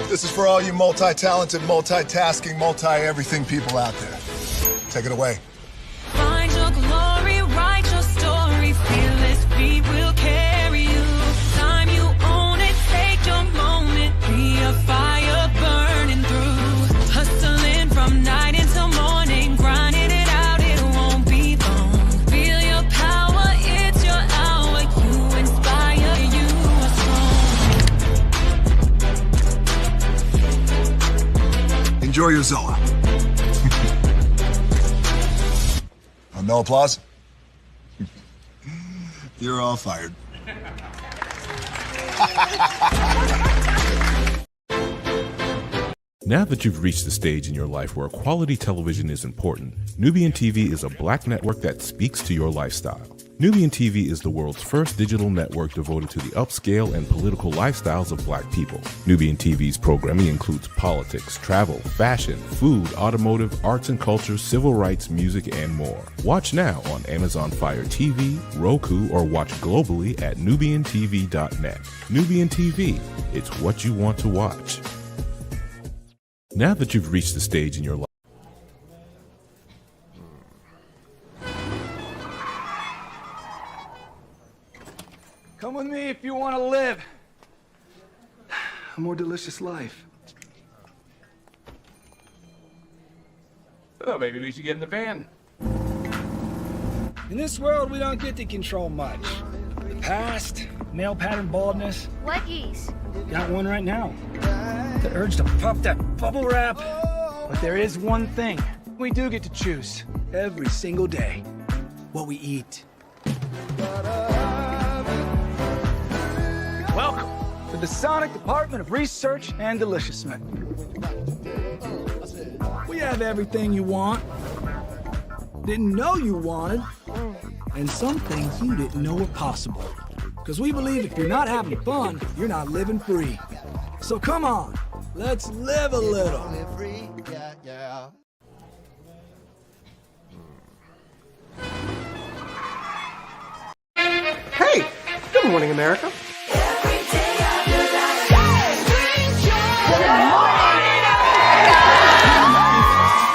This is for all you multi-talented, multitasking, multi-everything people out there. Take it away. Find your glory, write your story, fearless feet will carry you. Time you own it, take your moment, be a fire burning through. Hustling from night until morning, grinding it out, it won't be long. Feel your power, it's your hour, you inspire, you are strong. Enjoy your Zoa. No applause? You're all fired. Now that you've reached the stage in your life where quality television is important, Nubian TV is a black network that speaks to your lifestyle. Nubian TV is the world's first digital network devoted to the upscale and political lifestyles of black people. Nubian TV's programming includes politics, travel, fashion, food, automotive, arts and culture, civil rights, music, and more. Watch now on Amazon Fire TV, Roku, or watch globally at NubianTV.net. Nubian TV, it's what you want to watch. Now that you've reached the stage in your life. Come with me if you want to live a more delicious life. Oh, maybe we should get in the van. In this world, we don't get to control much. Past, male pattern baldness. Leggies. Got one right now. The urge to pop that bubble wrap. But there is one thing we do get to choose every single day: what we eat. Welcome to the Sonic Department of Research and Deliciousment. We have everything you want, didn't know you wanted, and some things you didn't know were possible. Because we believe if you're not having fun, you're not living free. So come on, let's live a little. Hey, good morning, America.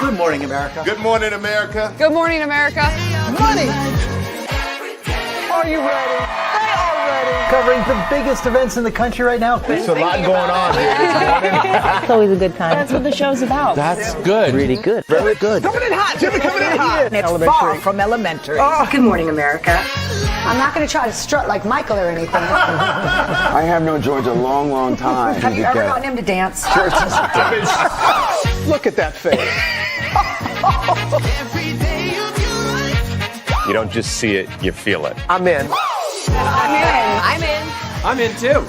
Good morning, America. Good morning, America. Good morning, America. Money! Are you ready? They are ready. Covering the biggest events in the country right now. There's a lot going on here. It's always a good time. That's what the show's about. That's good. Really good. Very good. Coming in hot, Jimmy, coming in hot. It's far from elementary. Oh. Good morning, America. I'm not going to try to strut like Michael or anything. I haven't known George a long, long time. Have you ever gotten him to dance? Look at that face. You don't just see it, you feel it. I'm in. I'm in. I'm in too.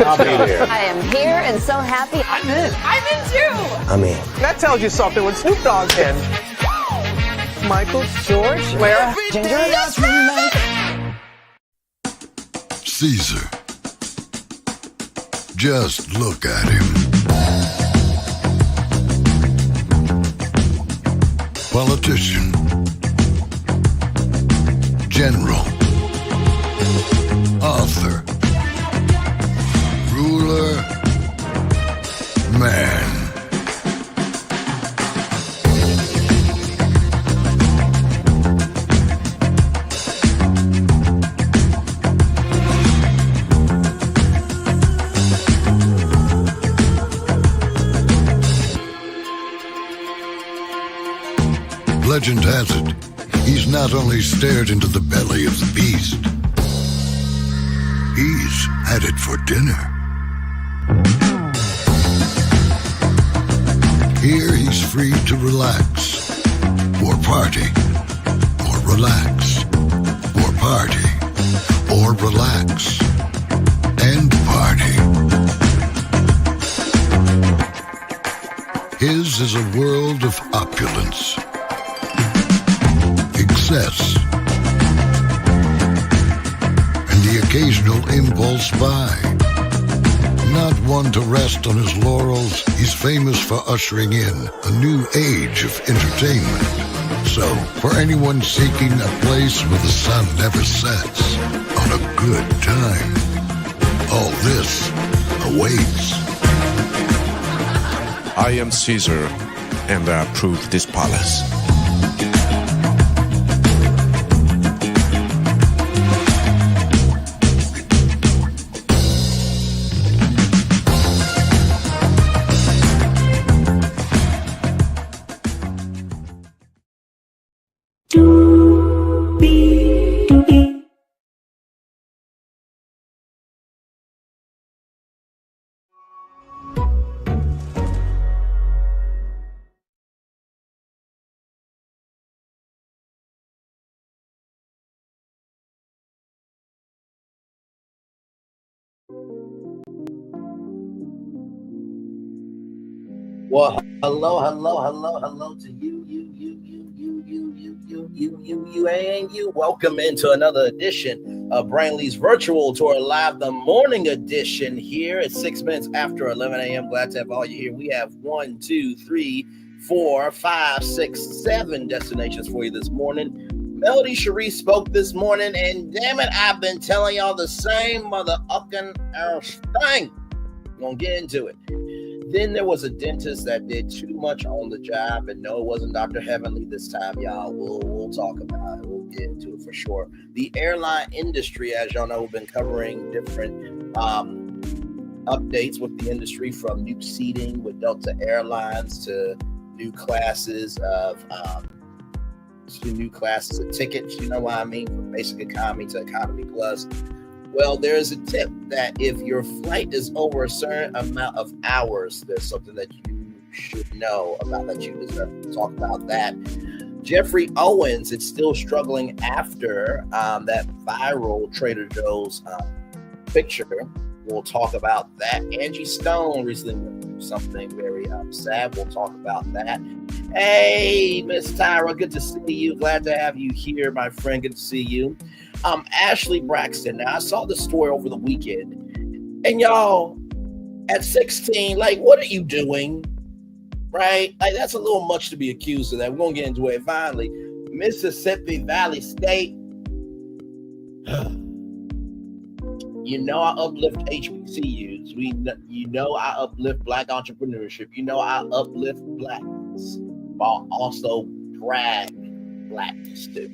I'll be there. I am here and so happy. I'm in. I'm in too. I'm in. That tells you something when Snoop Dogg's in. Michael, George, Lara, Ginger. Caesar. Just look at him. Politician. General. Author. Ruler. Man. Legend has it, he's not only stared into the belly of the beast, he's had it for dinner. Here he's free to relax, or party, or relax, or party, or relax, and party. His is a world of opulence, excess, and the occasional impulse buy. Not one to rest on his laurels, he's famous for ushering in a new age of entertainment. So, for anyone seeking a place where the sun never sets on a good time, all this awaits. I am Caesar, and I approve this palace. Well, hello to you, and you. Welcome into another edition of Braylon Lee's Virtual Tour Live, the morning edition here at 6 minutes after 11 a.m. Glad to have all you here. We have 1, 2, 3, 4, 5, 6, 7 destinations for you this morning. Melody Shari spoke this morning, and damn it, I've been telling y'all the same mother-ucking thing. I'm gonna get into it. Then there was a dentist that did too much on the job, and no, it wasn't Dr. Heavenly this time, y'all. We'll talk about it. We'll get into it for sure. The airline industry, as y'all know, we've been covering different updates with the industry, from new seating with Delta Airlines to new classes of tickets. You know what I mean? From basic economy to economy plus. Well, there's a tip that if your flight is over a certain amount of hours, there's something that you should know about that you deserve to talk about that. Geoffrey Owens is still struggling after that viral Trader Joe's picture. We'll talk about that. Angie Stone recently went through something very sad. We'll talk about that. Hey, Miss Tyra, good to see you. Glad to have you here, my friend. Good to see you. Ashlee Braxton. Now, I saw this story over the weekend, and y'all, at 16, like, what are you doing? Right? Like, that's a little much to be accused of that. We're going to get into it finally. MississippiValleySt. You know I uplift HBCUs. You know I uplift Black entrepreneurship. You know I uplift Blackness, while also brag Blackness too.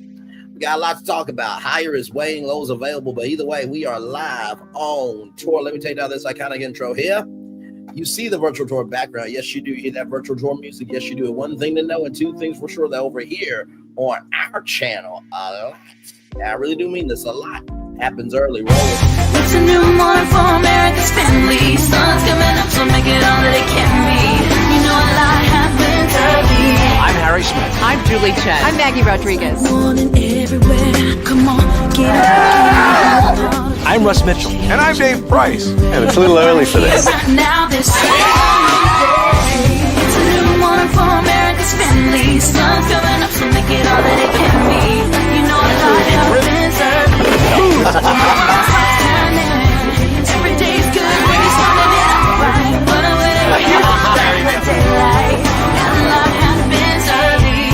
We got a lot to talk about. Higher is waiting, low is available, but either way, we are live on tour. Let me take down this iconic intro here. You see the virtual tour background. Yes, you do. You hear that virtual tour music. Yes, you do. One thing to know and two things for sure, that over here on our channel, a lot, I really do mean this, a lot happens early. Roll it. It's a new morning for America's family. Sun's coming up, so make it all that it can be. You know a lot happens early. I'm Harry Smith. I'm Julie Chen. I'm Maggie Rodriguez. Morning everywhere. Come on, get up. I'm Russ Mitchell. And I'm Dave Price. And it's a little early for this. Now this it's a new morning for America's family. Sun's coming up, so make it all that it can be. You know a lot happens early. Every day's good when you started it out right. But whenever you're in the daylight, and a lot happens early.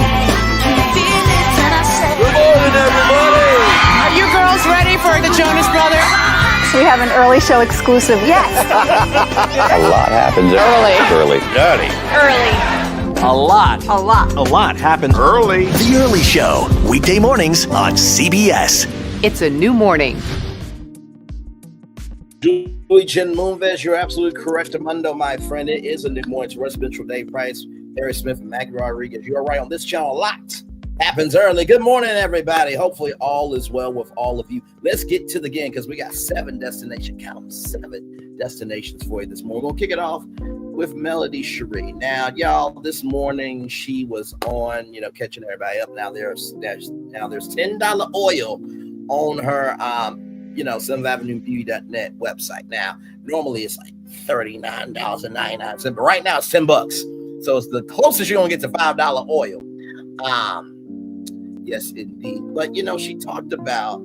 Can you feel it? And I say, Good morning, everybody. Are you girls ready for the Jonas Brothers? We have an early show exclusive. Yes. A lot happens early. A lot happens Early. The Early Show, weekday mornings on CBS. It's a new morning. Julie Chen Moonves, you're absolutely correct, Amundo, my friend. It is a new morning. It's Russ Mitchell, Dave Price, Harry Smith, and Maggie Rodriguez. You're right on this channel. A lot happens early. Good morning, everybody. Hopefully all is well with all of you. Let's get to the game because we got 7 destinations. Count them, 7 destinations for you this morning. We're going to kick it off with Melody Shari. Now, y'all, this morning she was on, catching everybody up. Now there's $10 oil on her, 7th Avenue Beauty.net website. Now, normally it's like $39.99, but right now it's $10. So it's the closest you're gonna get to $5 oil. Yes, indeed. But she talked about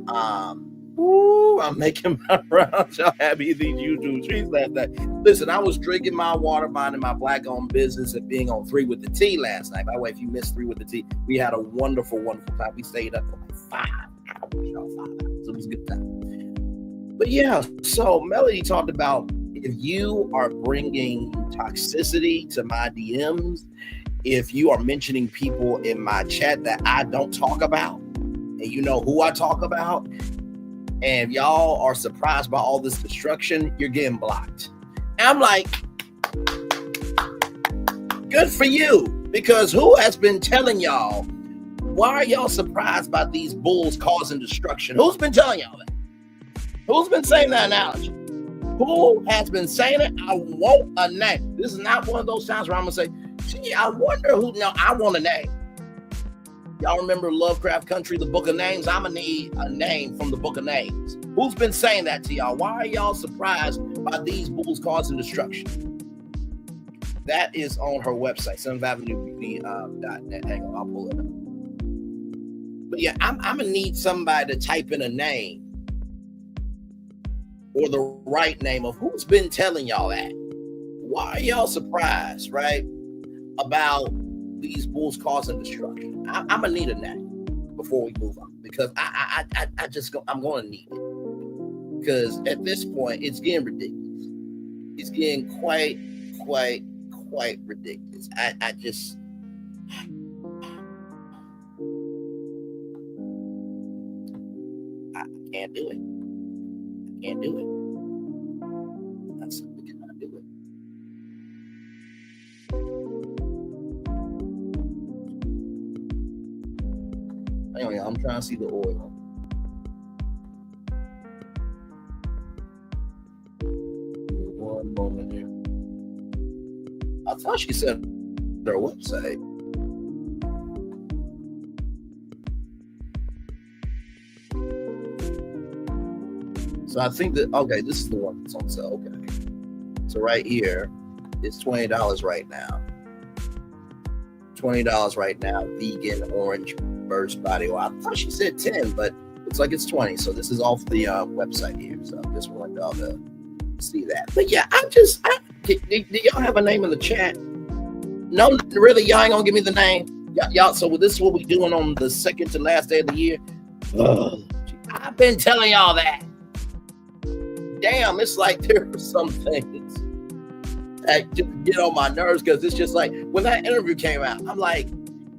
I'm making my rounds. Y'all happy these YouTube streets last night. Listen, I was drinking my water, minding my Black-owned business, and being on 3 with the T last night. By the way, if you missed 3 with the T, we had a wonderful, wonderful time. We stayed up for like 5 hours, y'all. 5 hours. It was a good time. But yeah, so Melody talked about, If you are bringing toxicity to my DMs, if you are mentioning people in my chat that I don't talk about, and you know who I talk about, and y'all are surprised by all this destruction, you're getting blocked. And I'm like, good for you, because who has been telling y'all, why are y'all surprised by these bulls causing destruction? Who's been telling y'all that? Who's been saying that analogy? Who has been saying it? I want a name. This is not one of those times where I'm going to say, gee, I wonder who. No, I want a name. Y'all remember Lovecraft Country, the Book of Names? I'm going to need a name from the Book of Names. Who's been saying that to y'all? Why are y'all surprised by these bulls causing destruction? That is on her website, 7avenuebeauty.net. Hang on, I'll pull it up. But yeah, I'm going to need somebody to type in a name or the right name of who's been telling y'all that. Why are y'all surprised, right, about these bulls causing destruction? I'm going to need a name before we move on, because I'm going to need it. Because at this point, it's getting ridiculous. It's getting quite ridiculous. I can't do it. I can't do it. I simply cannot do it. Anyway, I'm trying to see the oil. One moment here. I thought she said their website. So I think that, okay, this is the one that's on sale. Okay. So right here, it's $20 right now. $20 right now. Vegan orange burst body oil. I thought she said 10, but looks like it's 20. So this is off the website here. So I just wanted y'all to see that. But yeah, do y'all have a name in the chat? No, really, y'all ain't gonna give me the name. Y'all, so this is what we doing on the second to last day of the year. I've been telling y'all that. Damn, it's like there are some things that just get on my nerves, because it's just like when that interview came out, I'm like,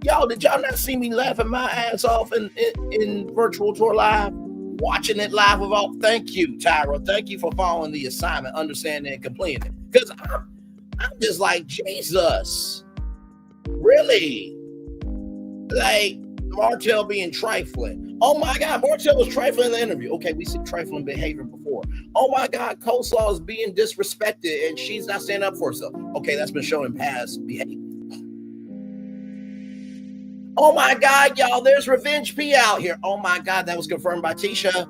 yo, did y'all not see me laughing my ass off in Virtual Tour Live? Watching it live of all. Thank you, Tyra. Thank you for following the assignment, understanding and completing it. Because I'm just like, Jesus, really? Like Martell being trifling. Oh my God, Martell was trifling in the interview. Okay, we see trifling behavior before. Oh my God, Coleslaw is being disrespected and she's not standing up for herself. Okay, that's been shown in past behavior. Oh my God, y'all, there's Revenge P out here. Oh my God, that was confirmed by Tisha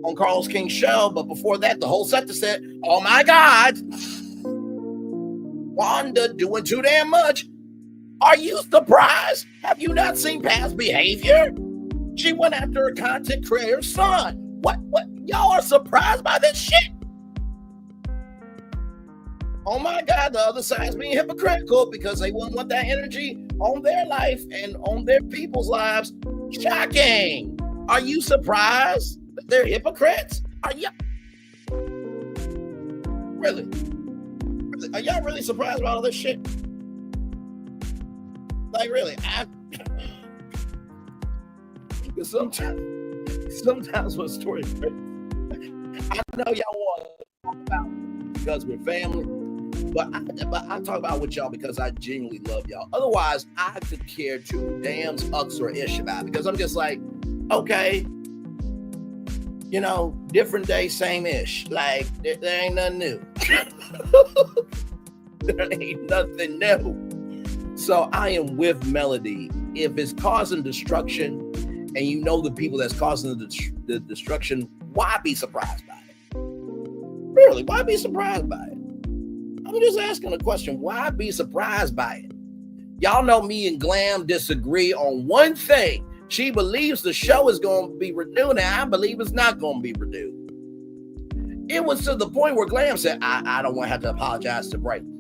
on Carlos King's show. But before that, the whole sector said, oh my God, Wanda doing too damn much. Are you surprised? Have you not seen past behavior? She went after a content creator's son. What? Y'all are surprised by this shit? Oh my God, the other side's being hypocritical because they wouldn't want that energy on their life and on their people's lives. Shocking. Are you surprised that they're hypocrites? Are you? Really? Are y'all really surprised about all this shit? Like, really? Sometimes when stories, I know y'all want to talk about it because we're family, but I talk about it with y'all because I genuinely love y'all. Otherwise, I could care two damns ucks or ish about it, because I'm just like, okay, you know, different day, same ish. Like, there ain't nothing new. There ain't nothing new. So I am with Melody. If it's causing destruction and you know the people that's causing the destruction, why be surprised by it? Really, why be surprised by it? I'm just asking a question. Why be surprised by it? Y'all know me and Glam disagree on one thing. She believes the show is going to be renewed, and I believe it's not going to be renewed. It was to the point where Glam said, I don't want to have to apologize to Braylon.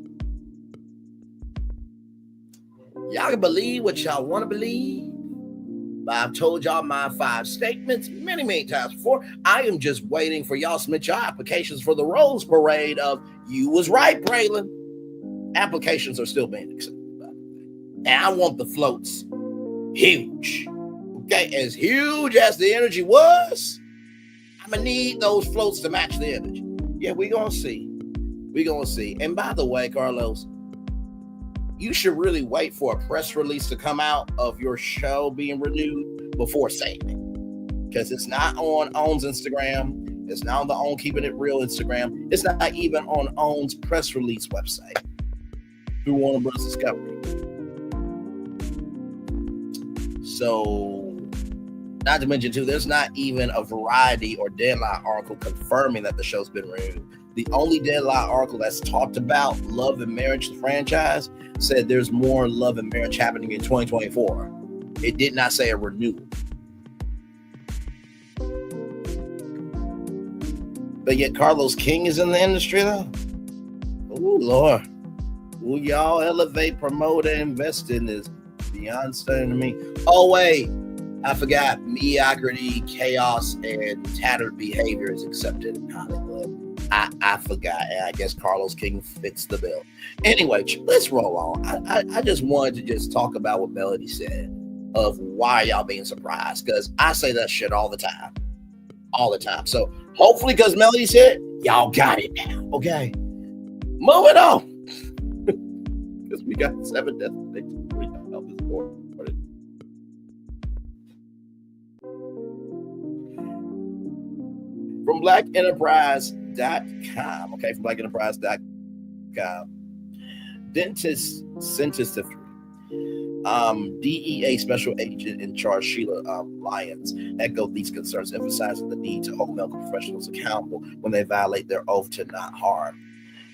Y'all can believe what y'all want to believe, I've told y'all my 5 statements many times before. I am just waiting for y'all to submit your applications for the Rose Parade of you was right, Braylon. Applications are still being accepted. And I want the floats huge. Okay, as huge as the energy was, I'm going to need those floats to match the image. Yeah, we're going to see. We're going to see. And by the way, Carlos, you should really wait for a press release to come out of your show being renewed before saying it. Because it's not on OWN's Instagram. It's not on the OWN Keeping It Real Instagram. It's not even on OWN's press release website through Warner Bros. Discovery. So, not to mention, too, there's not even a Variety or Deadline article confirming that the show's been renewed. The only Deadline article that's talked about Love and Marriage, the franchise, said there's more Love and Marriage happening in 2024. It did not say a renewal. But yet Carlos King is in the industry, though. Ooh, Lord. Will y'all elevate, promote, and invest in this? Beyond stunning to me. Oh, wait. I forgot. Mediocrity, chaos, and tattered behavior is accepted in Hollywood. I forgot. And I guess Carlos King fits the bill. Anyway, let's roll on. I just wanted to just talk about what Melody said of why y'all being surprised. Because I say that shit all the time. All the time. So hopefully because Melody said, y'all got it now. Okay. Moving on. Because we got 7 destinations. From blackenterprise.com. Okay, from blackenterprise.com. Dentist sentenced to 3. DEA special agent in charge, Sheila Lyons, echoed these concerns, emphasizing the need to hold medical professionals accountable when they violate their oath to not harm.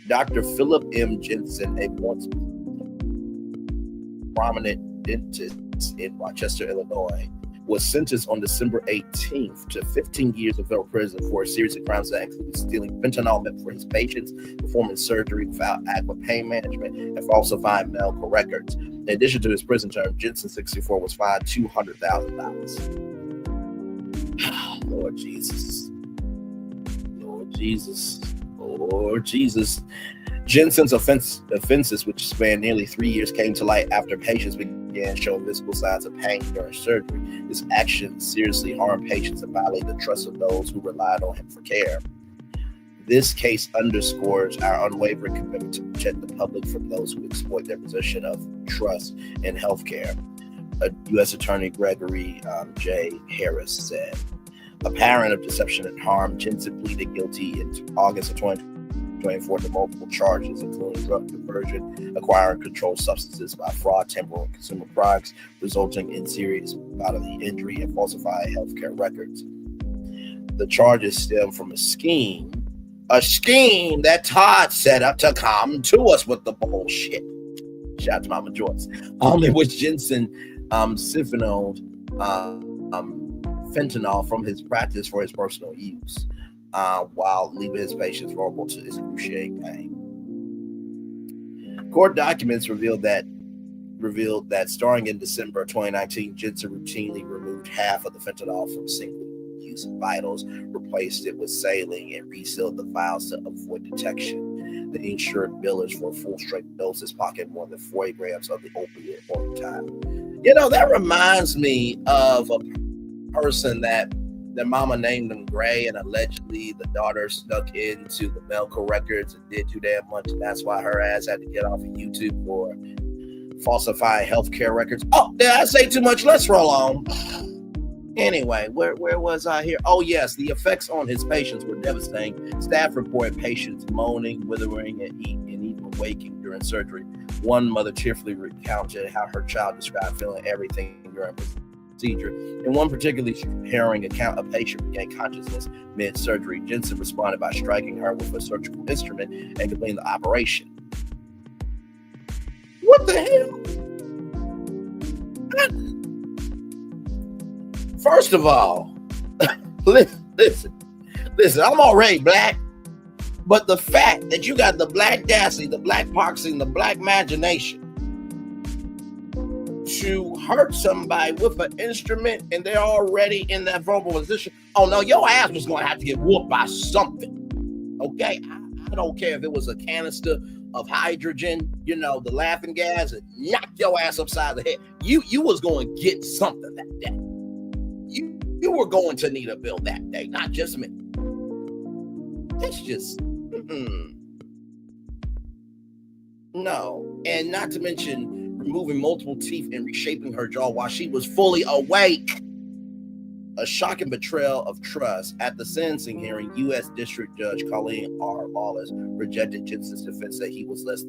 Dr. Philip M. Jensen, a once prominent dentist in Rochester, Illinois, was sentenced on December 18th to 15 years of federal prison for a series of crimes that included stealing fentanyl meant for his patients, performing surgery without adequate pain management, and falsifying medical records. In addition to his prison term, Jensen, 64, was fined $200,000. Lord Jesus. Lord Jesus. Lord Jesus. Jensen's offenses, which spanned nearly 3 years, came to light after patients began showing visible signs of pain during surgery. His actions seriously harmed patients and violated the trust of those who relied on him for care. This case underscores our unwavering commitment to protect the public from those who exploit their position of trust in healthcare, U.S. Attorney Gregory J. Harris said. A parent of deception and harm, Jensen pleaded guilty in August of 2024 to multiple charges, including drug conversion, acquiring controlled substances by fraud, tampering with consumer products, resulting in serious bodily injury, and falsifying healthcare records. The charges stem from a scheme that Todd set up to come to us with the bullshit. Shout out to Mama Joyce. In which Jensen siphoned fentanyl from his practice for his personal use, while leaving his patients vulnerable to excruciating pain. Court documents revealed that starting in December 2019, Jensen routinely removed half of the fentanyl from single-use vitals, replaced it with saline, and resealed the vials to avoid detection. The insured billers for full-strength doses pocket more than 40 grams of the opiate over time. You know, that reminds me of a person that their mama named them Gray, and allegedly the daughter snuck into the medical records and did too damn much, and that's why her ass had to get off of YouTube for falsifying healthcare records. Oh, did I say too much? Let's roll on. Anyway, where was I here? Oh, yes, the effects on his patients were devastating. Staff reported patients moaning, withering, and even waking during surgery. One mother tearfully recounted how her child described feeling everything during procedure. In one particularly harrowing account, a patient regained consciousness mid-surgery. Jensen responded by striking her with a surgical instrument and completing the operation. What the hell? First of all, listen, I'm already black, but the fact that you got the black audacity, the black poxy, and the black imagination to hurt somebody with an instrument and they're already in that vulnerable position, oh no, your ass was going to have to get whooped by something. Okay? I don't care if it was a canister of hydrogen, you know, the laughing gas, and knock your ass upside the head. You was going to get something that day. You were going to need a bill that day, not just me. It's just, no. And not to mention removing multiple teeth and reshaping her jaw while she was fully awake. A shocking betrayal of trust. At the sentencing hearing, U.S. District Judge Colleen R. Wallace rejected Jensen's defense that he was less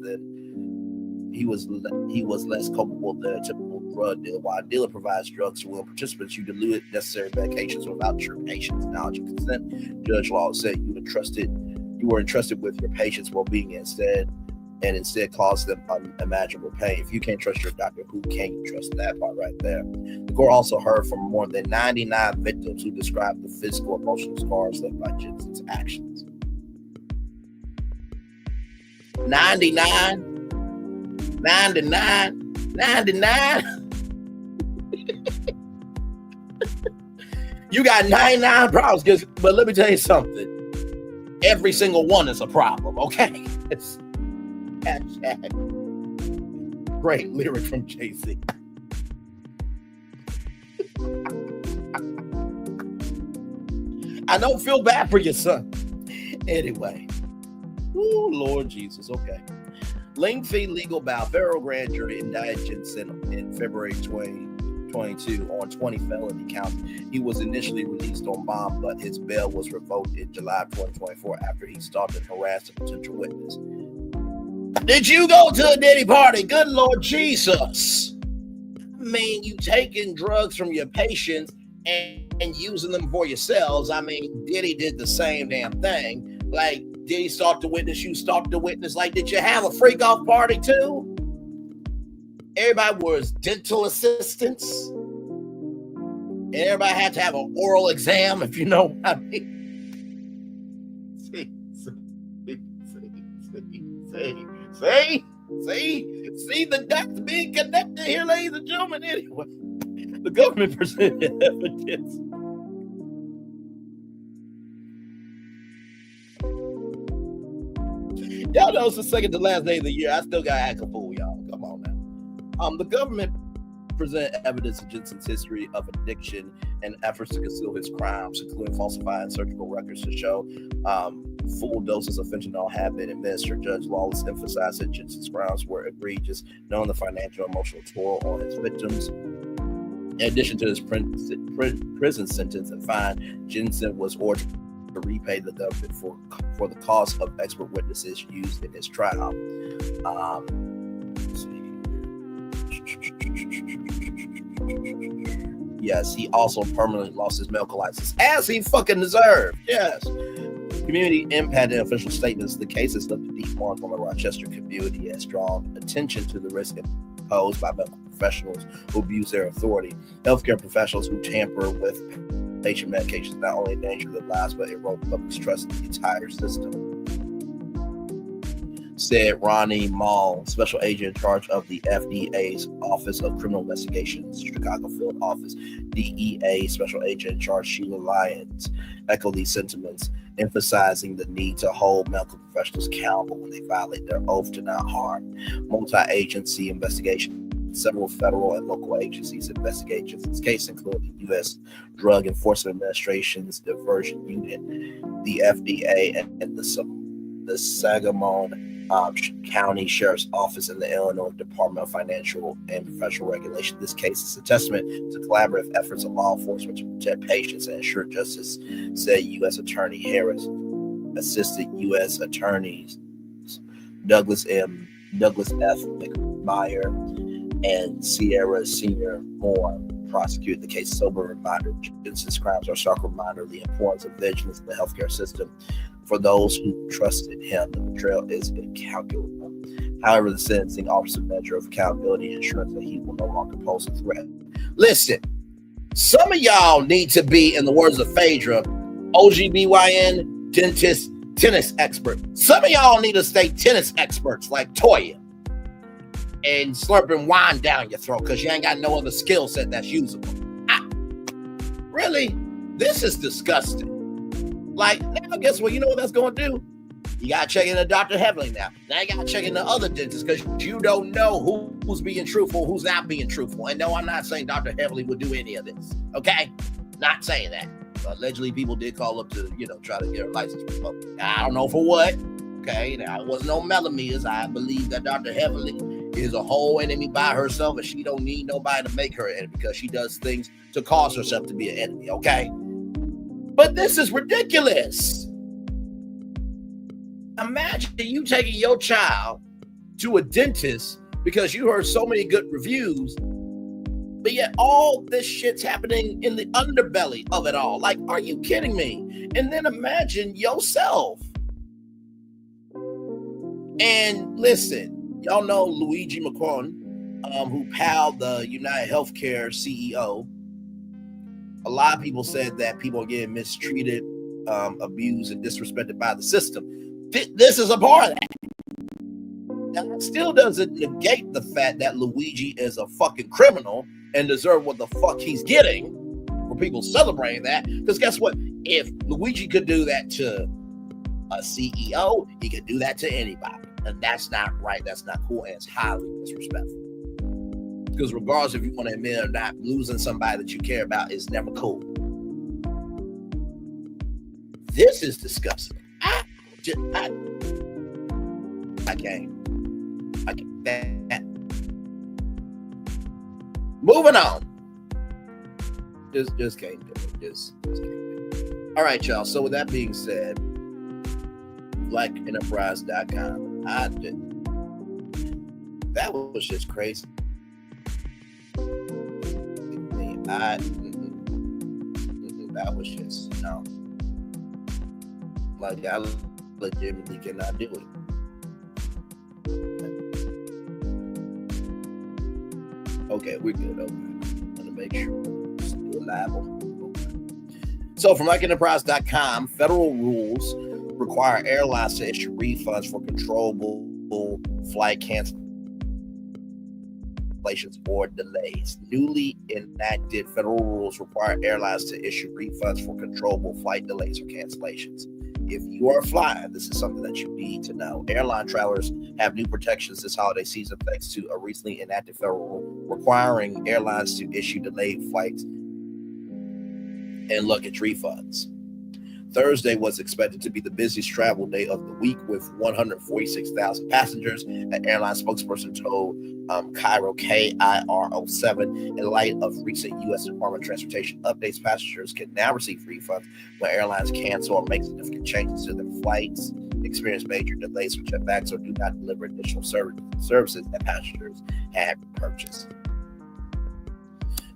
culpable than a typical drug dealer. While a dealer provides drugs to willing participants, you dilute necessary medications without your patient's knowledge and consent. Judge Wallace said you were entrusted with your patient's well-being instead caused them unimaginable pain. If you can't trust your doctor, who can you trust? That part right there. The court also heard from more than 99 victims who described the physical and emotional scars left by Jensen's actions. 99? 99? 99? You got 99 problems, but let me tell you something. Every single one is a problem, okay? It's great lyric from Jay-Z. I don't feel bad for your son. Anyway. Oh, Lord Jesus. Okay. Lengthy legal battle. Federal grand jury indicted Jensen in February 2022 on 20 felony counts. He was initially released on bond, but his bail was revoked in July 2024 after he stalked and harassed a potential witness. Did you go to a Diddy party? Good Lord Jesus. I mean, you taking drugs from your patients and using them for yourselves. I mean, Diddy did the same damn thing. Like, did he stalk the witness? You stalked the witness. Like, did you have a freak-off party too? Everybody was dental assistants. And everybody had to have an oral exam, if you know what I mean. See the dots being connected here, ladies and gentlemen. Anyway, the government presented evidence. Y'all know it's the second to last day of the year. I still got to act a fool, y'all. Come on now. The government presented evidence of Jensen's history of addiction and efforts to conceal his crimes, including falsifying surgical records to show full doses of fentanyl had been administered. Judge Wallace emphasized that Jensen's crimes were egregious, knowing the financial and emotional toll on his victims. In addition to his prison sentence and fine, Jensen was ordered to repay the government for the cost of expert witnesses used in his trial. Yes, he also permanently lost his medical license, as he fucking deserved. Yes. Community impact and official statements. The case has left a deep mark on the Rochester community, has drawn attention to the risk posed by medical professionals who abuse their authority. Healthcare professionals who tamper with patient medications not only endanger their lives, but erode the public's trust in the entire system. Said Ronnie Mall, special agent in charge of the FDA's Office of Criminal Investigations, Chicago Field Office. DEA special agent in charge Sheila Lyons echoed these sentiments, emphasizing the need to hold medical professionals accountable when they violate their oath to not harm. Multi-agency investigation. Several federal and local agencies investigate this case, including the U.S. Drug Enforcement Administration's Diversion Unit, the FDA, and the Sangamon County Sheriff's Office and the Illinois Department of Financial and Professional Regulation. This case is a testament to collaborative efforts of law enforcement to protect patients and ensure justice, said U.S. Attorney Harris. Assistant U.S. Attorneys Douglas F. McMyer and Sierra Senior Moore prosecuted the case. Sober reminder: Jensen's crimes are a stark reminder of the importance of vigilance in the healthcare system. For those who trusted him, the betrayal is incalculable. However, the sentencing offers a measure of accountability and assurance that he will no longer pose a threat. Listen, some of y'all need to be, in the words of Phaedra, OGBYN, dentist, tennis expert. Some of y'all need to stay tennis experts like Toya. and slurping wine down your throat because you ain't got no other skill set that's usable. Really? This is disgusting. Like, now guess what? You know what that's going to do? You got to check in to Dr. Heavily now. Now you got to check in to other dentists because you don't know who's being truthful, who's not being truthful. And no, I'm not saying Dr. Heavily would do any of this. Okay? Not saying that. Allegedly, people did call up to, try to get a license. I don't know for what. Okay? Now, it wasn't no millimeters. I believe that Dr. Heavily is a whole enemy by herself, and she don't need nobody to make her an enemy because she does things to cause herself to be an enemy. Okay? But this is ridiculous. Imagine you taking your child to a dentist because you heard so many good reviews, but yet all this shit's happening in the underbelly of it all. Like, are you kidding me? And then imagine yourself. And listen, y'all know Luigi Macron, who palled the United Healthcare CEO. A lot of people said that people are getting mistreated, abused, and disrespected by the system. This is a part of that. Now, that still doesn't negate the fact that Luigi is a fucking criminal and deserve what the fuck he's getting for people celebrating that. Because guess what? If Luigi could do that to a CEO, he could do that to anybody. And that's not right. That's not cool. And it's highly disrespectful. Because regardless if you want to admit it or not, losing somebody that you care about is never cool. This is disgusting. I can't. Moving on. Just can't do it. Just can't do it. All right, y'all. So with that being said, blackenterprise.com. That was just crazy. That was just like I legitimately cannot do it. Okay, we're good. Okay, I'm gonna make sure it's still live on. Okay. So from blackenterprise.com, federal rules require airlines to issue refunds for controllable flight cancellations or delays. Newly enacted federal rules require airlines to issue refunds for controllable flight delays or cancellations. If you are flying, this is something that you need to know. Airline travelers have new protections this holiday season thanks to a recently enacted federal rule requiring airlines to issue delayed flights and luggage refunds. Thursday was expected to be the busiest travel day of the week with 146,000 passengers. An airline spokesperson told Cairo KIRO7 in light of recent U.S. Department of Transportation updates, passengers can now receive refunds when airlines cancel or make significant changes to their flights, experience major delays or jetbacks, or do not deliver additional services that passengers had purchased.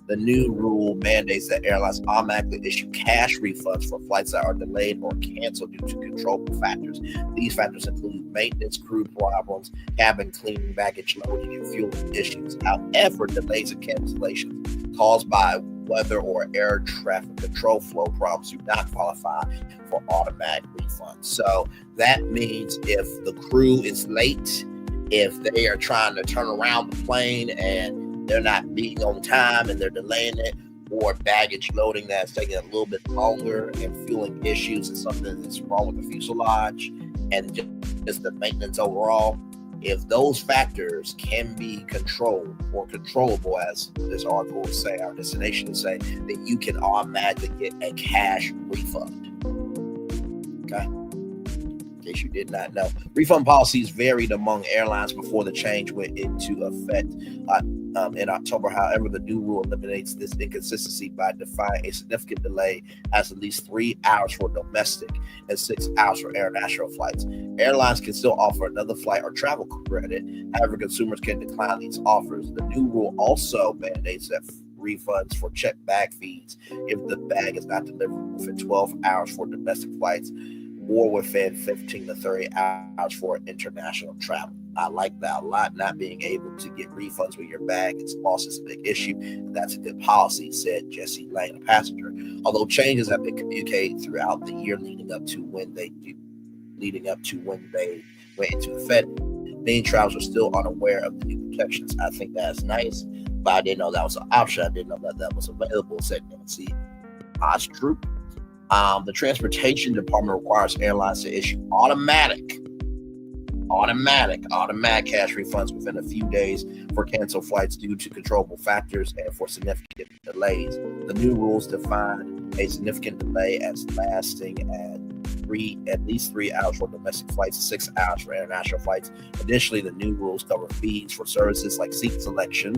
The new rule mandates that airlines automatically issue cash refunds for flights that are delayed or canceled due to controllable factors. These factors include maintenance, crew problems, cabin cleaning, baggage loading, and fuel issues. However, delays and cancellations caused by weather or air traffic control flow problems do not qualify for automatic refunds. So that means if the crew is late, if they are trying to turn around the plane and they're not being on time and they're delaying it, or baggage loading that's taking a little bit longer, and fueling issues and something that's wrong with the fuselage, and just the maintenance overall. If those factors can be controlled or controllable, as this article will say, our destination will say, then you can automatically get a cash refund. Okay? In case you did not know. Refund policies varied among airlines before the change went into effect in October. However, the new rule eliminates this inconsistency by defining a significant delay as at least 3 hours for domestic and 6 hours for international flights. Airlines can still offer another flight or travel credit. However, consumers can decline these offers. The new rule also mandates that refunds for checked bag fees if the bag is not delivered within 12 hours for domestic flights or within 15 to 30 hours for international travel. I like that a lot. Not being able to get refunds when your bag is lost is a big issue. That's a good policy, said Jesse Lane, a passenger. Although changes have been communicated throughout the year leading up to when they went into effect, Many travelers are still unaware of the new protections. I think that's nice, but I didn't know that was an option. I didn't know that was available. Said Nancy Ostrup. The Transportation Department requires airlines to issue automatic cash refunds within a few days for canceled flights due to controllable factors and for significant delays. The new rules define a significant delay as lasting at least 3 hours for domestic flights, 6 hours for international flights. Additionally, the new rules cover fees for services like seat selection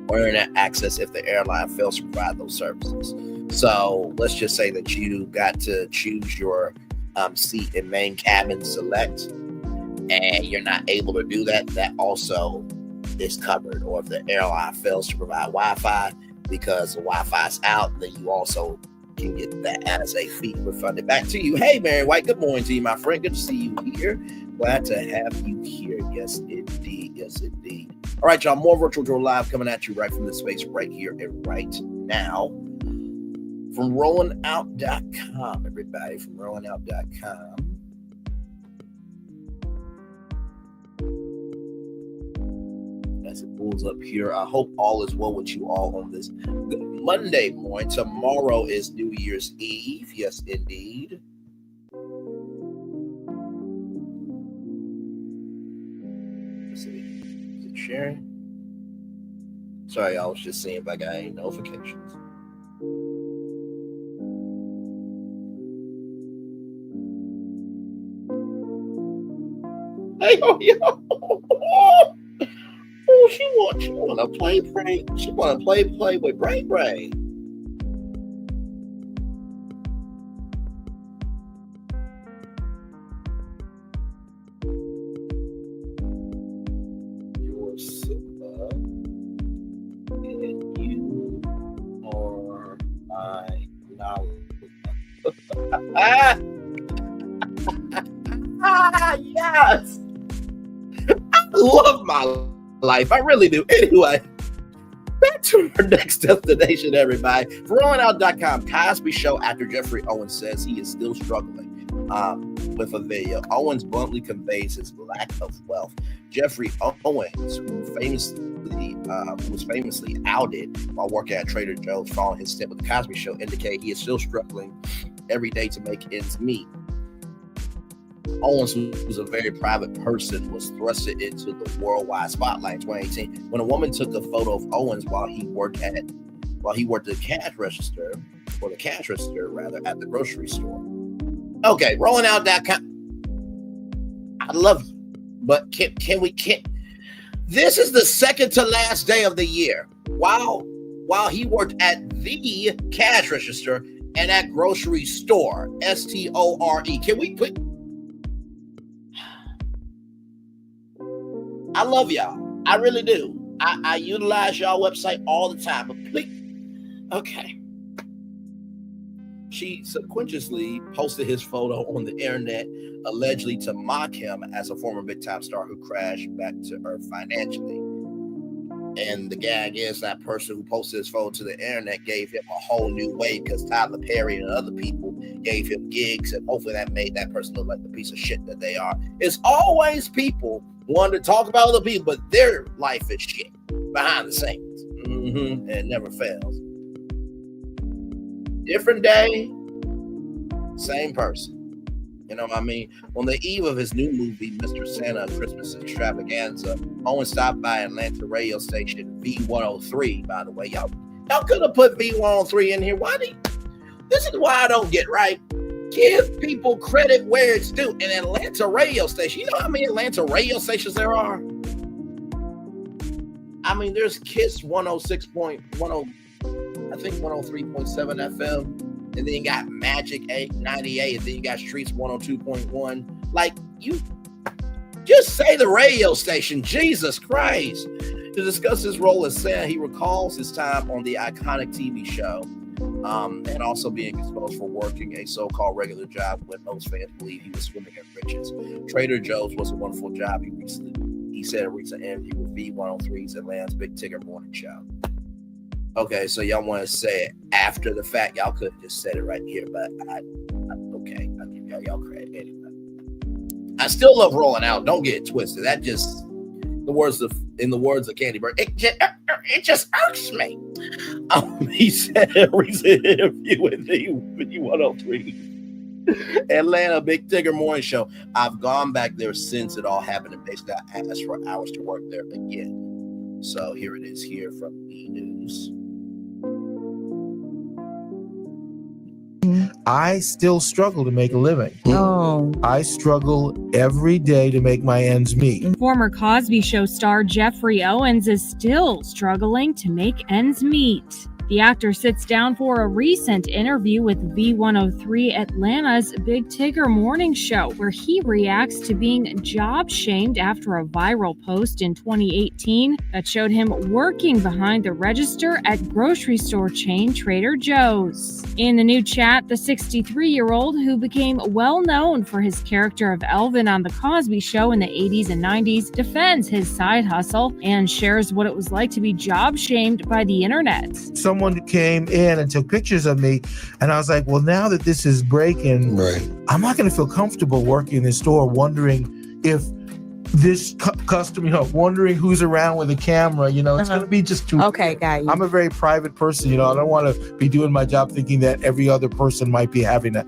or internet access if the airline fails to provide those services. So let's just say that you got to choose your seat in main cabin select, and you're not able to do that. That also is covered. Or if the airline fails to provide Wi-Fi because the Wi-Fi is out, then you also can get that as a fee refunded back to you. Hey, Mary White, good morning to you, my friend. Good to see you here. Glad to have you here. Yes, indeed. Yes, indeed. All right, y'all. More Virtual Joe Live coming at you right from this space right here and right now. From rollingout.com, everybody. From rollingout.com. As it pulls up here, I hope all is well with you all on this good Monday morning. Tomorrow is New Year's Eve. Yes, indeed. Let's see. Is it sharing? Sorry, I was just seeing if I got any notifications. Hey, yo. Oh, she want to play. She want to play with Bray. You're Simba, and you are my knowledge. Yes. I love my life. I really do. Anyway, back to our next destination, everybody. For rollingout.com, Cosby Show actor Geoffrey Owens says he is still struggling with a video. Owens bluntly conveys his lack of wealth. Geoffrey Owens, who was famously outed while working at Trader Joe's following his stint with the Cosby Show, indicated he is still struggling every day to make ends meet. Owens, who was a very private person, was thrusted into the worldwide spotlight in 2018 when a woman took a photo of Owens while he worked the cash register at the grocery store. Okay, rollingout.com. I love you, but can we this is the second to last day of the year. While he worked at the cash register and at grocery store, STORE. Can we put? I love y'all. I really do. I utilize y'all website all the time. But please, okay. She subconsciously posted his photo on the internet, allegedly to mock him as a former big-time star who crashed back to earth financially. And the gag is that person who posted his photo to the internet gave him a whole new wave because Tyler Perry and other people gave him gigs, and hopefully that made that person look like the piece of shit that they are. It's always people wanting to talk about other people, but their life is shit behind the scenes. And it never fails. Different day, same person. You know what I mean? On the eve of his new movie, Mr. Santa Christmas Extravaganza, Owen stopped by Atlanta radio station V103, by the way. Y'all could have put V103 in here. This is why I don't get right. Give people credit where it's due. An Atlanta radio station. You know how many Atlanta radio stations there are? I mean, there's KISS 106.10, I think 103.7 FM. And then you got Magic 98, and then you got Streets 102.1. Like, you just say the radio station, Jesus Christ. To discuss his role as Santa, he recalls his time on the iconic TV show, and also being exposed for working a so-called regular job when most fans believe he was swimming in riches. Trader Joe's was a wonderful job, he said in a recent interview with V103's Atlanta's Big Ticket Morning Show. Okay, so y'all want to say it after the fact. Y'all could have just said it right here, but okay, I give y'all credit anyway. I still love Rolling Out. Don't get it twisted. That just, in the words of Candy Bird, it just irks me. He said in a recent interview with the 103 Atlanta Big Tigger Morning Show, I've gone back there since it all happened, and basically I asked for hours to work there again. So here it is here from E! News. I still struggle to make a living. Oh. I struggle every day to make my ends meet. Former Cosby Show star Geoffrey Owens is still struggling to make ends meet. The actor sits down for a recent interview with V103 Atlanta's Big Tigger Morning Show, where he reacts to being job shamed after a viral post in 2018 that showed him working behind the register at grocery store chain Trader Joe's. In the new chat, the 63-year-old, who became well known for his character of Elvin on The Cosby Show in the 80s and 90s, defends his side hustle and shares what it was like to be job shamed by the internet. Someone came in and took pictures of me, and I was like, well, now that this is breaking, I'm not going to feel comfortable working in this store, wondering if this customer, wondering who's around with a camera, it's going to be just too. Okay, got you. I'm a very private person, I don't want to be doing my job thinking that every other person might be having a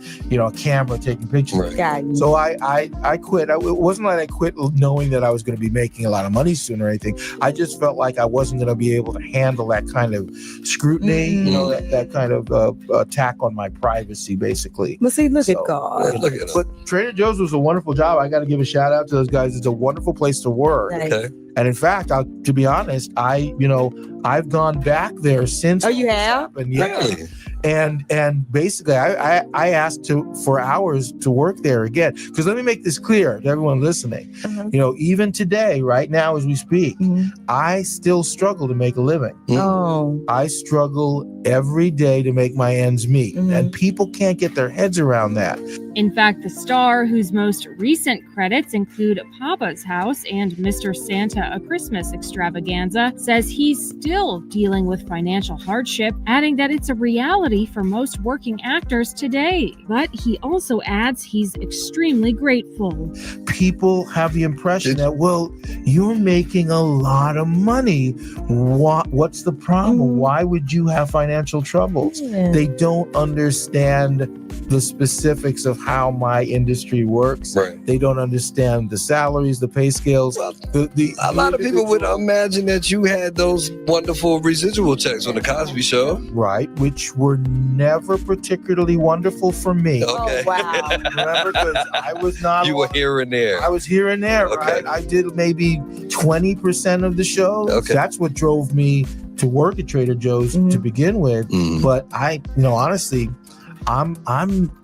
camera taking pictures. Got you. So I quit. It wasn't like I quit knowing that I was going to be making a lot of money soon or anything. I just felt like I wasn't going to be able to handle that kind of scrutiny, that kind of attack on my privacy, basically. Well, see, look at God. Look at but Trader Joe's was a wonderful job. I got to give a shout out to those guys. It's a wonderful place to work. Okay. And in fact, to be honest, I've gone back there since. Oh, you have? Happened. Yeah. Really? And basically, I asked for hours to work there again. Because let me make this clear to everyone listening. Even today, right now as we speak, I still struggle to make a living. Oh. I struggle every day to make my ends meet. And people can't get their heads around that. In fact, the star, whose most recent credits include Papa's House and Mr. Santa A Christmas Extravaganza, says he's still dealing with financial hardship, adding that it's a reality for most working actors today. But he also adds he's extremely grateful. People have the impression that, well, you're making a lot of money. What's the problem? Why would you have financial troubles? They don't understand the specifics of how my industry works. They don't understand the salaries, the pay scales. Well, a lot of people would imagine that you had those wonderful residual checks on the Cosby Show. Right, which were never particularly wonderful for me. Okay. Oh, wow. Remember, because I was not. You were here and there. I was here and there, right? I did maybe 20% of the show. Okay. That's what drove me to work at Trader Joe's to begin with. But I, honestly, I'm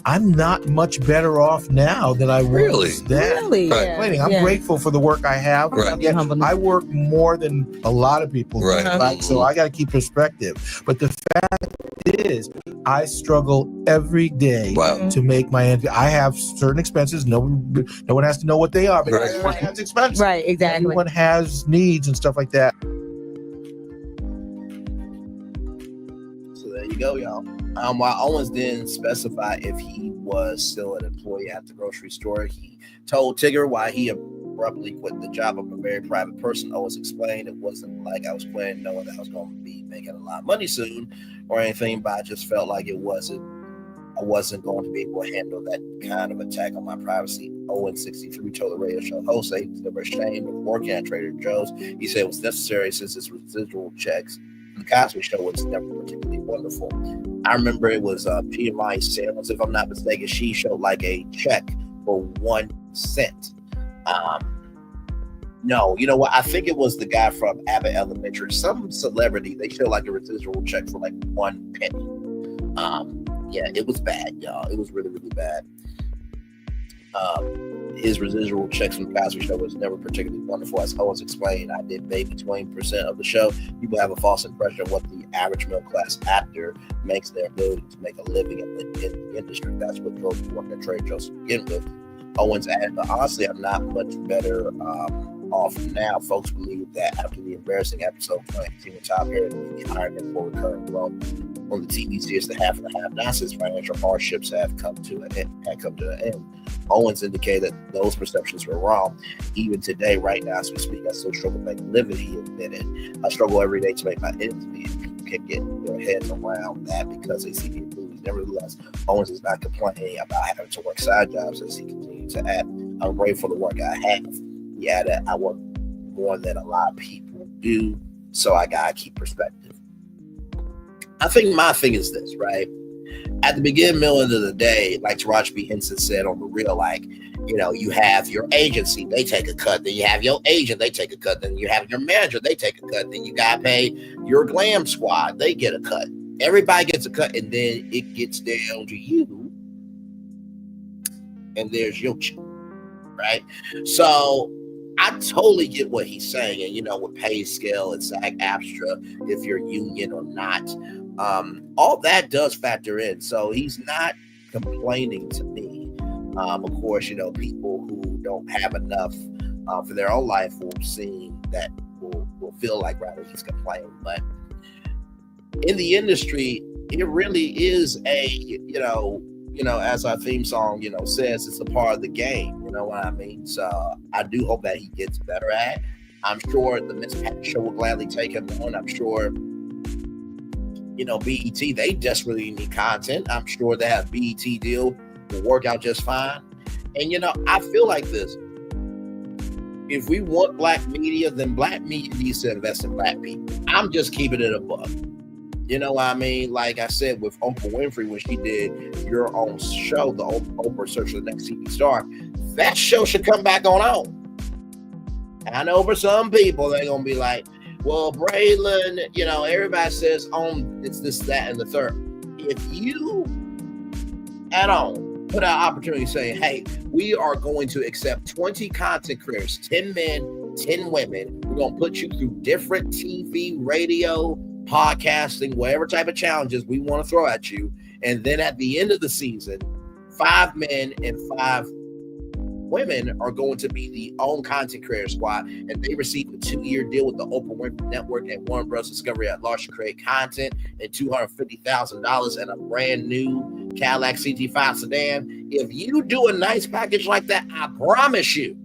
not much better off now than I was then. Really? Right. I'm grateful for the work I have. Right. I work more than a lot of people. Right. So I got to keep perspective. But the fact is, I struggle every day to make my end. I have certain expenses. No one has to know what they are. But everyone has expenses. Right, exactly. Everyone has needs and stuff like that. So there you go, y'all. While Owens didn't specify if he was still an employee at the grocery store, he told Tigger why he abruptly quit the job. I'm a very private person. Owens explained it wasn't like I was planning knowing that I was going to be making a lot of money soon or anything, but I just felt like I wasn't going to be able to handle that kind of attack on my privacy. Owens, 63, told the radio show host that he was never ashamed of working at Trader Joe's. He said it was necessary since his residual checks. The Cosby Show was never particularly wonderful. I remember it was G.M.I. Sanders, if I'm not mistaken. She showed like a check for 1 cent. No, you know what? I think it was the guy from Abbott Elementary, some celebrity. They showed like a residual check for like 1 penny. Yeah, it was bad, y'all. It was really, really bad. His residual checks from the Cosby Show was never particularly wonderful. As Owens explained, I did maybe 20% of the show. People have a false impression of what the average middle-class actor makes their ability to make a living in the industry. That's what drove me to work at Trader Joe's to begin with. Owens added, but honestly, I'm not much better off now. Folks believe that after the embarrassing episode 2018 with Top Hair, he hired him for recurring role. on the TV series The Half and the Half, not since financial hardships have come to an end. Owens indicated that those perceptions were wrong. Even today, right now, as we speak, I still struggle to make a living, he admitted. I struggle every day to make my ends meet. People can get their heads around that because they see me in movies. Nevertheless, Owens is not complaining about having to work side jobs as he continues to add, I'm grateful for the work I have. He added, I work more than a lot of people do, so I gotta keep perspective. I think my thing is this, right? At the beginning, middle, end of the day, like Taraji P. Henson said on The Real, like, you know, you have your agency, they take a cut. Then you have your agent, they take a cut. Then you have your manager, they take a cut. Then you got to pay your glam squad, they get a cut. Everybody gets a cut, and then it gets down to you. And there's your check, right? So I totally get what he's saying. And, you know, with pay scale and SAG-AFTRA, if you're union or not, all that does factor in. So he's not complaining to me. Of course, you know, people who don't have enough for their own life will feel like rather he's complaining. But in the industry, it really is a, you know, as our theme song, you know, says, it's a part of the game. You know what I mean? So I do hope that he gets better at it. I'm sure the Miss Pat show will gladly take him on. I'm sure, you know, BET, they desperately need content. I'm sure that BET deal will work out just fine. And, you know, I feel like this. If we want black media, then black media needs to invest in black people. I'm just keeping it above. You know what I mean? Like I said, with Oprah Winfrey, when she did Your Own Show, the Oprah Search for the Next TV Star, that show should come back on. And I know for some people, they're going to be like, well, Braylon, you know, everybody says it's this, that, and the third. If you at On put out opportunity saying, hey, we are going to accept 20 content creators, 10 men, 10 women. We're going to put you through different TV, radio, podcasting, whatever type of challenges we want to throw at you. And then at the end of the season, 5 men and 5 women are going to be the own content creator squad, and they receive a 2-year deal with the Oprah Winfrey Network and Warner Bros. Discovery at large to create content and $250,000 and a brand new Cadillac CT5 sedan. If you do a nice package like that, I promise you,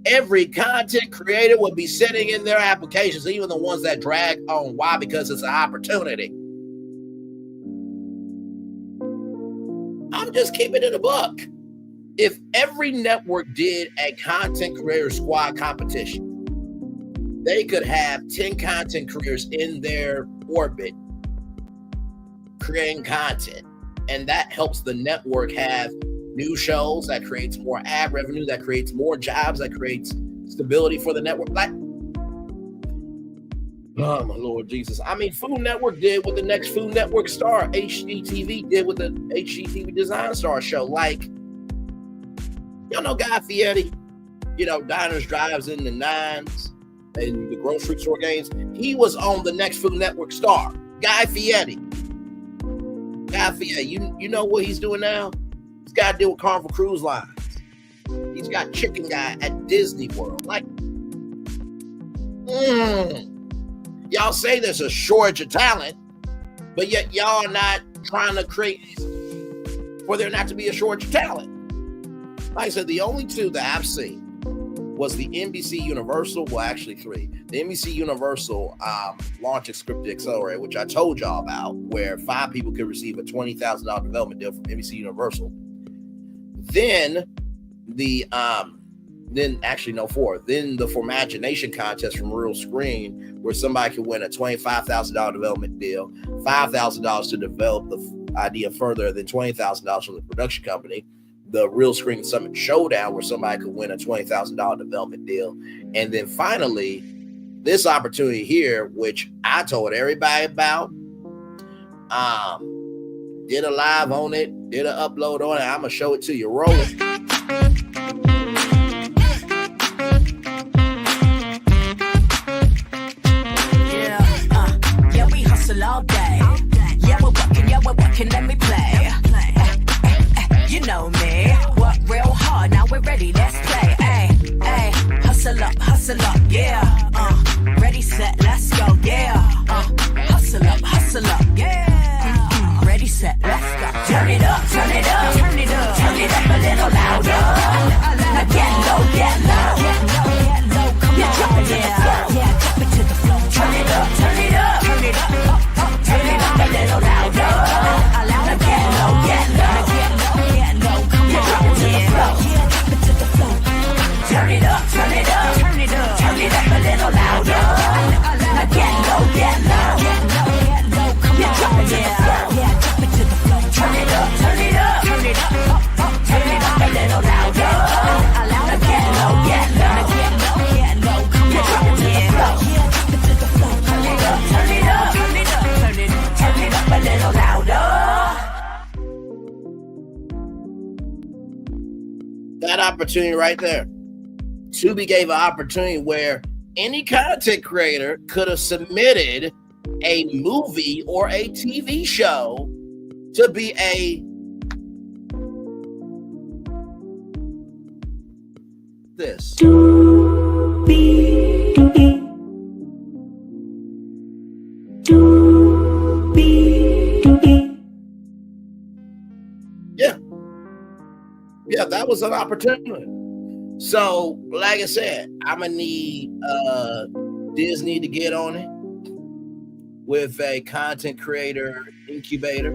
every content creator will be sitting in their applications, even the ones that drag on. Why? Because it's an opportunity. I'm just keeping it a buck. If every network did a content creator squad competition, they could have 10 content creators in their orbit creating content. And that helps the network have new shows, that creates more ad revenue, that creates more jobs, that creates stability for the network. Like, oh my Lord Jesus. I mean, Food Network did with the next Food Network star. HGTV did with the HGTV Design Star show. Like, you know, Guy Fieri, you know, diners, drives in the nines and the grocery store games. He was on the next Food Network star. Guy Fieri. You know what he's doing now? He's got to deal with Carnival Cruise Lines. He's got Chicken Guy at Disney World. Like, y'all say there's a shortage of talent, but yet y'all are not trying to create for there not to be a shortage of talent. Like I said, the only 2 that I've seen was the NBC Universal, well, actually 3. The NBC Universal Launch Scripted Accelerator, which I told y'all about, where 5 people could receive a $20,000 development deal from NBC Universal. Then the 4. Then the Formagination contest from Real Screen, where somebody could win a $25,000 development deal, $5,000 to develop the idea further, then $20,000 from the production company. The Real Screen Summit Showdown, where somebody could win a $20,000 development deal. And then finally, this opportunity here, which I told everybody about, did a live on it, did an upload on it. I'm going to show it to you. Roll it. Yeah, we hustle all day. Yeah, we're working, let me play. You know me, work real hard, now we're ready, let's play. Ay, hustle up, yeah. Ready, set, let's go, yeah. Hustle up, yeah. opportunity right there. Tubi gave an opportunity where any content creator could have submitted a movie or a TV show to be this. Yeah, that was an opportunity. So, like I said, I'm gonna need Disney to get on it with a content creator incubator,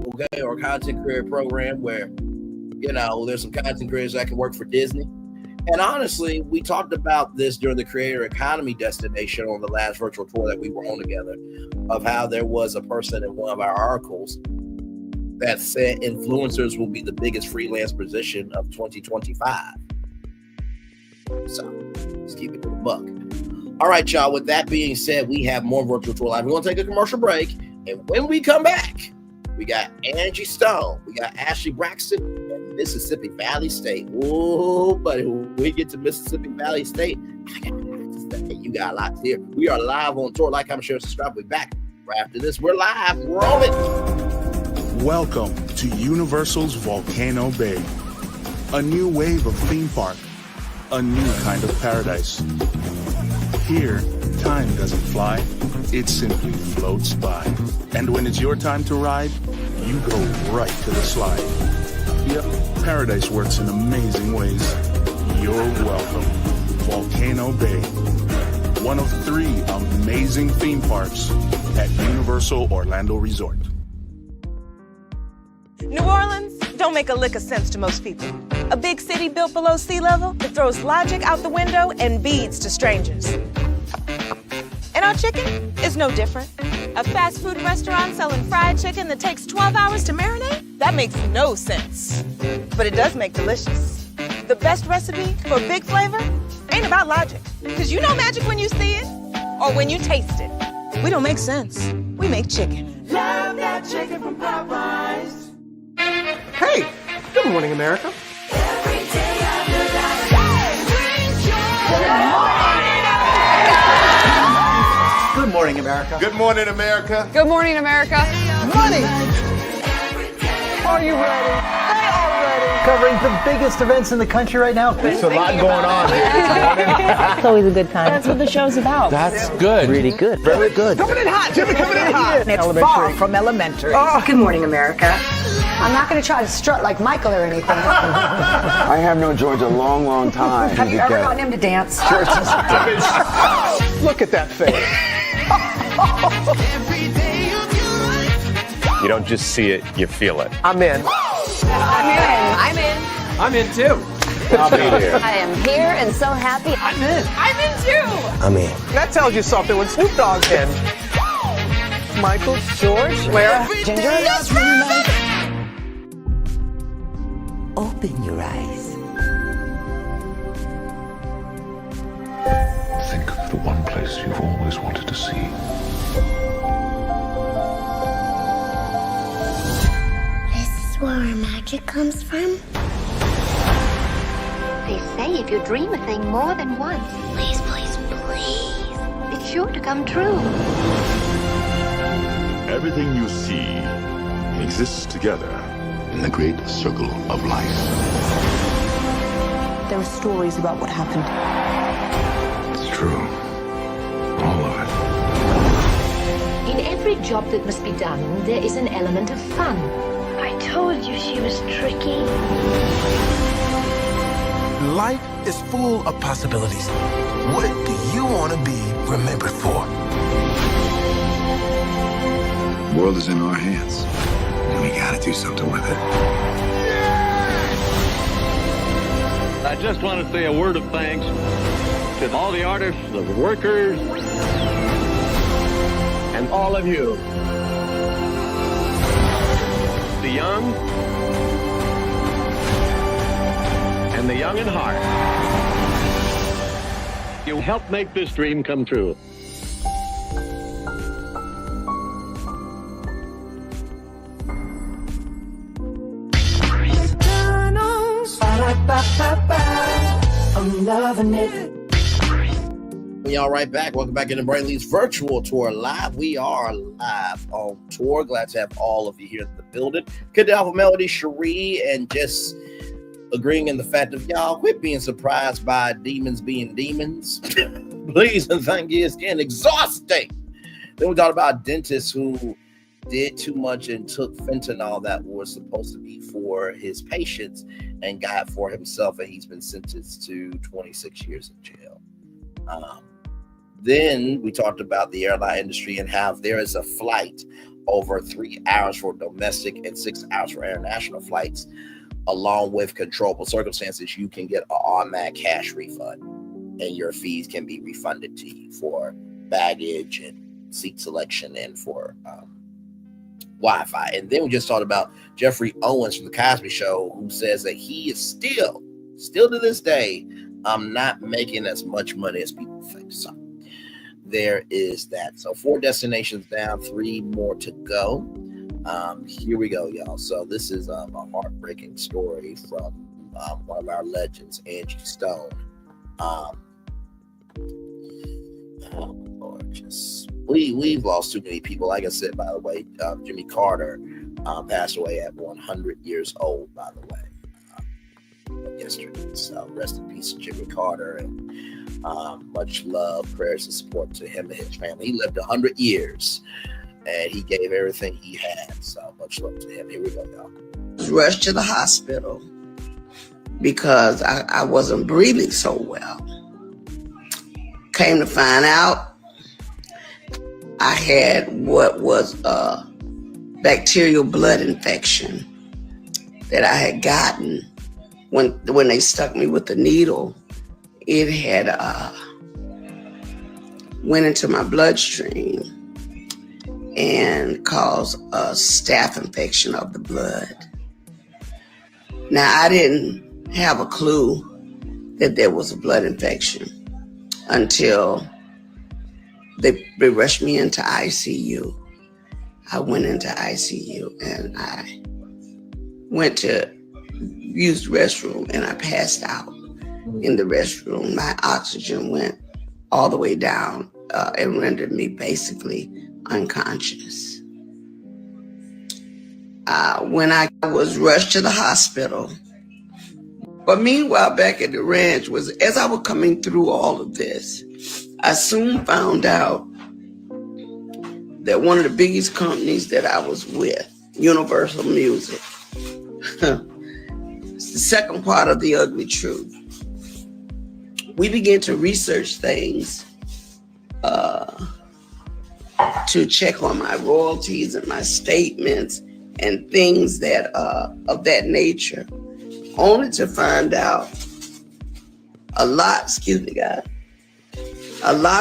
okay, or content creator program where, you know, there's some content creators that can work for Disney. And honestly, we talked about this during the Creator Economy Destination on the last virtual tour that we were on together, of how there was a person in one of our articles that said influencers will be the biggest freelance position of 2025. So let's keep it to the buck. All right, y'all. With that being said, we have more virtual tour live. We're going to take a commercial break. And when we come back, we got Angie Stone, we got Ashlee Braxton, and Mississippi Valley State. Whoa, buddy. When we get to Mississippi Valley State, I got a lot to say. You got a lot to hear. We are live on tour. Like, comment, share, subscribe. We'll be back right after this. We're live. We're on it. Welcome to Universal's Volcano Bay. A new wave of theme park. A new kind of paradise. Here, time doesn't fly. It simply floats by. And when it's your time to ride, you go right to the slide. Yep, paradise works in amazing ways. You're welcome. Volcano Bay. One of 3 amazing theme parks at Universal Orlando Resort. New Orleans don't make a lick of sense to most people. A big city built below sea level that throws logic out the window and beads to strangers. And our chicken is no different. A fast food restaurant selling fried chicken that takes 12 hours to marinate? That makes no sense. But it does make delicious. The best recipe for big flavor ain't about logic. Because you know magic when you see it or when you taste it. We don't make sense. We make chicken. Love that chicken from Popeyes. Hey, good morning, America. Every day of your life. Good morning, America. Good morning, America. Good morning, America. Money! Are you ready? They are ready. Covering the biggest events in the country right now. There's a lot going on here. It's always a good time. That's what the show's about. That's good. Really good. Very good. Coming in hot, Jimmy, coming in hot. It's far from elementary. Oh, good morning, America. I'm not going to try to strut like Michael or anything. I have known George a long, long time. Have you ever gotten him to dance? Look at that face. You don't just see it, you feel it. I'm in. I'm in. I'm in too. I'll be here. I am here and so happy. I'm in. I'm in too. I'm in. That tells you something when Snoop Dogg's in. Michael, George, Lara, Ginger. Open your eyes. Think of the one place you've always wanted to see. This is where our magic comes from. They say if you dream a thing more than once, Please, please, please. it's sure to come true. Everything you see exists together in the great circle of life. There are stories about what happened. It's true. All of it. In every job that must be done, there is an element of fun. I told you she was tricky. Life is full of possibilities. What do you want to be remembered for? The world is in our hands, and we gotta do something with it. I just want to say a word of thanks to all the artists, the workers, and all of you. The young and the young in heart. You helped make this dream come true. I'm loving it. We all right back. Welcome back into Braylon Lee's virtual tour live. We are live on tour. Glad to have all of you here in the building. Good Alpha Melody, Shari, and just agreeing in the fact of y'all quit being surprised by demons being demons. Please and thank you. It's getting exhausting. Then we talked about dentists who did too much and took fentanyl that was supposed to be for his patients and got for himself, and he's been sentenced to 26 years in jail. Then we talked about the airline industry and how there is a flight over 3 hours for domestic and 6 hours for international flights, along with controllable circumstances, you can get an automatic cash refund, and your fees can be refunded to you for baggage and seat selection and for Wi-Fi. And then we just talked about Geoffrey Owens from the Cosby Show, who says that he is still to this day, not making as much money as people think. So there is that. So 4 destinations down, 3 more to go. Here we go, y'all. So this is a heartbreaking story from one of our legends, Angie Stone. Oh Lord, just we've lost too many people. Like I said, by the way, Jimmy Carter passed away at 100 years old, by the way, yesterday. So rest in peace, Jimmy Carter, and much love, prayers, and support to him and his family. He lived 100 years, and he gave everything he had. So much love to him. Here we go, y'all. Rushed to the hospital because I wasn't breathing so well. Came to find out I had what was a bacterial blood infection that I had gotten when they stuck me with the needle. It had went into my bloodstream and caused a staph infection of the blood. Now, I didn't have a clue that there was a blood infection until they rushed me into ICU. I went into ICU and I went to use the restroom and I passed out in the restroom. My oxygen went all the way down and rendered me basically unconscious. When I was rushed to the hospital, but meanwhile back at the ranch, was as I was coming through all of this, I soon found out that one of the biggest companies that I was with, Universal Music, it's the second part of the ugly truth. We began to research things to check on my royalties and my statements and things that of that nature, only to find out a lot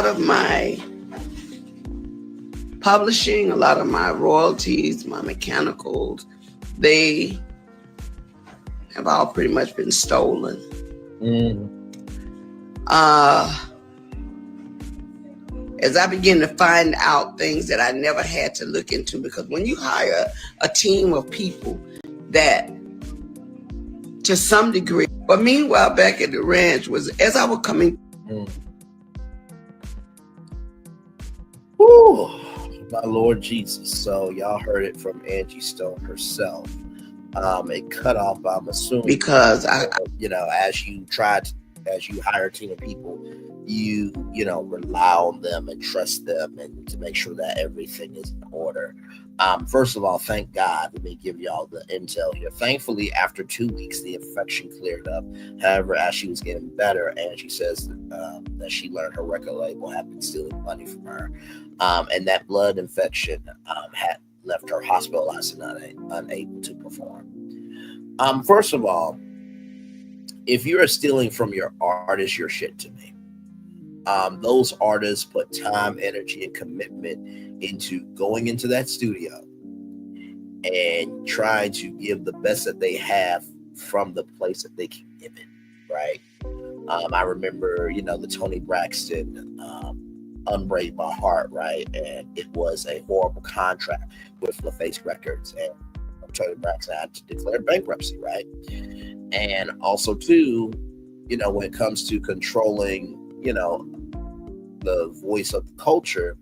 of my publishing, a lot of my royalties, my mechanicals, they have all pretty much been stolen. As I begin to find out things that I never had to look into, because when you hire a team of people that to some degree, but meanwhile back at the ranch was as I was coming. Woo, my Lord Jesus. So y'all heard it from Angie Stone herself. It cut off, I'm assuming, because as you hire a team of people, you rely on them and trust them and to make sure that everything is in order. First of all, thank God. Let me give y'all the intel here. Thankfully, after 2 weeks, the infection cleared up. However, as she was getting better, and she says that she learned her record label had been stealing money from her, and that blood infection had left her hospitalized and unable to perform. First of all, if you're stealing from your artist, you're shit to me. Those artists put time, energy, and commitment into going into that studio and trying to give the best that they have from the place that they can give it, right? I remember, the Toni Braxton Unbreak My Heart, right? And it was a horrible contract with LaFace Records, and Toni Braxton had to declare bankruptcy, right? And also too, when it comes to controlling, the voice of the culture,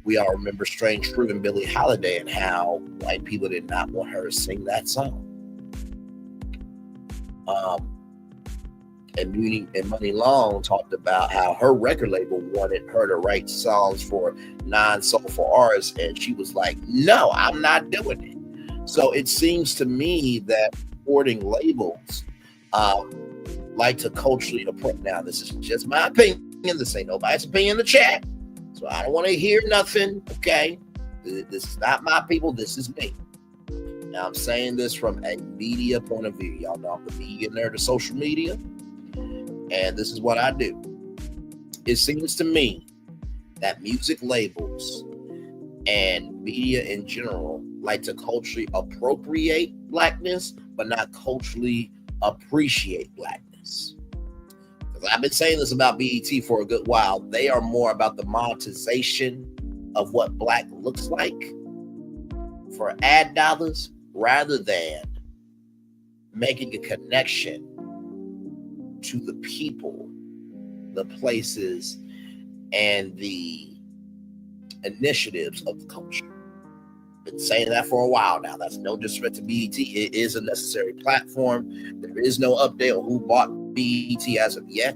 we all remember Strange Fruit and Billie Holiday and how white people did not want her to sing that song. And Money Long talked about how her record label wanted her to write songs for non-soulful artists, and she was like, no, I'm not doing it. So it seems to me that recording labels like to culturally appropriate. Now, this is just my opinion. This ain't nobody's opinion in the chat. So I don't want to hear nothing, okay? This is not my people. This is me. Now, I'm saying this from a media point of view. Y'all know I'm the media nerd of social media. And this is what I do. It seems to me that music labels and media in general like to culturally appropriate blackness, but not culturally appreciate blackness. Because I've been saying this about BET for a good while. They are more about the monetization of what black looks like for ad dollars rather than making a connection to the people, the places, and the initiatives of the culture. Been saying that for a while now. That's no disrespect to BET. It is a necessary platform. There is no update on who bought BET as of yet.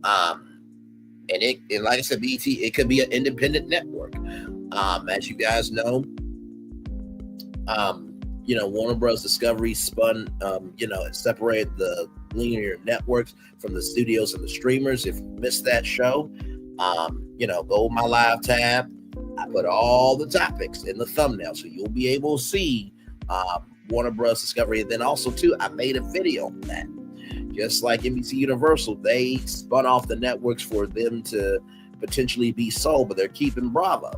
And like I said, BET, it could be an independent network. As you guys know, Warner Bros. Discovery spun, separated the linear networks from the studios and the streamers. If you missed that show, go to my live tab. I put all the topics in the thumbnail, so you'll be able to see Warner Bros. Discovery. And then also, too, I made a video on that. Just like NBC Universal, they spun off the networks for them to potentially be sold, but they're keeping Bravo.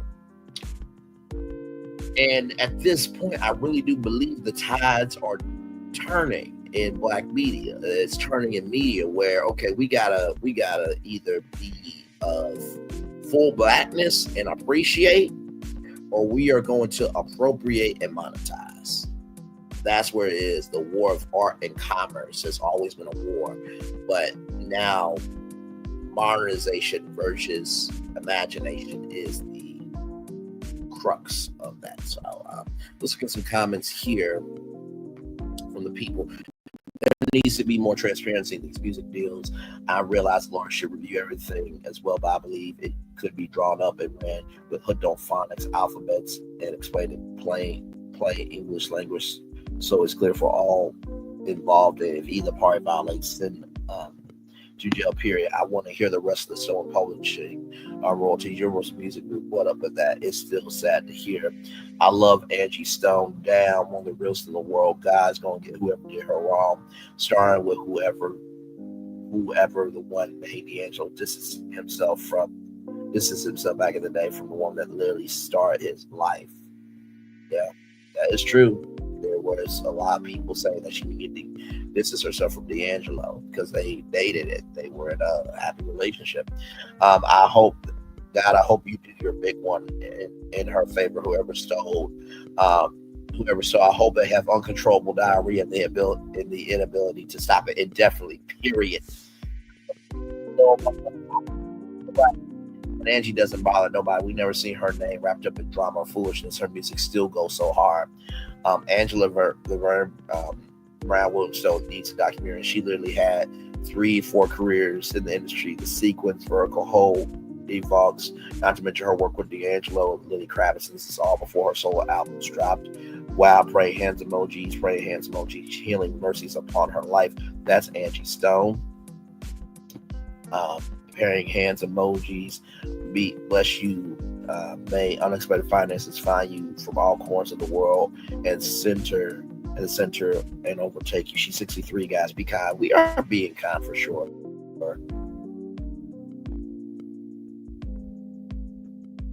And at this point, I really do believe the tides are turning in black media. It's turning in media where, okay, we gotta either be full blackness and appreciate, or we are going to appropriate and monetize. That's where it is. The war of art and commerce has always been a war, but now modernization versus imagination is the crux of that. So let's get some comments here from the people. There needs to be more transparency in these music deals. I realize Laura should review everything as well, but I believe it could be drawn up and ran with hooked on phonics, alphabets, and explained in plain English language, so it's clear for all involved. And if either party violates, then to jail, period. I want to hear the rest of the Stone Publishing royalties. Your music group, what up with that? It's still sad to hear. I love Angie Stone down, one of the realest in the world. God's gonna get whoever did her wrong, starring with whoever the one made D'Angelo distances himself back in the day from the one that literally started his life. Yeah, that is true. There was a lot of people saying that she needed to distance herself from D'Angelo because they dated it. They were in a happy relationship. I hope you did your big one in her favor. Whoever stole, I hope they have uncontrollable diarrhea and the inability to stop it indefinitely. Period. And Angie doesn't bother nobody. We never seen her name wrapped up in drama or foolishness. Her music still goes so hard. Angela Laverne Brown Williamstone needs a documentary. She literally had 3-4 careers in the industry. The Sequence, Vertical Hold, Devox, not to mention her work with D'Angelo and Lenny Kravitz. This is all before her solo albums dropped. Wow, praying hands emojis, healing mercies upon her life. That's Angie Stone. Preparing hands emojis, bless you. May unexpected finances find you from all corners of the world and center and overtake you. She's 63, guys. Be kind. We are being kind for sure.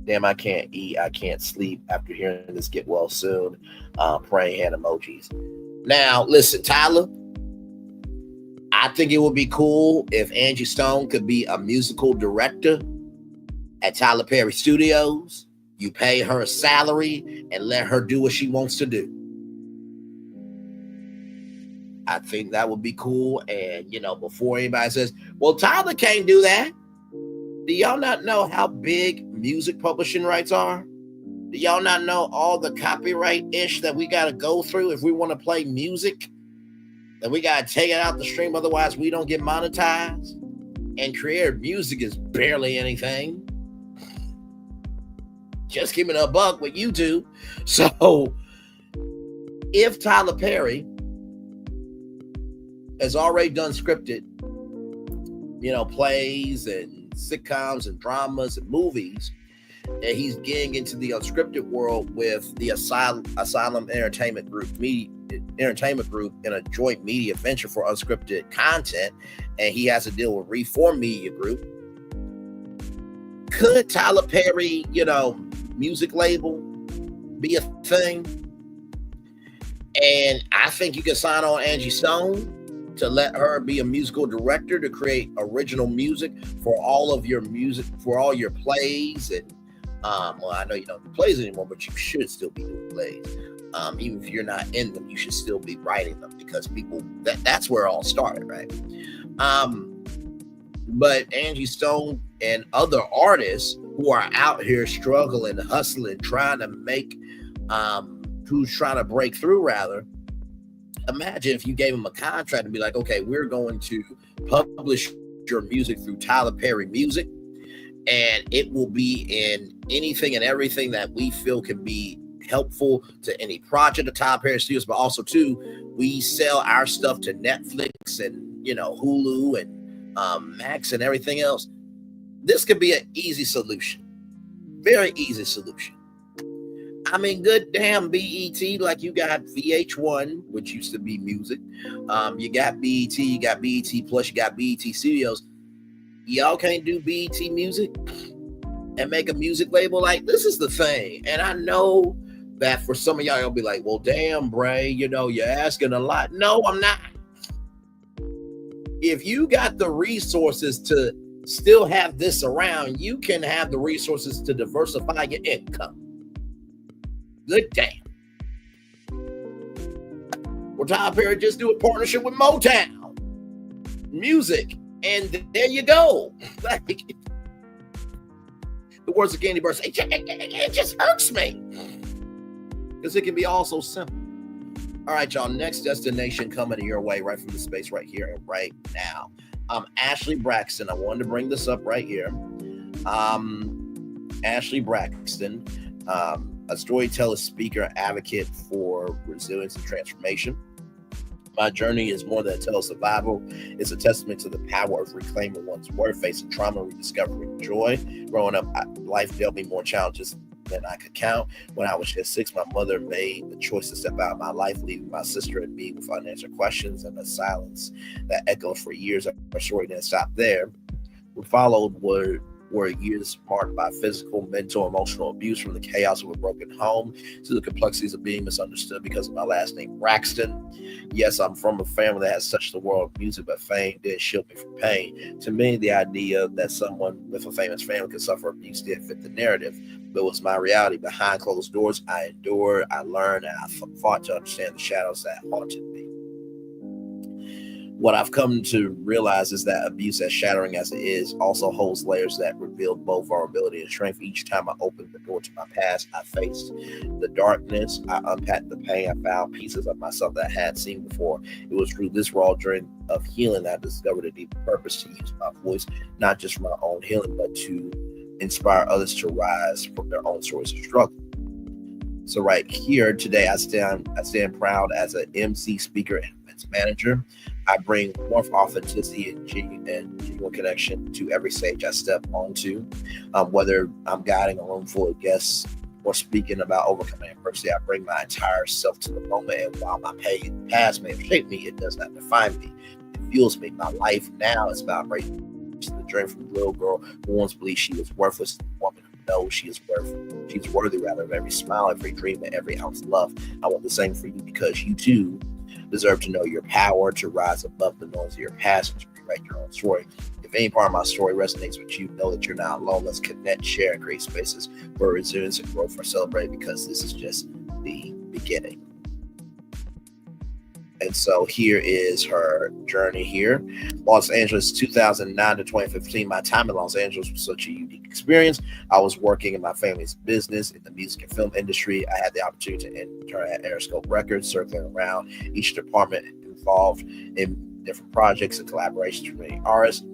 Damn, I can't eat. I can't sleep after hearing this. Get well soon. Praying hand emojis. Now, listen, Tyler. I think it would be cool if Angie Stone could be a musical director at Tyler Perry Studios. You pay her a salary and let her do what she wants to do. I think that would be cool. And, you know, before anybody says, well, Tyler can't do that. Do y'all not know how big music publishing rights are? Do y'all not know all the copyright ish that we got to go through if we want to play music? That we got to take it out the stream, otherwise we don't get monetized. And creative music is barely anything. Just keeping a buck with YouTube. So if Tyler Perry has already done scripted, you know, plays and sitcoms and dramas and movies, and he's getting into the unscripted world with the Asylum Entertainment Group in a joint media venture for unscripted content, and he has to deal with Reform Media Group. Could Tyler Perry, you know, music label be a thing? And I think you can sign on Angie Stone to let her be a musical director to create original music for all of your music, for all your plays. And well, I know you don't do plays anymore, but you should still be doing plays. Even if you're not in them, you should still be writing them, because people, that's where it all started, right? But Angie Stone and other artists who are out here struggling, hustling, trying to make, who's trying to break through rather, imagine if you gave them a contract and be like, okay, we're going to publish your music through Tyler Perry Music, and it will be in anything and everything that we feel can be helpful to any project of Tyler Perry Studios, but also too, we sell our stuff to Netflix and, you know, Hulu and Max and everything else. This could be an easy solution, very easy solution. I mean, good damn BET, like you got VH1, which used to be music. You got BET, you got BET Plus, you got BET Studios. Y'all can't do BET Music and make a music label? Like, this is the thing. And I know that for some of y'all, you'll be like, well, damn, Bray, you know, you're asking a lot. No, I'm not. If you got the resources to still have this around, you can have the resources to diversify your income. Good damn. Well, Tyler Perry just do a partnership with Motown Music, and there you go. Like, the words of Candy Burst, it just irks me, because it can be all so simple. All right, y'all, next destination coming your way right from the space right here and right now. Ashlee Braxton. I wanted to bring this up right here. Ashlee Braxton, a storyteller, speaker, advocate for resilience and transformation. My journey is more than a tale of survival. It's a testament to the power of reclaiming one's worth, facing trauma, rediscovering joy. Growing up, life dealt me more challenges than I could count. When I was just 6, my mother made the choice to step out of my life, leaving my sister and me with unanswered questions and a silence that echoed for years. Our story didn't stop there. What followed were years marked by physical, mental, emotional abuse, from the chaos of a broken home to the complexities of being misunderstood because of my last name, Braxton. Yes, I'm from a family that has touched the world of music, but fame did shield me from pain. To me, the idea that someone with a famous family could suffer abuse did fit the narrative, but it was my reality. Behind closed doors, I endured, I learned, and I fought to understand the shadows that haunted me. What I've come to realize is that abuse, as shattering as it is, also holds layers that reveal both vulnerability and strength. Each time I opened the door to my past, I faced the darkness, I unpacked the pain, I found pieces of myself that I had seen before. It was through this raw journey of healing that I discovered a deeper purpose to use my voice, not just for my own healing, but to inspire others to rise from their own stories of struggle. So right here today, I stand proud as an MC, speaker, and events manager. I bring warmth, authenticity, and genuine connection to every stage I step onto. Whether I'm guiding a room full of guests or speaking about overcoming adversity, I bring my entire self to the moment. And while my past may have shaped me, it does not define me. It fuels me. My life now is about embracing the dream from a little girl who once believed she was worthless, to a woman who knows she's worthy rather of every smile, every dream, and every ounce of love. I want the same for you, because you too deserve to know your power, to rise above the noise of your past, and to rewrite your own story. If any part of my story resonates with you, know that you're not alone. Let's connect, share, and create spaces where resilience and growth are celebrated, because this is just the beginning. And so here is her journey here. Los Angeles, 2009 to 2015. My time in Los Angeles was such a unique experience. I was working in my family's business in the music and film industry. I had the opportunity to intern at Airoscope Records, circling around each department involved in different projects and collaborations with many artists.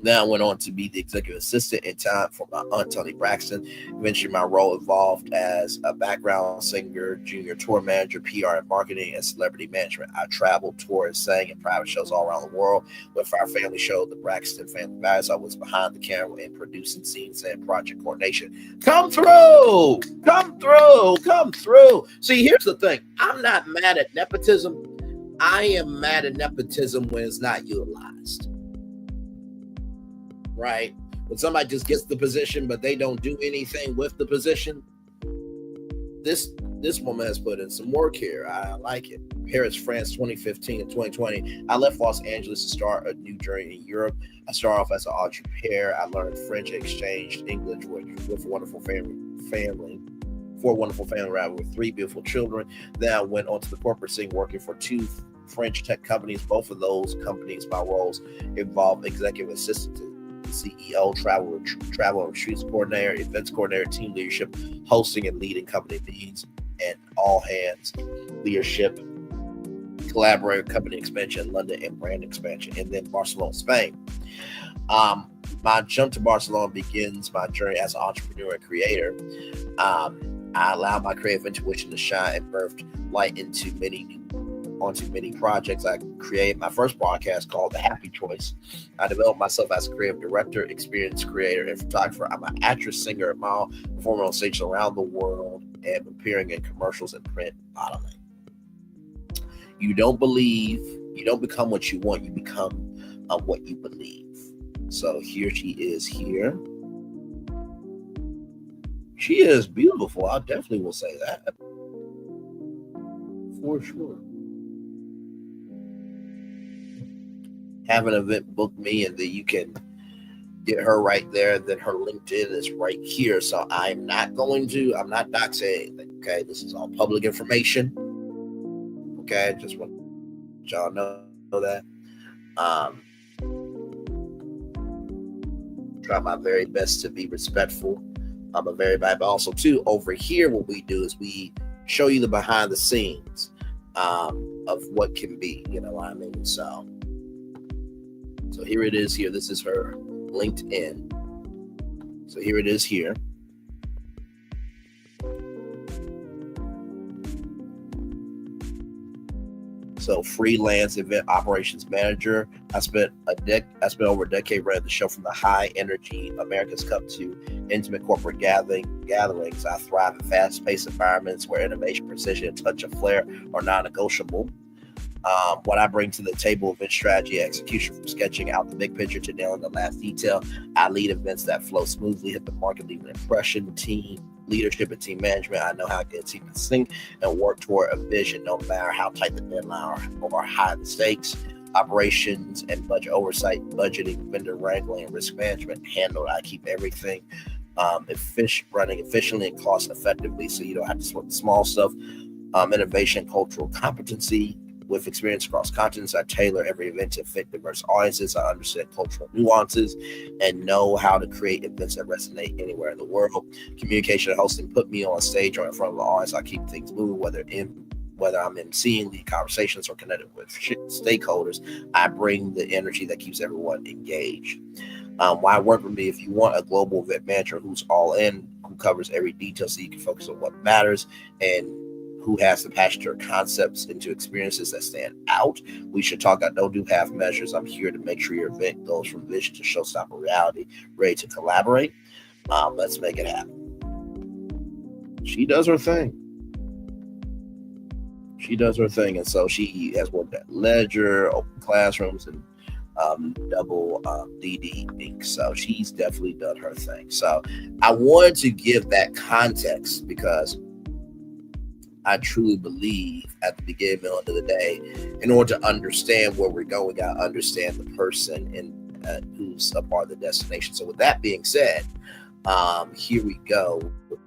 Then I went on to be the executive assistant in time for my aunt, Ashlee Braxton. Eventually, my role evolved as a background singer, junior tour manager, PR and marketing, and celebrity management. I traveled, toured, and sang in private shows all around the world. With our family show, the Braxton Family Values, I was behind the camera and producing scenes and project coordination. Come through! Come through! Come through! See, here's the thing. I'm not mad at nepotism. I am mad at nepotism when it's not utilized. Right? When somebody just gets the position, but they don't do anything with the position. This woman has put in some work here. I like it. Paris, France, 2015 and 2020. I left Los Angeles to start a new journey in Europe. I started off as an au pair. I learned French and exchanged English with a wonderful family. For a wonderful family, right, with 3 beautiful children. Then I went on to the corporate scene, working for 2 French tech companies. Both of those companies, my roles involved executive assistant to CEO, travel and retreats coordinator, events coordinator, team leadership, hosting and leading company meetings, and all hands leadership, collaborator, company expansion, London and brand expansion, and then Barcelona, Spain. My jump to Barcelona begins my journey as an entrepreneur and creator. I allowed my creative intuition to shine and birthed light onto many projects. I created my first podcast called The Happy Choice. I developed myself as a creative director, experience creator, and photographer. I'm an actress, singer, model, performing on stage around the world, and appearing in commercials and print modeling. You don't become what you want, you become what you believe. So here she is here. She is beautiful. I definitely will say that. For sure. Have an event, book me, and then you can get her right there. Then her LinkedIn is right here. So I'm not doxing anything. Okay, this is all public information. Okay, just want y'all know that. Try my very best to be respectful. But also too, over here, what we do is we show you the behind the scenes of what can be. You know what I mean? So here it is here. This is her LinkedIn. So here it is here. So freelance event operations manager. I spent over a decade running the show from the high energy America's Cup to intimate corporate gatherings. I thrive in fast-paced environments where innovation, precision, and touch of flair are non-negotiable. What I bring to the table, event strategy, execution, from sketching out the big picture to nailing the last detail. I lead events that flow smoothly, hit the market, leave an impression, team leadership and team management. I know how to get a team to sync and work toward a vision, no matter how tight the deadline or high the stakes. Operations and budget oversight, budgeting, vendor wrangling, and risk management handled. I keep everything running efficiently and cost effectively, so you don't have to sweat the small stuff. Innovation, cultural competency. With experience across continents, I tailor every event to fit diverse audiences. I understand cultural nuances and know how to create events that resonate anywhere in the world. Communication and hosting put me on stage or in front of the audience. I keep things moving, whether I'm emceeing, lead conversations, or connected with stakeholders. I bring the energy that keeps everyone engaged. Why work with me? If you want a global event manager who's all in, who covers every detail so you can focus on what matters, and who has the passion to turn concepts into experiences that stand out. We should talk. I don't do half measures. I'm here to make sure your event goes from vision to showstopper reality, ready to collaborate. Let's make it happen. She does her thing. And so she has worked at Ledger, Open Classrooms, and Double DD Inc. So she's definitely done her thing. So I wanted to give that context because I truly believe at the beginning and end of the day, in order to understand where we're going, we got to understand the person and who's a part of the destination. So with that being said, here we go with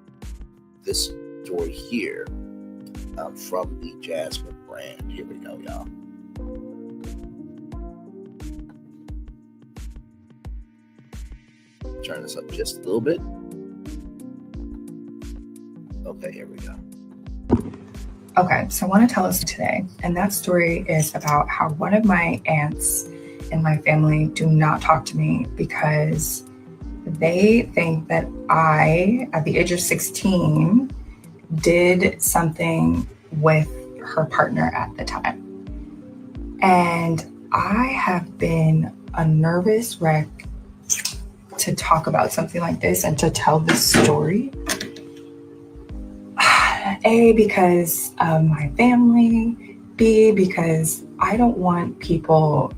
this story here from the Jasmine brand. Here we go, y'all. Turn this up just a little bit. Okay, here we go. Okay, so I want to tell us today, and that story is about how one of my aunts in my family do not talk to me because they think that I, at the age of 16, did something with her partner at the time. And I have been a nervous wreck to talk about something like this and to tell this story. A, because of my family. B, because I don't want people,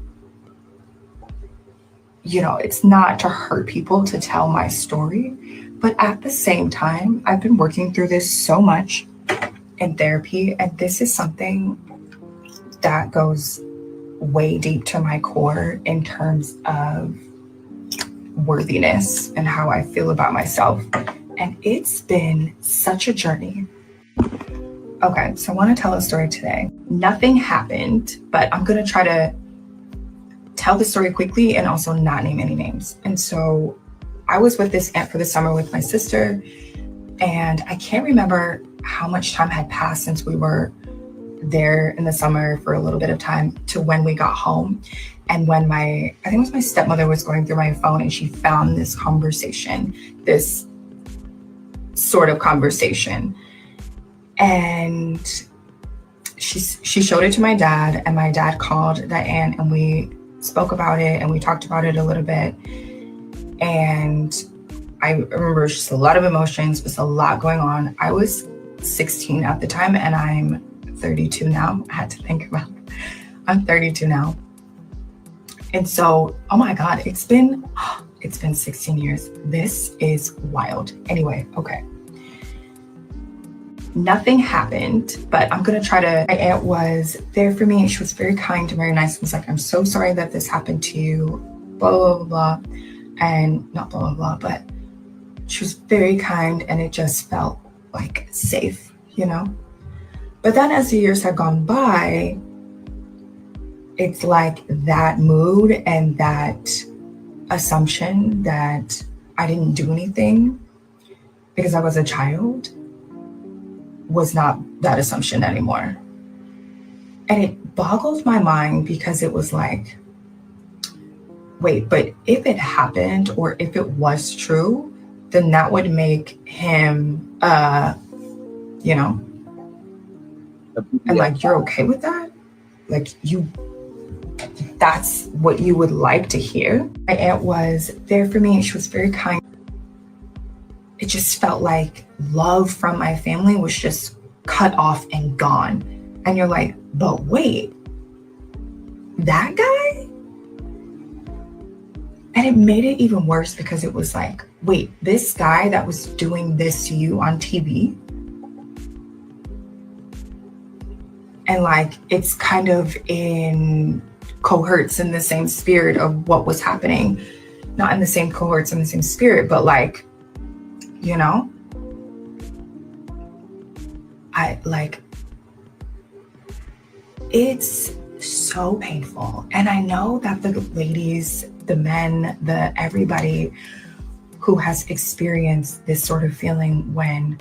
you know, it's not to hurt people to tell my story. But at the same time, I've been working through this so much in therapy, and this is something that goes way deep to my core in terms of worthiness and how I feel about myself. And it's been such a journey. Okay, so I want to tell a story today. Nothing happened, but I'm going to try to tell the story quickly and also not name any names. And so I was with this aunt for the summer with my sister, and I can't remember how much time had passed since we were there in the summer for a little bit of time to when we got home. And when I think it was my stepmother was going through my phone and she found this conversation, this sort of conversation. And she showed it to my dad, and my dad called that aunt and we spoke about it and we talked about it a little bit. And I remember just a lot of emotions, just a lot going on. I was 16 at the time and I'm 32 now. I had to think about it. I'm 32 now. And so, oh my God, it's been 16 years. This is wild. Anyway, okay. Nothing happened, but I'm going to try to, my aunt was there for me. She was very kind and very nice. She was like, I'm so sorry that this happened to you, blah, blah, blah, blah. And not blah, blah, blah, but she was very kind and it just felt like safe, you know? But then as the years have gone by, it's like that mood and that assumption that I didn't do anything because I was a child was not that assumption anymore. And it boggled my mind because it was like, wait, but if it happened or if it was true, then that would make him, you know, and like, you're okay with that? Like that's what you would like to hear? My aunt was there for me. She was very kind. It just felt like love from my family was just cut off and gone. And you're like, but wait, that guy? And it made it even worse because it was like, wait, this guy that was doing this to you on TV? And like, it's kind of cohorts in the same spirit of what was happening. Not in the same cohorts, in the same spirit, but like, you know? It's so painful. And I know that the ladies, the men, everybody who has experienced this sort of feeling when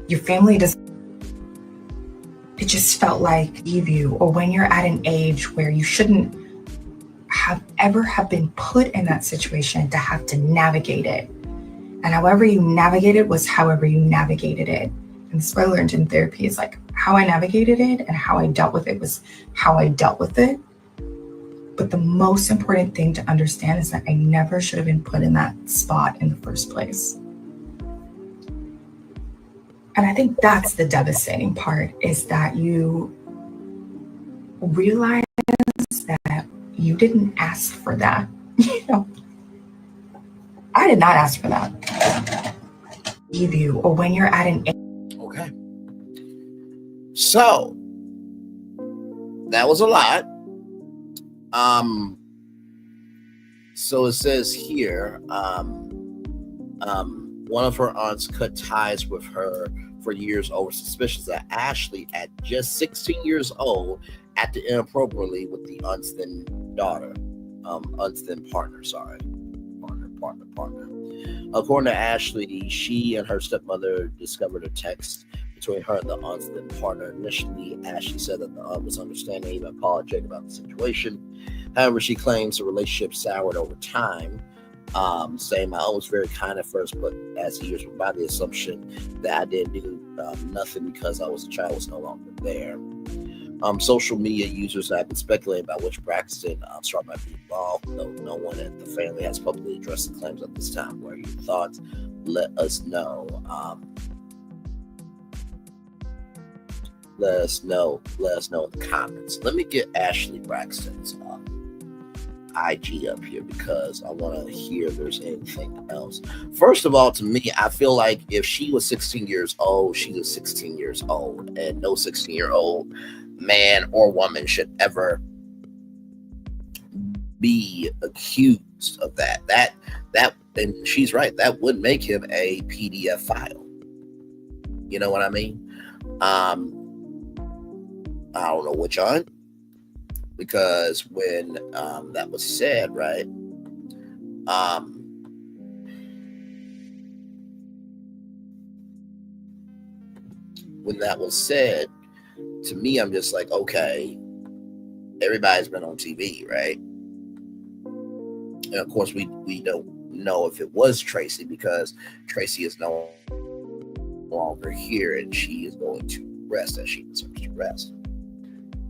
your family doesn't, it just felt like leave you, or when you're at an age where you shouldn't have been put in that situation to have to navigate it. And however you navigate it was however you navigated it. And this is what I learned in therapy is like how I navigated it and how I dealt with it was how I dealt with it. But the most important thing to understand is that I never should have been put in that spot in the first place. And I think that's the devastating part, is that you realize that you didn't ask for that. You know, I did not ask for that. You, or when you're at an age. Okay. So that was a lot. So it says here, One of her aunts cut ties with her for years over suspicions that Ashlee, at just 16 years old, acted inappropriately with the aunt's then partner. According to Ashlee, she and her stepmother discovered a text between her and the aunt's then partner. Initially, Ashlee said that the aunt was understanding, even apologetic about the situation. However, she claims the relationship soured over time, saying my aunt was very kind at first, but as the years went by, the assumption that I didn't do nothing because I was a child was no longer there. Social media users have been speculating about which Braxton Shari might be involved, though no one at the family has publicly addressed the claims at this time. What are your thoughts? Let us know. Let us know in the comments. Let me get Ashlee Braxton's IG up here because I want to hear if there's anything else. First of all, to me, I feel like if she was 16 years old, she was 16 years old, and no 16-year-old man or woman should ever be accused of that. And she's right. That would make him a PDF file. You know what I mean? I don't know which aunt, because when that was said, right? When that was said, to me, I'm just like, okay, everybody's been on TV, right? And of course, we don't know if it was Tracy, because Tracy is no longer here and she is going to rest as she deserves to rest.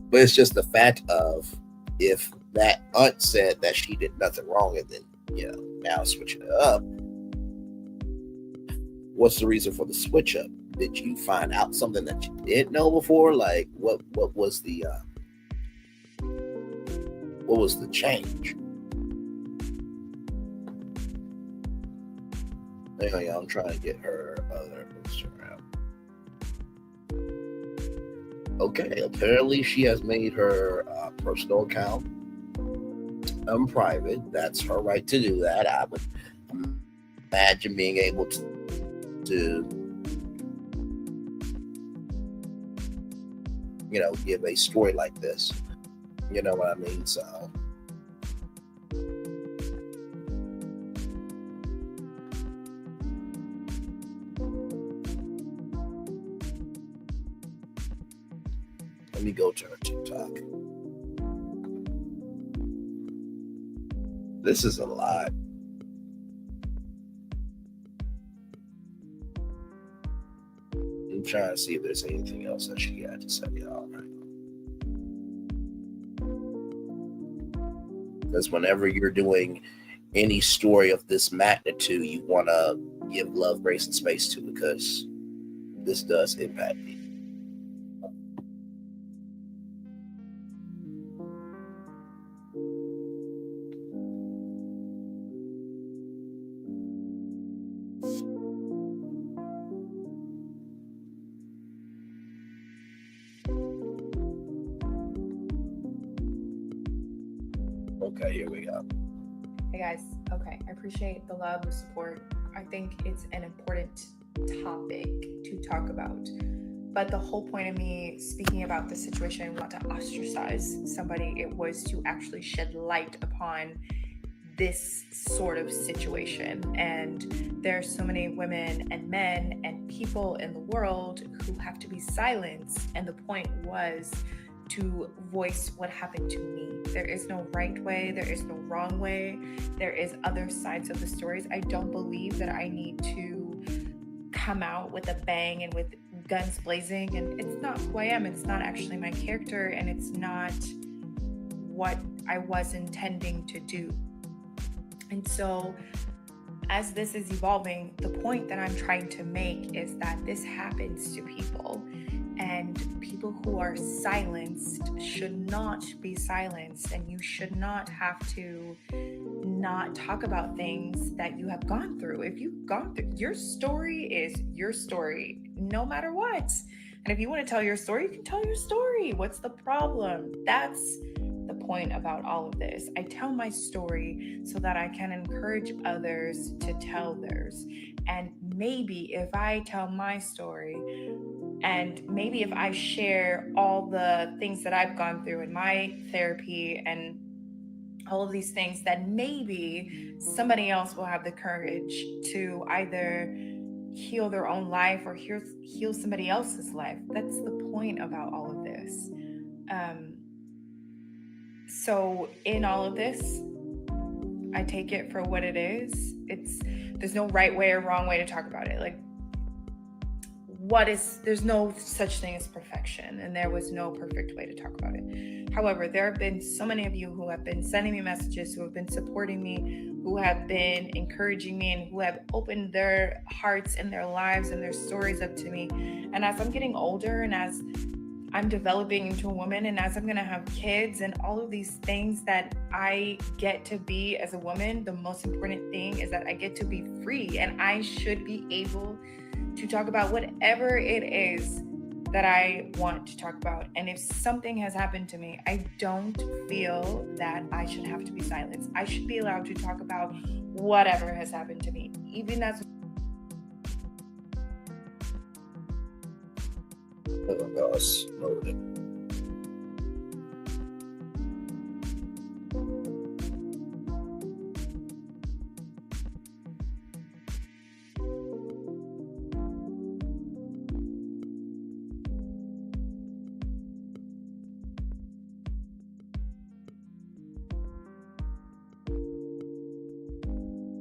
But it's just the fact of, if that aunt said that she did nothing wrong and then, now switching it up, what's the reason for the switch up? Did you find out something that you didn't know before? Like, what was the change? Anyway, I'm trying to get her other Instagram. Okay, apparently she has made her personal account private. That's her right to do that. I would imagine being able to give a story like this. You know what I mean? So let me go to her TikTok. This is a lot. I'm trying to see if there's anything else that she had to say. All right. Because whenever you're doing any story of this magnitude, you want to give love, grace, and space to, because this does impact me. Okay, here we go. Hey guys, okay, I appreciate the love, the support. I think it's an important topic to talk about. But the whole point of me speaking about the situation, not to ostracize somebody, it was to actually shed light upon this sort of situation. And there are so many women and men and people in the world who have to be silenced. And the point was to voice what happened to me. There is no right way. There is no wrong way. There is other sides of the stories. I don't believe that I need to come out with a bang and with guns blazing. And it's not who I am. It's not actually my character. And it's not what I was intending to do. And so as this is evolving, the point that I'm trying to make is that this happens to people. And people who are silenced should not be silenced, and you should not have to not talk about things that you have gone through. If you've gone through, your story is your story, no matter what. And if you want to tell your story, you can tell your story. What's the problem? That's the point about all of this. I tell my story so that I can encourage others to tell theirs. And maybe if I tell my story, and maybe if I share all the things that I've gone through in my therapy and all of these things, that maybe somebody else will have the courage to either heal their own life or heal somebody else's life. That's the point about all of this. So in all of this, I take it for what it is. There's no right way or wrong way to talk about it. Like, there's no such thing as perfection, and there was no perfect way to talk about it. However, there have been so many of you who have been sending me messages, who have been supporting me, who have been encouraging me, and who have opened their hearts and their lives and their stories up to me. And as I'm getting older, and as I'm developing into a woman, and as I'm going to have kids and all of these things that I get to be as a woman, the most important thing is that I get to be free, and I should be able to talk about whatever it is that I want to talk about. And if something has happened to me, I don't feel that I should have to be silenced. I should be allowed to talk about whatever has happened to me, even as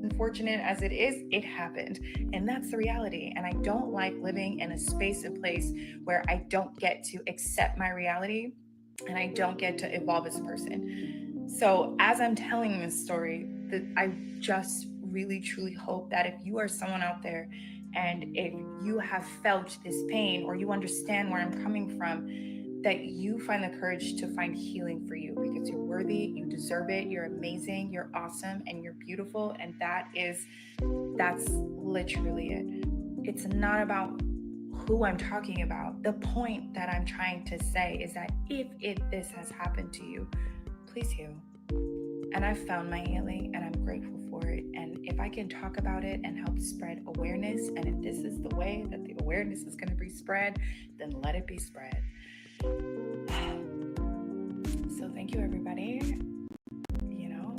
unfortunate as it is, it happened. And that's the reality. And I don't like living in a space and place where I don't get to accept my reality and I don't get to evolve as a person. So as I'm telling this story, I just really, truly hope that if you are someone out there and if you have felt this pain or you understand where I'm coming from, that you find the courage to find healing for you, because you're worthy, you deserve it, you're amazing, you're awesome, and you're beautiful. And that's literally it. It's not about who I'm talking about. The point that I'm trying to say is that if this has happened to you, please heal. And I've found my healing and I'm grateful for it. And if I can talk about it and help spread awareness, and if this is the way that the awareness is going to be spread, then let it be spread. So thank you, everybody.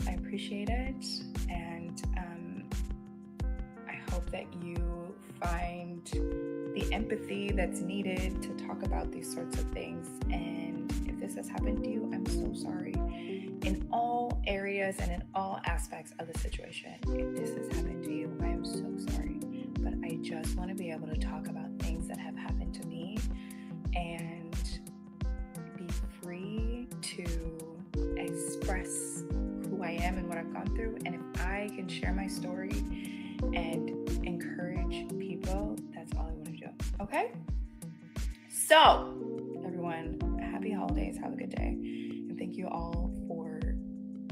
I appreciate it. And I hope that you find the empathy that's needed to talk about these sorts of things. And if this has happened to you, I'm so sorry. In all areas and in all aspects of the situation, if this has happened to you, I am so sorry. But I just want to be able to talk about things that have happened to me and be free to express who I am and what I've gone through. And if I can share my story and encourage people, that's all I want to do. Okay? So, everyone, happy holidays. Have a good day. And thank you all for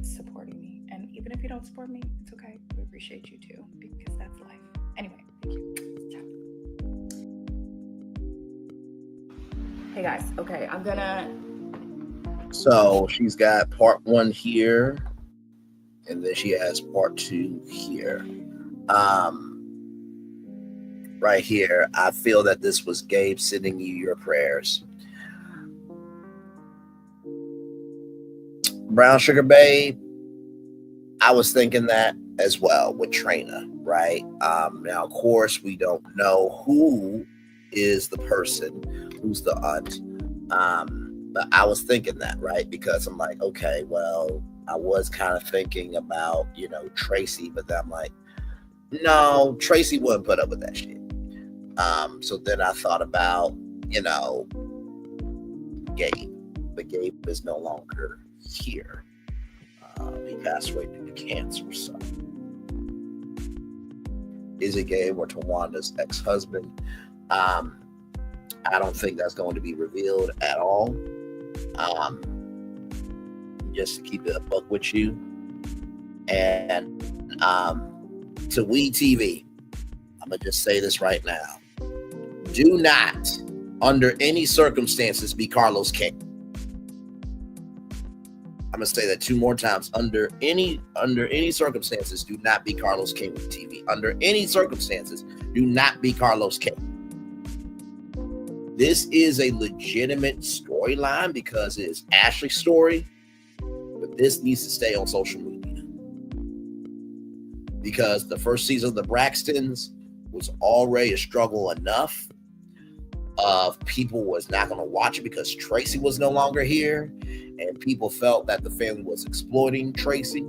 supporting me. And even if you don't support me, it's okay. We appreciate you too, because that's life. Anyway, thank you. Ciao. Hey guys, okay, So she's got part 1 here, and then she has part 2 here. Right here, I feel that this was Gabe sending you your prayers. Brown Sugar Babe, I was thinking that as well with Trina, right? Now, of course, we don't know who is the person, who's the aunt. But I was thinking that, right? Because I'm like, okay, well, I was kind of thinking about, Tracy, but then I'm like, no, Tracy wouldn't put up with that shit. So then I thought about, Gabe, but Gabe is no longer here. He passed away due to cancer. So is it Gabe or Tawanda's ex-husband? I don't think that's going to be revealed at all. Just to keep it a buck with you. And to We TV, I'm gonna just say this right now. Do not, under any circumstances, be Carlos King. I'm gonna say that 2 more times. Under any circumstances, do not be Carlos King with TV. Under any circumstances, do not be Carlos King. This is a legitimate storyline because it is Ashley's story, but this needs to stay on social media. Because the first season of the Braxtons was already a struggle enough of people was not going to watch it because Tracy was no longer here, and people felt that the family was exploiting Tracy.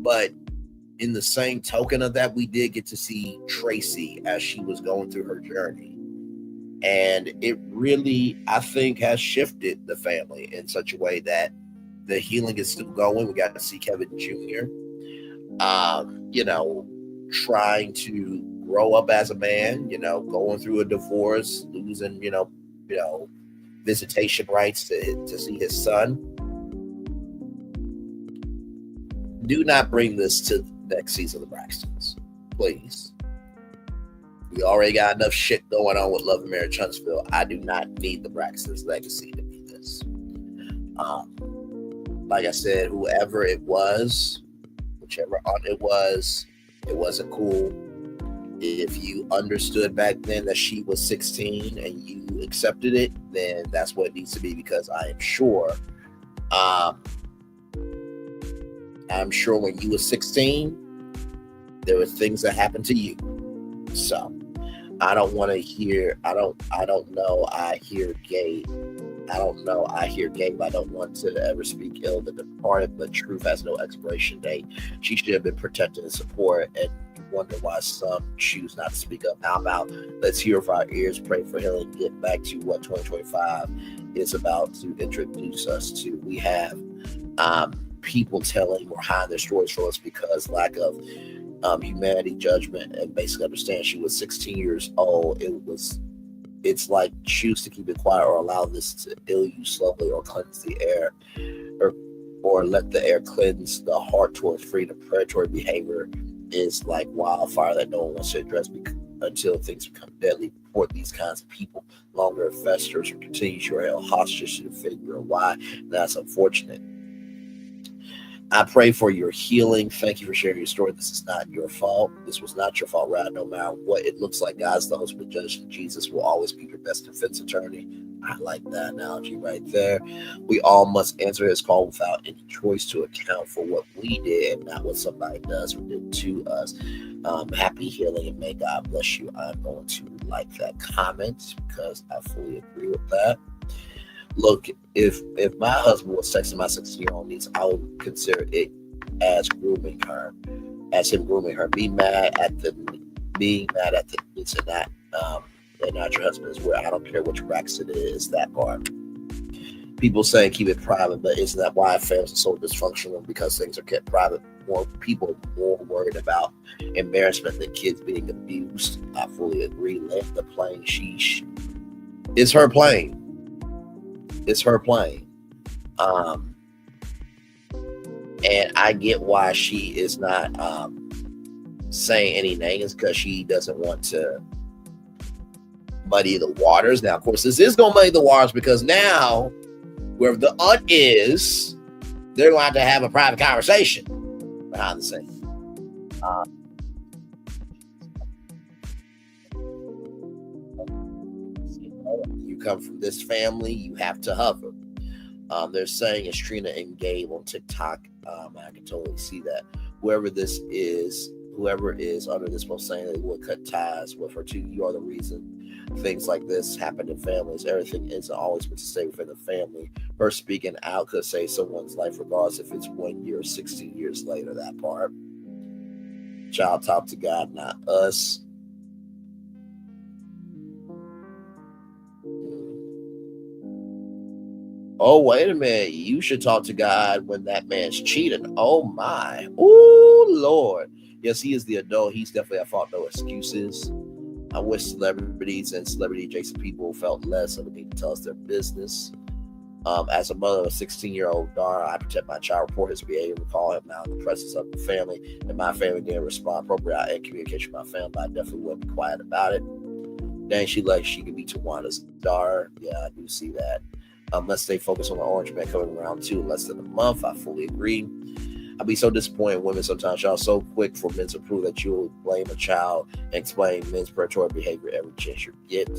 But in the same token of that, we did get to see Tracy as she was going through her journey. And it really, I think, has shifted the family in such a way that the healing is still going. We got to see Kevin Jr., trying to grow up as a man, going through a divorce, losing, visitation rights to see his son. Do not bring this to the next season of the Braxtons, please. We already got enough shit going on with Love and Marriage Huntsville. I do not need the Braxtons' legacy to be this. Like I said, whoever it was, whichever aunt it wasn't cool. If you understood back then that she was 16 and you accepted it, then that's what it needs to be, because I am sure when you were 16, there were things that happened to you. So I don't want to hear, I don't know, I hear Gabe. I don't want to ever speak ill of the departed, but truth has no expiration date. She should have been protected and supported, and wonder why some choose not to speak up. How about let's hear of our ears, pray for healing, get back to what 2025 is about to introduce us to. We have people telling or hiding their stories from us because lack of humanity, judgment, and basic understanding. She was 16 years old. It's like choose to keep it quiet or allow this to ill you slowly or cleanse the air or let the air cleanse the heart towards freedom. Predatory behavior is like wildfire that no one wants to address until things become deadly. Report these kinds of people longer festers or continues your held hostage to the figure of why. That's unfortunate. I pray for your healing. Thank you for sharing your story. This is not your fault. This was not your fault, right? No matter what it looks like, God's the ultimate judge, and Jesus will always be your best defense attorney. I like that analogy right there. We all must answer his call without any choice to account for what we did and not what somebody does or did to us. Happy healing, and may God bless you. I'm going to like that comment because I fully agree with that. Look, if my husband was sexting my 16-year-old niece, I would consider it as him grooming her. Being mad at the niece and not your husband is where I don't care which Braxton it is, that part. People say keep it private, but isn't that why families are so dysfunctional? Because things are kept private. More people are more worried about embarrassment than kids being abused. I fully agree. Let the plane. Sheesh. It's her plane. It's her plane. And I get why she is not saying any names, because she doesn't want to muddy the waters. Now, of course, this is going to muddy the waters because now, wherever the aunt is, they're going to have a private conversation behind the scenes. You come from this family, you have to hover. They're saying it's Trina and Gabe on TikTok. I can totally see that. Whoever is under this post saying they would cut ties with her too. You are the reason things like this happen in families. Everything isn't always meant to stay within the family. Her speaking out could save someone's life, regardless if it's 1 year or 16 years later. That part. Child, talk to God, not us. Oh, wait a minute. You should talk to God when that man's cheating. Oh, my. Oh, Lord. Yes, he is the adult. He's definitely at fault. No excuses. I wish celebrities and celebrity-adjacent people felt less of the need to tell us their business. As a mother of a 16-year-old daughter, I protect my child, report his behavior, recall him now in the presence of the family, and my family didn't respond appropriately in communication with my family, but I definitely wouldn't be quiet about it. Dang, she could be Tawana's daughter. Yeah, I do see that. Let's stay focused on the Orange Man coming around too in less than a month. I fully agree. I'd be so disappointed in women sometimes. Y'all so quick for men to prove that you'll blame a child and explain men's predatory behavior every chance you get.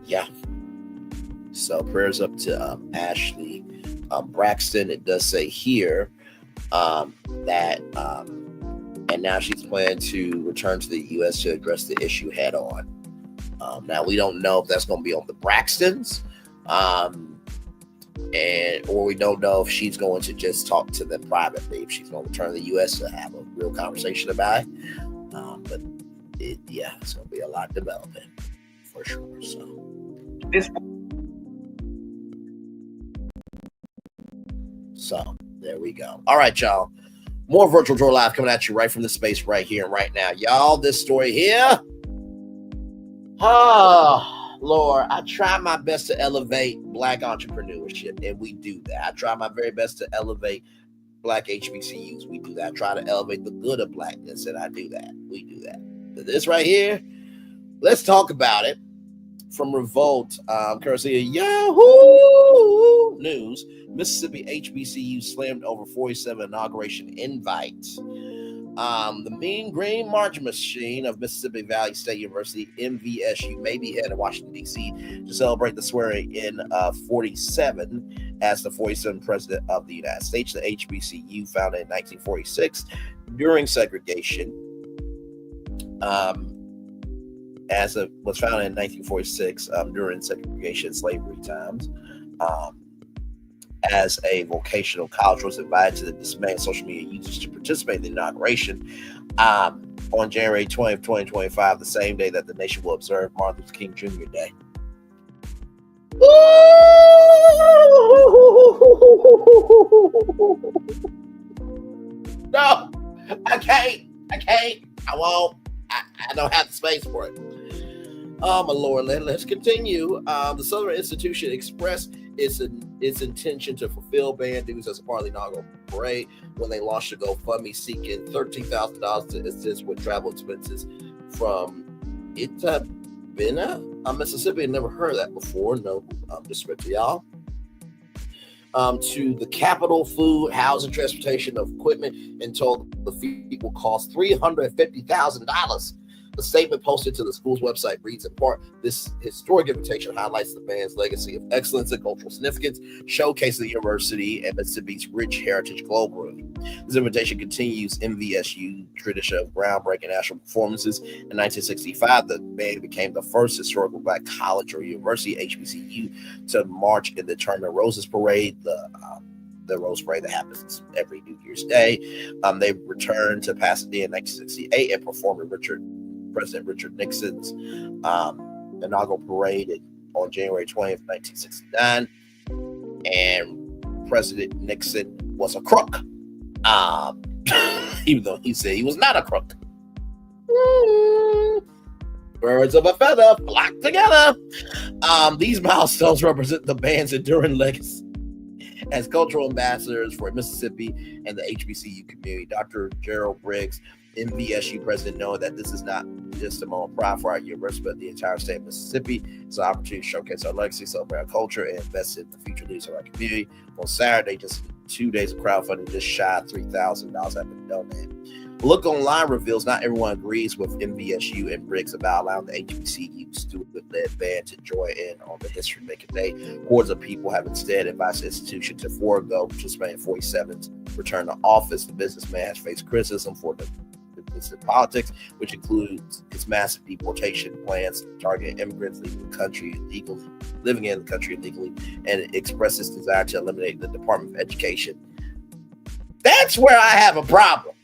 Yeah. So prayers up to Ashlee Braxton. It does say here that and now she's planning to return to the U.S. to address the issue head on. Now we don't know if that's going to be on the Braxtons, or we don't know if she's going to just talk to them privately. If she's going to return to the U.S. to have a real conversation about it, but it's going to be a lot developing for sure. So there we go. All right, y'all. More Virtual Draw Live coming at you right from the space right here and right now. Y'all, this story here. Oh, Lord, I try my best to elevate Black entrepreneurship, and we do that. I try my very best to elevate Black HBCUs. We do that. I try to elevate the good of Blackness, and I do that. We do that. But this right here, let's talk about it. From Revolt, courtesy of Yahoo News, Mississippi HBCU slammed over 47 inauguration invites. The Mean Green Marching Machine of Mississippi Valley State University, MVSU, may be headed to Washington, D.C. to celebrate the swearing in of 47 as the 47th president of the United States. The HBCU, founded in 1946 during segregation, was founded in 1946 during segregation slavery times. As a vocational college, was invited to the dismayed social media users to participate in the inauguration on January 20th, 2025, the same day that the nation will observe Martin Luther King Jr. Day. No, I can't. I won't. I don't have the space for it. Oh, my Lord. Let's continue. The Southern Institution expressed its intention to fulfill band dues as a part of the inaugural parade when they launched a GoFundMe seeking $13,000 to assist with travel expenses from Itabena, Mississippi. I never heard of that before. No disrespect to y'all. To the capital, food, housing, transportation of equipment, and told the fee will cost $350,000. The statement posted to the school's website reads in part, this historic invitation highlights the band's legacy of excellence and cultural significance, showcasing the university and Mississippi's rich heritage globally. This invitation continues MVSU tradition of groundbreaking national performances. In 1965, the band became the first historical Black college or university HBCU to march in the Turn the Roses Parade, the Rose Parade that happens every New Year's Day. They returned to Pasadena in 1968 and performed at President Richard Nixon's inaugural parade on January 20th, 1969. And President Nixon was a crook, even though he said he was not a crook. Birds of a feather flock together. These milestones represent the band's enduring legacy as cultural ambassadors for Mississippi and the HBCU community. Dr. Gerald Briggs, MVSU president, knowing that this is not just a moment of pride for our university, but the entire state of Mississippi. It's an opportunity to showcase our legacy, celebrate our culture, and invest in the future leaders of our community. On Saturday, just 2 days of crowdfunding, just shy of $3,000 have been donated. A look online reveals not everyone agrees with MVSU and Briggs about allowing the HBCU student-led band to join in on the history-making day. Hordes of people have instead advised the institution to forego participating in 47's return to office. The businessman has faced criticism for the politics, which includes its massive deportation plans targeting immigrants living in the country illegally, and it expresses desire to eliminate the Department of Education. That's where I have a problem.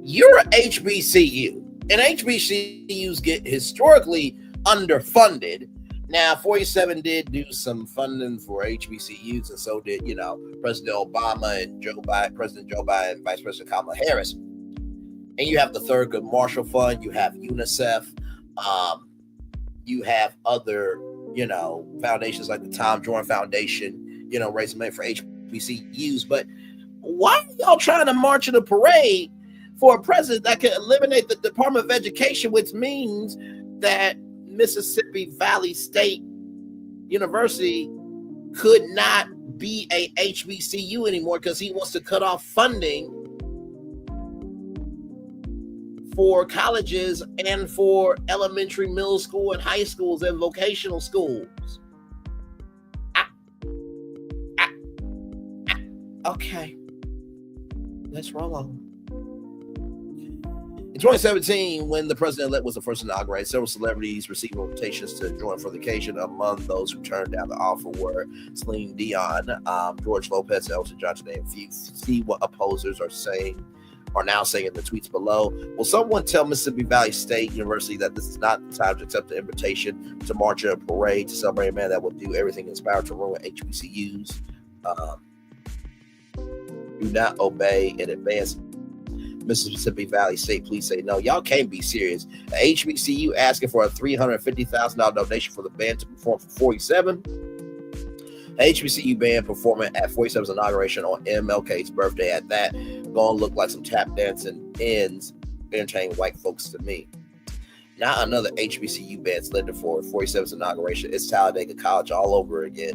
You're an HBCU, and HBCUs get historically underfunded. Now, 47 did do some funding for HBCUs, and so did, President Obama and President Joe Biden and Vice President Kamala Harris. And you have the Thurgood Marshall Fund, you have UNICEF, you have other, foundations like the Tom Jordan Foundation, raising money for HBCUs. But why are y'all trying to march in a parade for a president that can eliminate the Department of Education, which means that Mississippi Valley State University could not be a HBCU anymore because he wants to cut off funding for colleges and for elementary, middle school, and high schools and vocational schools. Okay, let's roll on. In 2017, when the president-elect was the first inaugurated, several celebrities received invitations to join for the occasion. Among those who turned down the offer were Celine Dion, George Lopez, and Elton John, to name a few. See what opposers are now saying in the tweets below. Will someone tell Mississippi Valley State University that this is not the time to accept the invitation to march in a parade to celebrate a man that will do everything in his power to ruin HBCUs? Do not obey in advance. Mississippi Valley State, please say no. Y'all can't be serious. A HBCU asking for a $350,000 donation for the band to perform for 47. A HBCU band performing at 47's inauguration on MLK's birthday. At that, gonna look like some tap dancing ends entertaining white folks to me. Now another HBCU band slated for 47's inauguration. It's Talladega College all over again.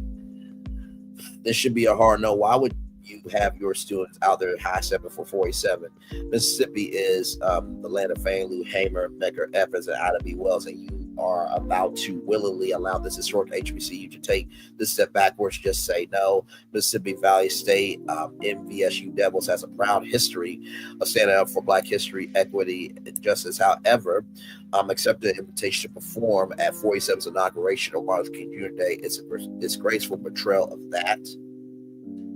This should be a hard no. Why would you have your students out there high stepping for 47? Mississippi is the land of Fannie Lou Hamer, Medgar Evers, and Ida B. Wells, and you are about to willingly allow this historic HBCU to take this step backwards. Just say no. Mississippi Valley State MVSU Devils has a proud history of standing up for Black history, equity, and justice. However, accepted an invitation to perform at 47's inauguration on Martin Luther King Jr. Day. It's a disgraceful betrayal of that.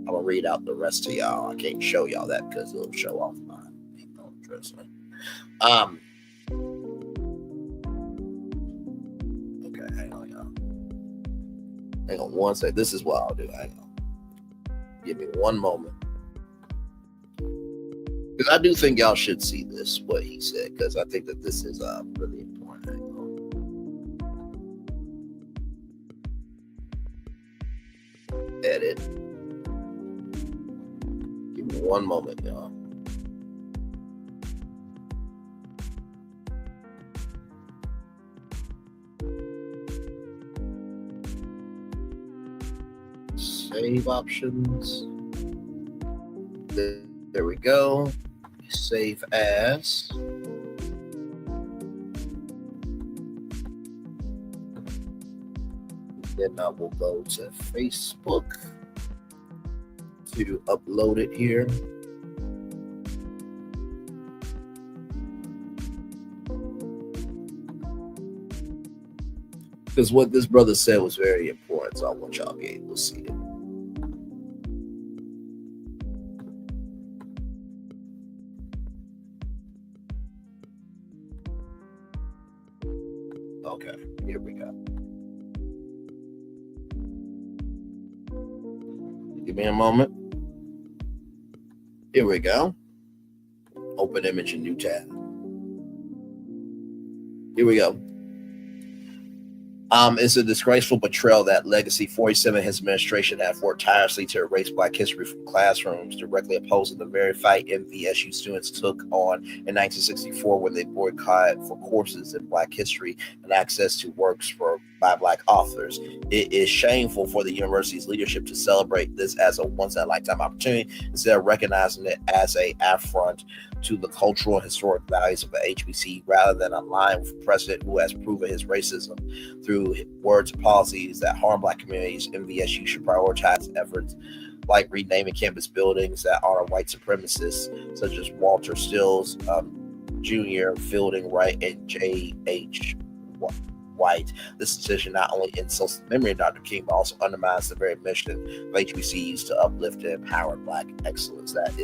I'm gonna read out the rest to y'all. I can't show y'all that because it'll show off my email address. Okay, hang on, y'all. Hang on one second. This is what I'll do. Hang on. Give me one moment. Because I do think y'all should see this, what he said, because I think that this is really important. Hang on. Edit. One moment, y'all. Save options. There we go. Save as. Then I will go to Facebook to upload it here. Because what this brother said was very important, so I want y'all to be able to see it. Okay, here we go. Give me a moment. Here we go. Open image and new tab. Here we go. It's a disgraceful betrayal that legacy 47 his administration have worked tirelessly to erase Black history from classrooms, directly opposing the very fight MVSU students took on in 1964 when they boycotted for courses in Black history and access to works by Black authors. It is shameful for the university's leadership to celebrate this as a once-in-a-lifetime opportunity instead of recognizing it as an affront to the cultural and historic values of the HBC, rather than align with a president who has proven his racism through words and policies that harm Black communities. MVSU should prioritize efforts like renaming campus buildings that honor white supremacists, such as Walter Stills Jr., Fielding Wright, and J.H. White. This decision not only insults the memory of Dr. King, but also undermines the very mission of HBCUs to uplift and empower Black excellence. That's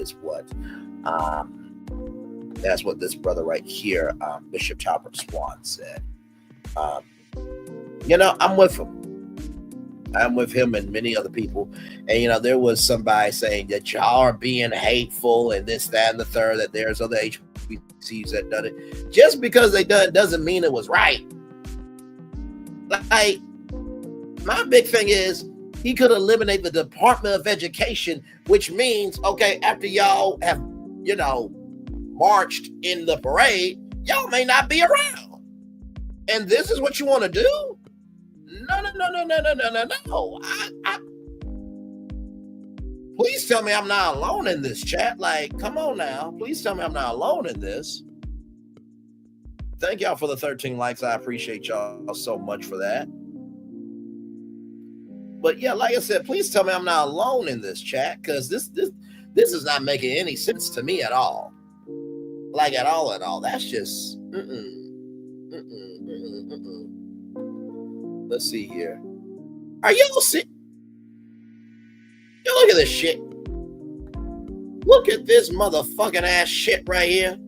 what this brother right here, Bishop Chopper Swan, said. I'm with him. I'm with him and many other people. And, there was somebody saying that y'all are being hateful and this, that, and the third, that there's other HBCUs that done it. Just because they done it doesn't mean it was right. Like, my big thing is he could eliminate the Department of Education, which means, okay, after y'all have, marched in the parade, y'all may not be around. And this is what you want to do? No. Please tell me I'm not alone in this, chat. Like, come on now. Please tell me I'm not alone in this. Thank y'all for the 13 likes. I appreciate y'all so much for that. But yeah, like I said, please tell me I'm not alone in this, chat, because this is not making any sense to me at all. Like at all. That's just Let's see here. Are y'all see? Yo, look at this shit. Look at this motherfucking ass shit right here.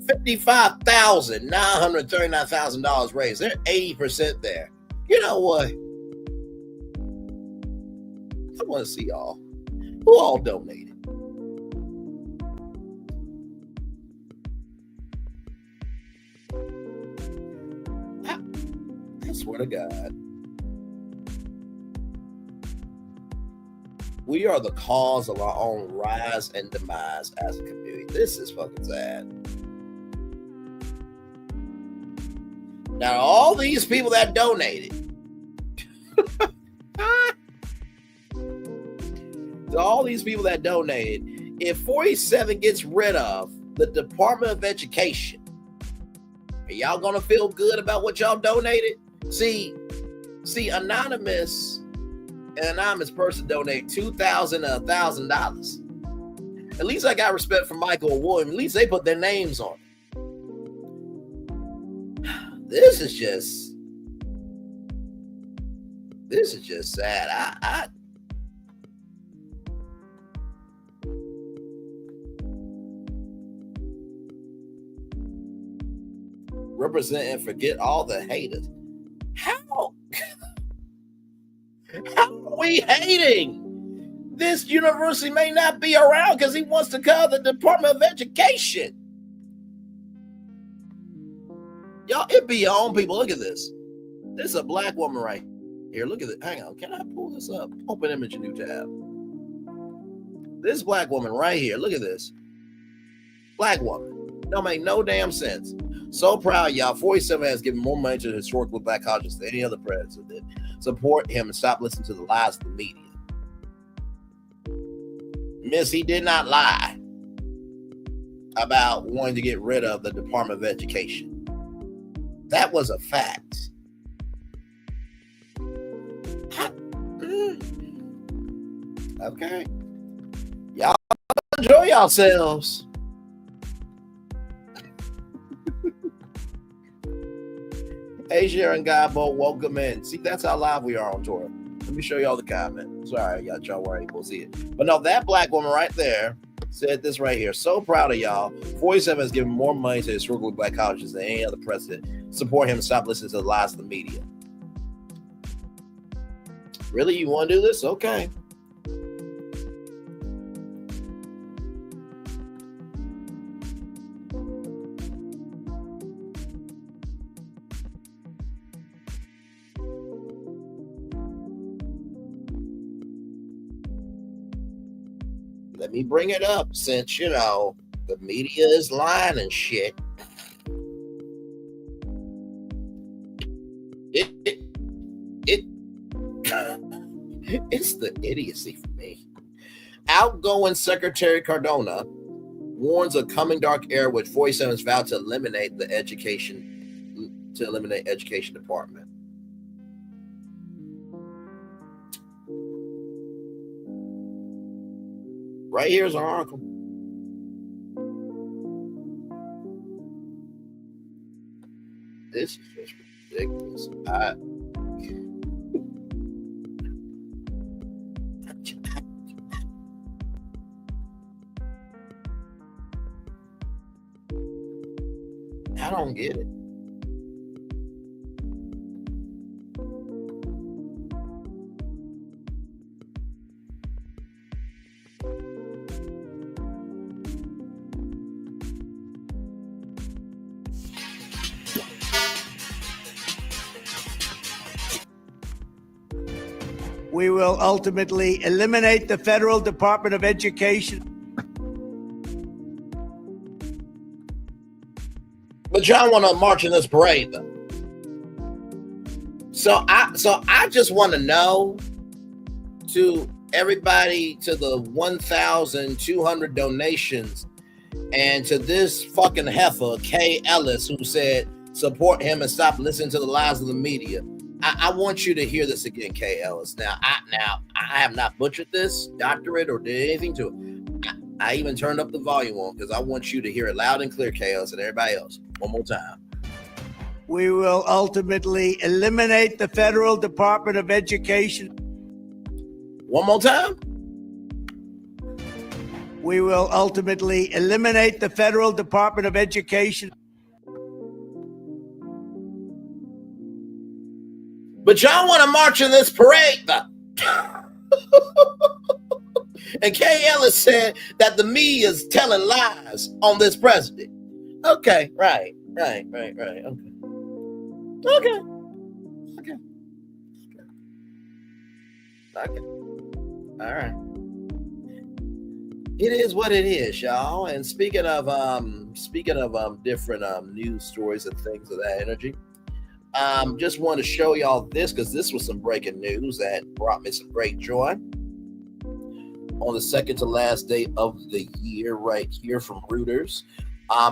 $55,939,000 raised. They're 80% there. You know what? I want to see y'all. Who all donated? I swear to God. We are the cause of our own rise and demise as a community. This is fucking sad. Now, all these people that donated, if 47 gets rid of the Department of Education, are y'all gonna feel good about what y'all donated? See, an anonymous person donated $2,000 and $1,000. At least I got respect for Michael and William. At least they put their names on it. This is just sad. I represent and forget all the haters. How are we hating? This university may not be around because he wants to call the Department of Education. Y'all, it be your own people. Look at this. This is a black woman right here. Look at it. Hang on. Can I pull this up? Open image, new tab. This black woman right here. Look at this. Black woman. Don't make no damn sense. So proud, y'all. 47 has given more money to the historically black colleges than any other president. Support him and stop listening to the lies of the media. Miss, he did not lie about wanting to get rid of the Department of Education. That was a fact. Okay. Y'all enjoy yourselves. Hey, Sharon Gabo, welcome in. See, that's how live we are on tour. Let me show y'all the comment. Sorry, y'all weren't able to see it. But no, that black woman right there said this right here. So proud of y'all. 47 has given more money to historically black colleges than any other president. Support him and stop listening to the lies of the media. Really? You want to do this? Okay. Let me bring it up since, you know, the media is lying and shit. It's the idiocy for me. Outgoing Secretary Cardona warns a coming dark era with 47's vow to eliminate the education department. Right here's our article. This is just ridiculous. I don't get it. We will ultimately eliminate the Federal Department of Education. But y'all want to march in this parade, though. So I just want to know, to everybody, to the 1,200 donations, and to this fucking heifer, Kay Ellis, who said support him and stop listening to the lies of the media. I want you to hear this again, Kay Ellis. Now I have not butchered this, doctorate, or did anything to it. I even turned up the volume on because I want you to hear it loud and clear, Kay Ellis, and everybody else. One more time. We will ultimately eliminate the Federal Department of Education. One more time. We will ultimately eliminate the Federal Department of Education. But y'all want to march in this parade, though. And Kay Ellis said that the media is telling lies on this president. Okay, right. Okay. All right. It is what it is, y'all. And speaking of different news stories and things of that energy, just want to show y'all this because this was some breaking news that brought me some great joy. On the second to last day of the year, right here from Reuters,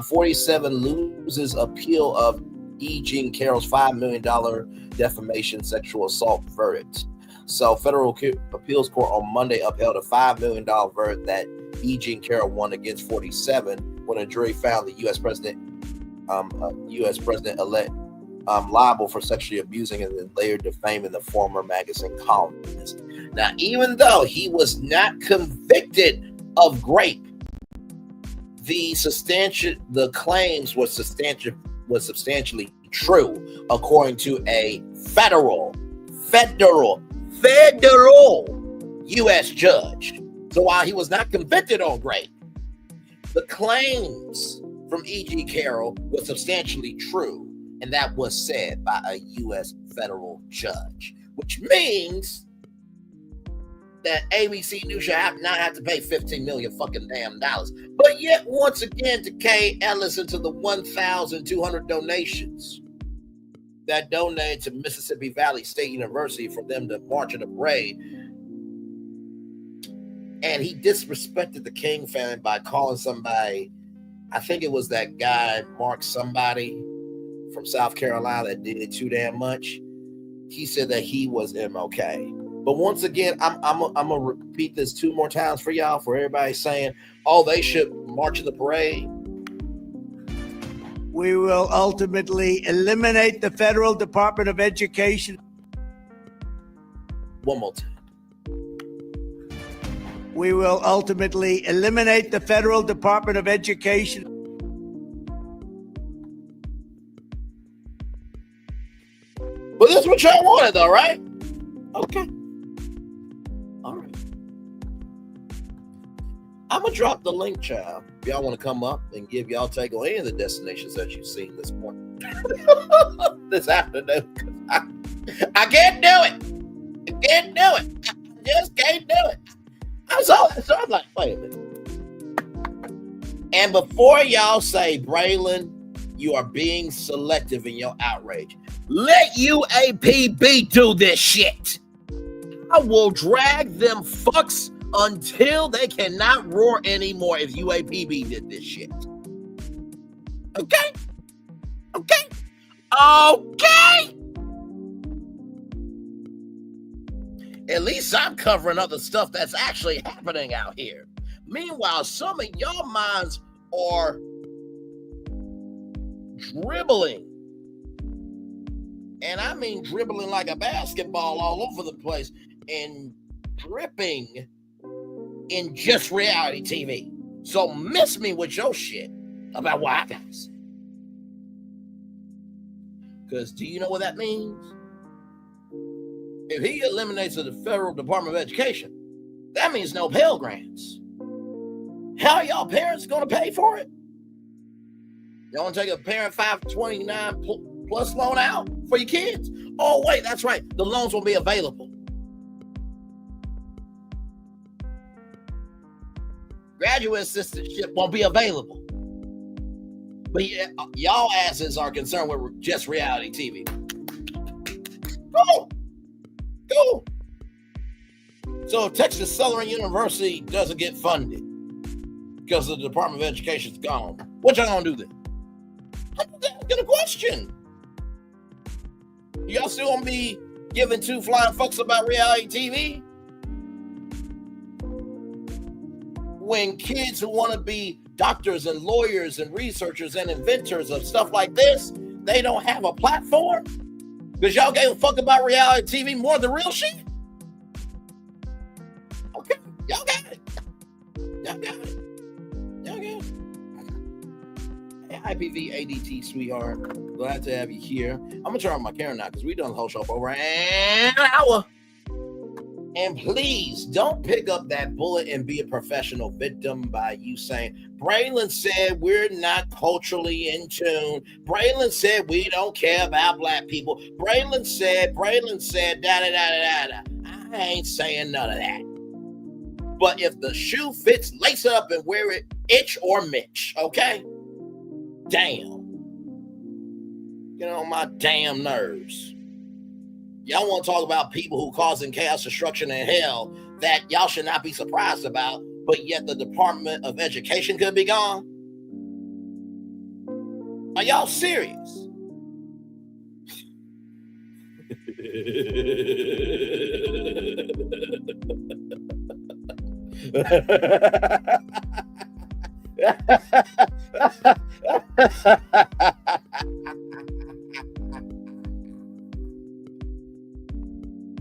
47 loses appeal of E. Jean Carroll's $5 million defamation sexual assault verdict. So Federal Appeals Court on Monday upheld a $5 million verdict that E. Jean Carroll won against 47 when a jury found the U.S. President-elect liable for sexually abusing and then later defaming the former magazine columnist. Now, even though he was not convicted of rape, the claims was substantially true, according to a federal U.S. judge. So while he was not convicted on rape, the claims from E.G. Carroll was substantially true, and that was said by a U.S. federal judge, which means that ABC News should not have to pay $15 million fucking damn dollars. But yet, once again, to Kay Ellis and to the 1,200 donations that donated to MississippiValleySt University for them to march in the parade. And he disrespected the King family by calling somebody, I think it was that guy, Mark somebody from South Carolina that did too damn much. He said that he was MLK. But once again, I'm gonna repeat this 2 more times for y'all, for everybody saying, oh, they should march in the parade. We will ultimately eliminate the Federal Department of Education. One more time. We will ultimately eliminate the Federal Department of Education. But this is what y'all wanted, though, right? Okay. All right. I'm going to drop the link, child. If y'all want to come up and give y'all take on any of the destinations that you've seen this morning, this afternoon. I can't do it. I can't do it. I just can't do it. So I'm like, wait a minute. And before y'all say, Braylon, you are being selective in your outrage, let UAPB do this shit. I will drag them fucks until they cannot roar anymore if UAPB did this shit. Okay? Okay? Okay! At least I'm covering other stuff that's actually happening out here. Meanwhile, some of y'all minds are dribbling. And I mean dribbling like a basketball all over the place and dripping in just reality TV. So miss me with your shit about what I got to say. Because do you know what that means? If he eliminates the Federal Department of Education, that means no Pell Grants. How are y'all parents going to pay for it? Y'all want to take a parent 529 plus loan out for your kids? Oh, wait, that's right. The loans will be available. Graduate assistantship won't be available. But y'all asses are concerned with just reality TV. Go. So if Texas Southern University doesn't get funded because the Department of Education's gone, what y'all gonna do then? I'm asking a question. Y'all still gonna be giving two flying fucks about reality TV? When kids who want to be doctors and lawyers and researchers and inventors of stuff like this, they don't have a platform? Because y'all gave a fuck about reality TV more than real shit? Okay, y'all got it. Hey, IPV ADT, sweetheart. Glad to have you here. I'm going to turn on my camera now because we done the whole show for over an hour. And please don't pick up that bullet and be a professional victim by you saying, Braylon said we're not culturally in tune. Braylon said we don't care about black people. Braylon said, da-da-da-da-da-da. I ain't saying none of that. But if the shoe fits, lace it up and wear it, itch or mitch, okay? Damn. Get on my damn nerves. Y'all want to talk about people who causing chaos, destruction, and hell that y'all should not be surprised about, but yet the Department of Education could be gone? Are y'all serious?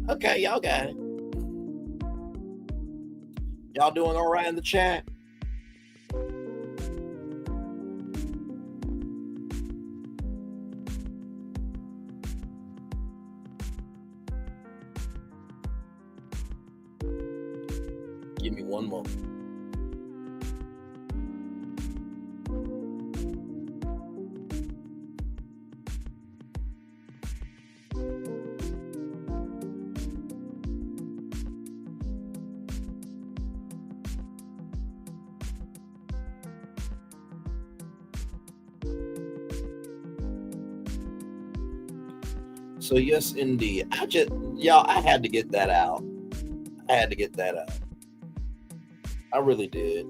Okay, y'all got it. Y'all doing all right in the chat? Give me one moment. So yes, indeed. I had to get that out. I really did.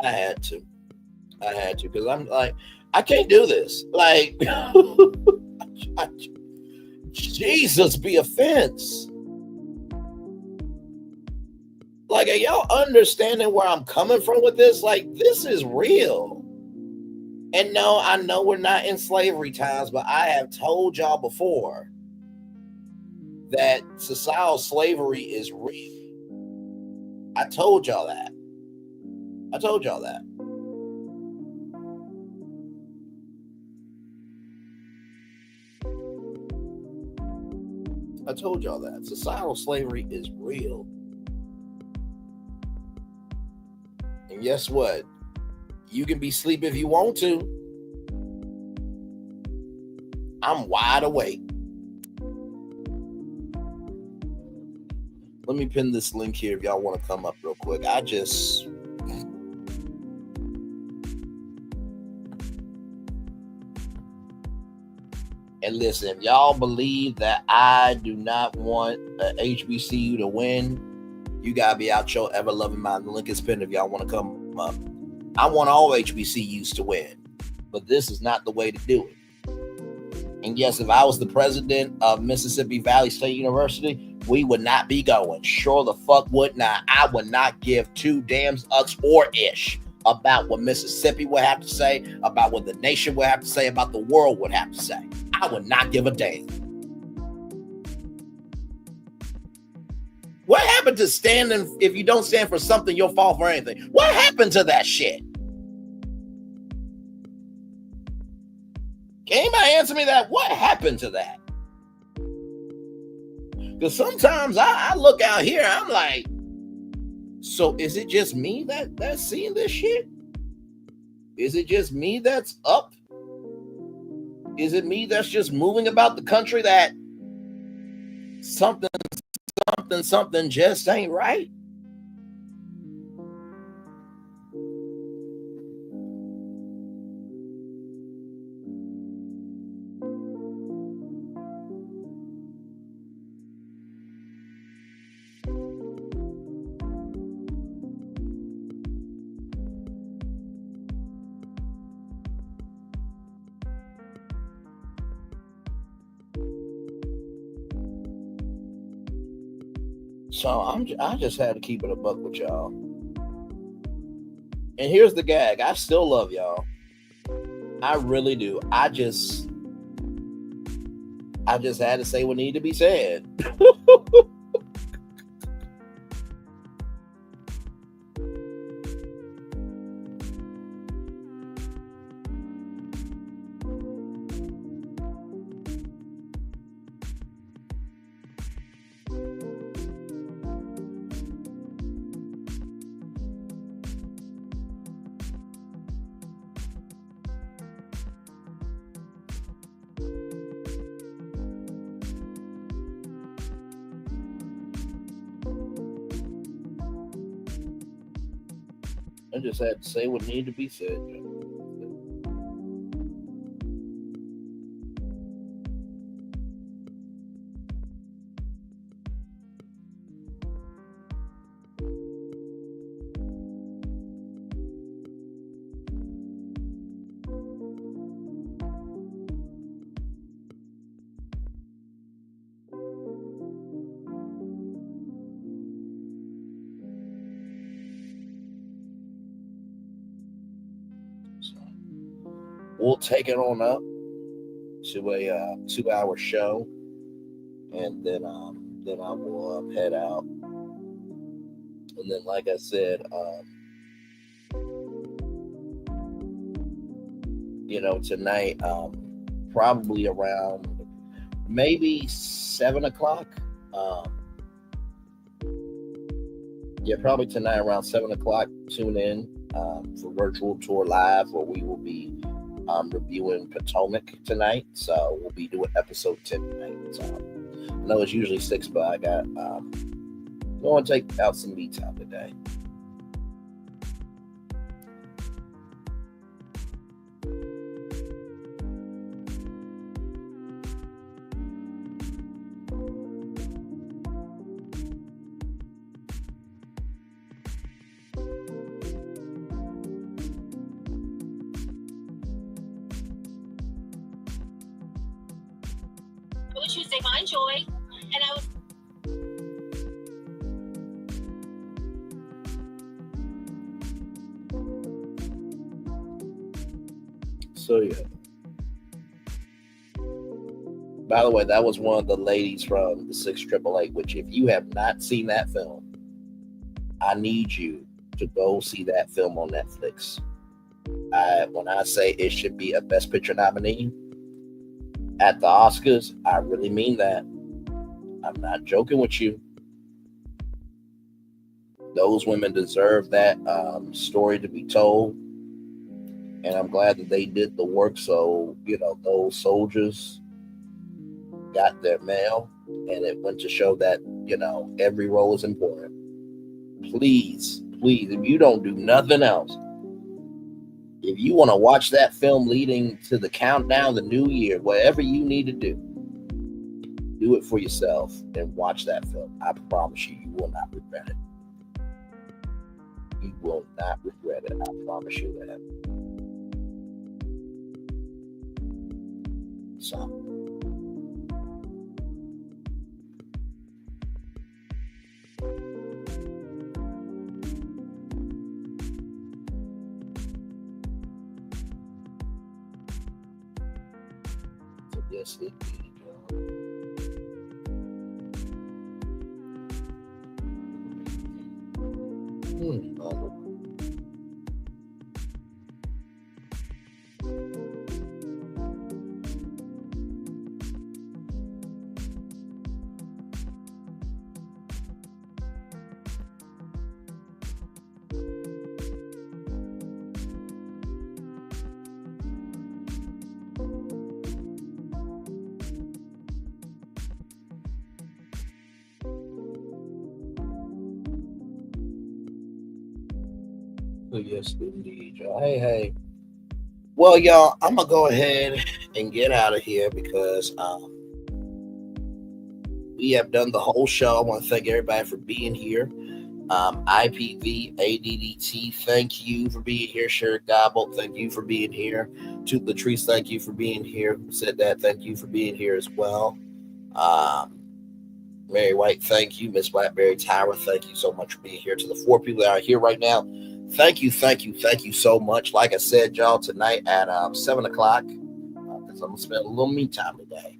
I had to because I'm like, I can't do this. Like, Jesus be offense. Like, are y'all understanding where I'm coming from with this? Like, this is real. And no, I know we're not in slavery times, but I have told y'all before that societal slavery is real. I told y'all that. I told y'all that. Societal slavery is real. And guess what? You can be asleep if you want to. I'm wide awake. Let me pin this link here if y'all want to come up real quick. And listen, if y'all believe that I do not want HBCU to win, you gotta be out your ever-loving mind. The link is pinned if y'all want to come up. I want all HBCUs to win, but this is not the way to do it. And yes, if I was the president of Mississippi Valley State University, we would not be going. Sure the fuck would not. I would not give two damn ucks or ish about what Mississippi would have to say, about what the nation would have to say, about the world would have to say. I would not give a damn. What happened to standing? If you don't stand for something, you'll fall for anything. What happened to that shit? Can anybody answer me that? What happened to that? Because sometimes I look out here, I'm like, so is it just me that's seeing this shit? Is it just me that's up? Is it me that's just moving about the country that something just ain't right? So I just had to keep it a buck with y'all. And here's the gag. I still love y'all. I really do. I just had to say what needed to be said. I just had to say what needed to be said. We'll take it on up to a 2-hour show, and then I will head out. And then, like I said, tonight, probably around maybe 7 o'clock. Probably tonight around 7 o'clock. Tune in for Virtual Tour Live, where we will be reviewing Potomac tonight. So we'll be doing episode 10 tonight. So I know it's usually 6, but I got going to take out some me time today. Tuesday, Find Joy, and I was. So yeah. By the way, that was one of the ladies from the 6888, which if you have not seen that film, I need you to go see that film on Netflix. When I say it should be a Best Picture nominee at the Oscars, I really mean that. I'm not joking with you. Those women deserve that story to be told. And I'm glad that they did the work so, those soldiers got their mail. And it went to show that, every role is important. Please, if you don't do nothing else, if you want to watch that film leading to the countdown, the new year, whatever you need to do it for yourself and watch that film. I promise you, you will not regret it. You will not regret it. I promise you that. So. Yes, it did. Yes, indeed, y'all. Hey. Well, y'all, I'm going to go ahead and get out of here because we have done the whole show. I want to thank everybody for being here. IPV, ADDT, thank you for being here. Shari Gobble, thank you for being here. To Latrice, thank you for being here. Who said that? Thank you for being here as well. Mary White, thank you. Miss Blackberry Tyra, thank you so much for being here. To the 4 people that are here right now, thank you so much. Like I said, y'all, tonight at 7 o'clock, because I'm going to spend a little me time today,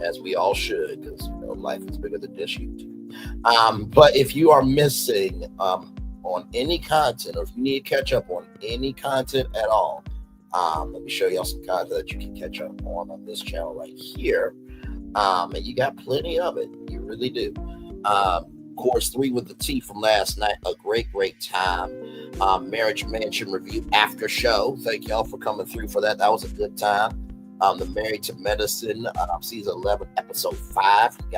as we all should, because life is bigger than just YouTube. But if you are missing on any content, or if you need to catch up on any content at all, let me show y'all some content that you can catch up on this channel right here. And you got plenty of it. You really do. Course 3 with the T from last night. A great time. Marriage Mansion review after show. Thank y'all for coming through for that. That was a good time. The Married to Medicine, season 11, episode 5. You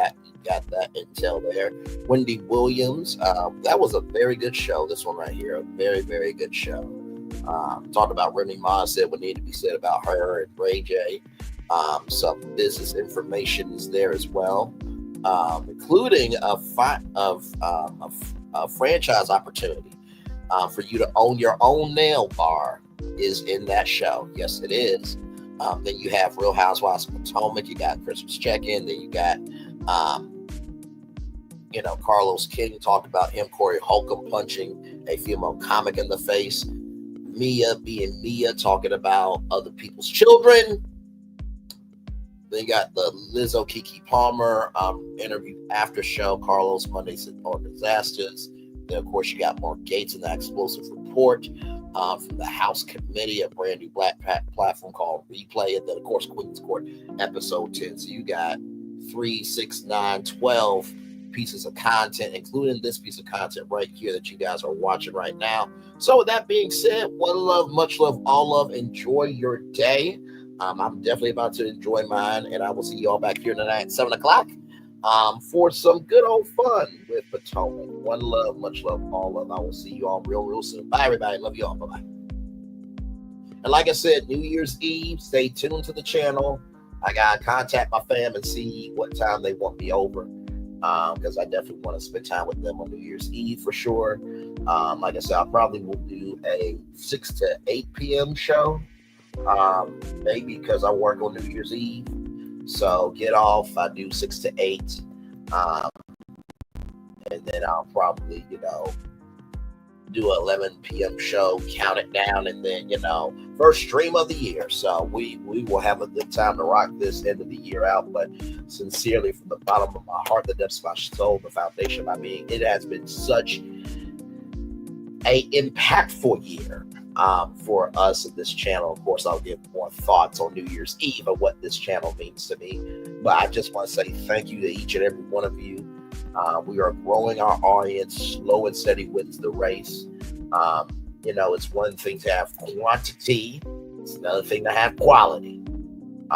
got that intel there. Wendy Williams. That was a very good show. This one right here. A very, very good show. Talked about Remy Ma, said what needed to be said about her and Ray J. Some business information is there as well, including a franchise opportunity for you to own your own nail bar is in that show. Yes, it is. Then you have Real Housewives of Potomac. You got Christmas Check-In. Then you got, Carlos King talked about him, Corey Holcomb punching a female comic in the face. Mia being Mia, talking about other people's children. Then you got the Lizzo Keke Palmer interview after show, Carlos Mondays on Disasters. Then, of course, you got Mark Gates in that explosive report from the House Committee, a brand new black platform called Replay. And then, of course, Queen's Court, episode 10. So you got 3, 6, 9, 12 pieces of content, including this piece of content right here that you guys are watching right now. So with that being said, one love, much love, all love. Enjoy your day. I'm definitely about to enjoy mine, and I will see you all back here tonight at 7 o'clock for some good old fun with Potomac. One love, much love, all love. I will see you all real soon. Bye, everybody. Love you all. Bye-bye. And like I said, New Year's Eve, stay tuned to the channel. I got to contact my fam and see what time they want me over, because I definitely want to spend time with them on New Year's Eve for sure. Like I said, I probably will do a 6 to 8 p.m. show. Maybe because I work on New Year's Eve, so get off. I do 6 to 8, and then I'll probably do an 11 p.m. show, count it down, and then first stream of the year. So we will have a good time to rock this end of the year out. But sincerely, from the bottom of my heart, the depths of my soul, the foundation of my being, it has been such a impactful year for us at this channel. Of course, I'll give more thoughts on New Year's Eve of what this channel means to me. But I just want to say thank you to each and every one of you. We are growing our audience. Slow and steady wins the race. It's one thing to have quantity. It's another thing to have quality. We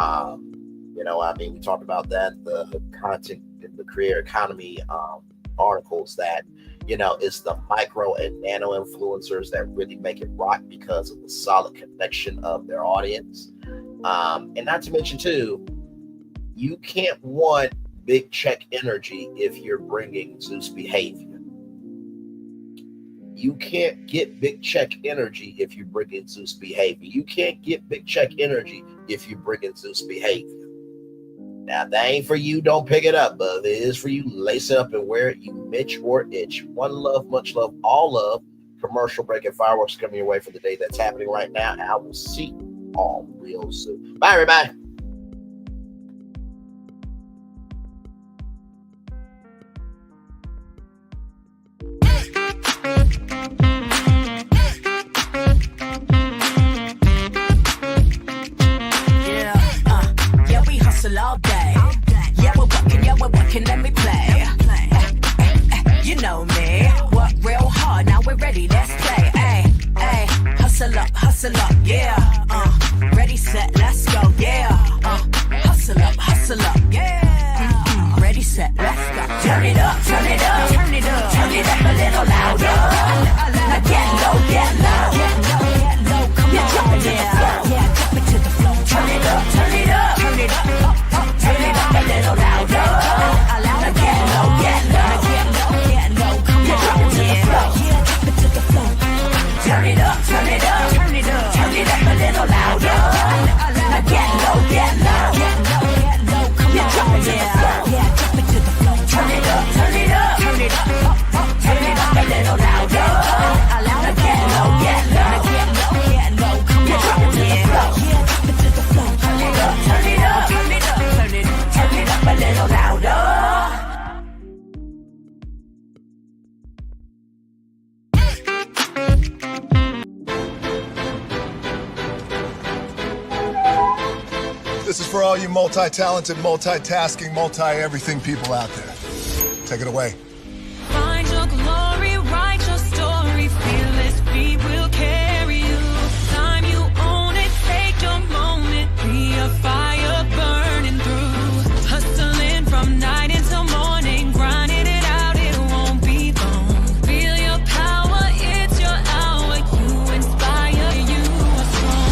talked about that, the content, the creator economy articles that, it's the micro and nano influencers that really make it rock because of the solid connection of their audience. And not to mention too, you can't want big check energy if you're bringing Zeus behavior. You can't get big check energy if you're bringing Zeus behavior. You can't get big check energy if you're bringing Zeus behavior. Now, if that ain't for you, don't pick it up. But if it is for you, lace it up and wear it, you mitch or itch. One love, much love, all love. Commercial break and fireworks coming your way for the day that's happening right now. And I will see you all real soon. Bye, everybody. All day. Yeah, we're working, let me play. You know me, work real hard, now we're ready, let's play. Hey, hustle up, yeah. Ready, set, let's go, yeah. Hustle up, yeah. Ready, set, let's go. Turn it up, turn it up, turn it up, turn it up a little louder. Now get low, get low, come on, drop it to the floor, yeah, drop it to the floor. Turn it up, turn it up, turn it up. Turn it up a little louder. Now get low, get low, come on, drop it to the floor, yeah, drop it to the floor. Turn it up, turn it up, turn it up, turn it up a little louder. Now get low, come on, drop it to the floor. for all you multi-talented, multitasking, multi-everything people out there. Take it away. Find your glory, write your story, fearless feet will carry you. Time you own it, take your moment, be a fire burning through. Hustling from night until morning, grinding it out, it won't be long. Feel your power, it's your hour, you inspire, you are strong.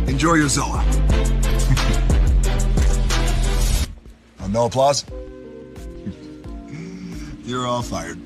Enjoy your Zola. No applause? You're all fired.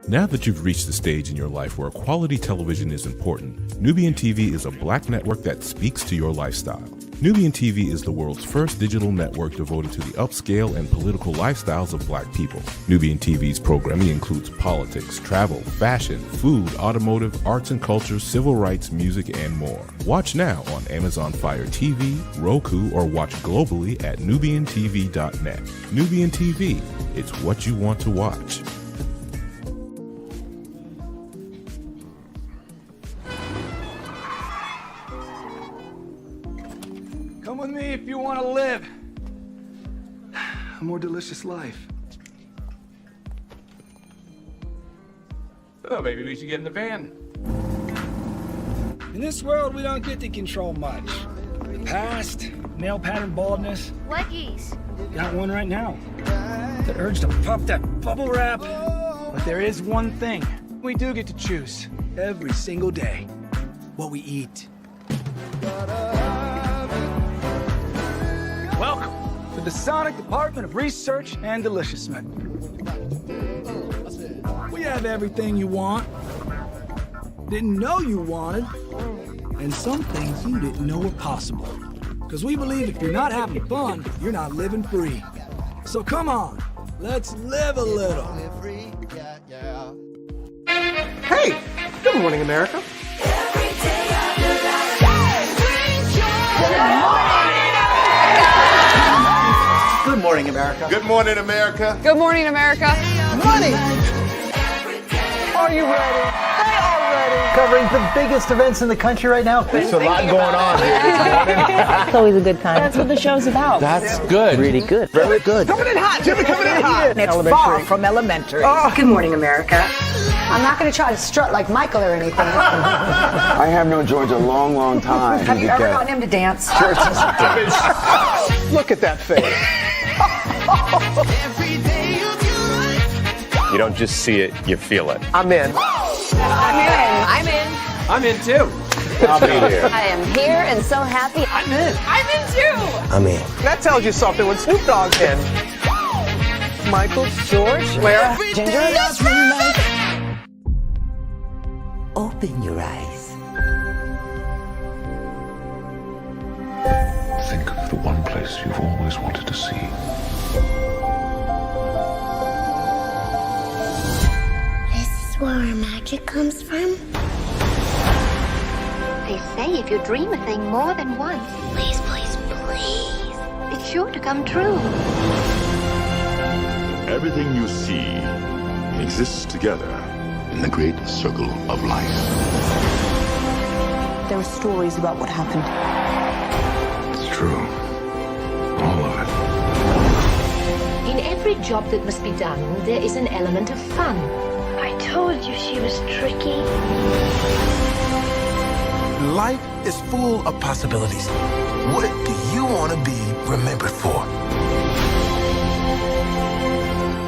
Now that you've reached the stage in your life where quality television is important, Nubian TV is a black network that speaks to your lifestyle. Nubian TV is the world's first digital network devoted to the upscale and political lifestyles of black people. Nubian TV's programming includes politics, travel, fashion, food, automotive, arts and culture, civil rights, music, and more. Watch now on Amazon Fire TV, Roku, or watch globally at NubianTV.net. Nubian TV, it's what you want to watch. Come with me if you want to live a more delicious life. Oh, maybe we should get in the van. In this world, we don't get to control much. The past, male pattern baldness. Leggies. Got one right now. The urge to puff that bubble wrap. But there is one thing we do get to choose every single day: what we eat. Welcome to the Sonic Department of Research and Deliciousment. We have everything you want, didn't know you wanted, and some things you didn't know were possible. Because we believe if you're not having fun, you're not living free. So come on, let's live a little. Hey, good morning, America. Good morning, America. Good morning, America. Good morning, America. Money! Are you ready? They are ready. Covering the biggest events in the country right now. There's a lot going on here this morning. It's always a good time. That's what the show's about. That's good. Really good. Very good. Coming in hot, Jimmy, coming in hot. It's far from elementary. Oh. Good morning, America. I'm not going to try to strut like Michael or anything. I have known George a long, long time. Have you ever gotten him to dance? Look at that face. You don't just see it, you feel it. I'm in. I'm in. I'm in too. I'll be here. I am here and so happy. I'm in. I'm in too. I'm in. That tells you something when Snoop Dogg's in. Michael, George, Lara, Ginger. Open your eyes. Think of the one place you've always wanted to see. This is where our magic comes from. They say if you dream a thing more than once, please, please, please, it's sure to come true. Everything you see exists together in the great circle of life. There are stories about what happened. It's true. All of it. In every job that must be done, there is an element of fun. I told you she was tricky. Life is full of possibilities. What do you want to be remembered for?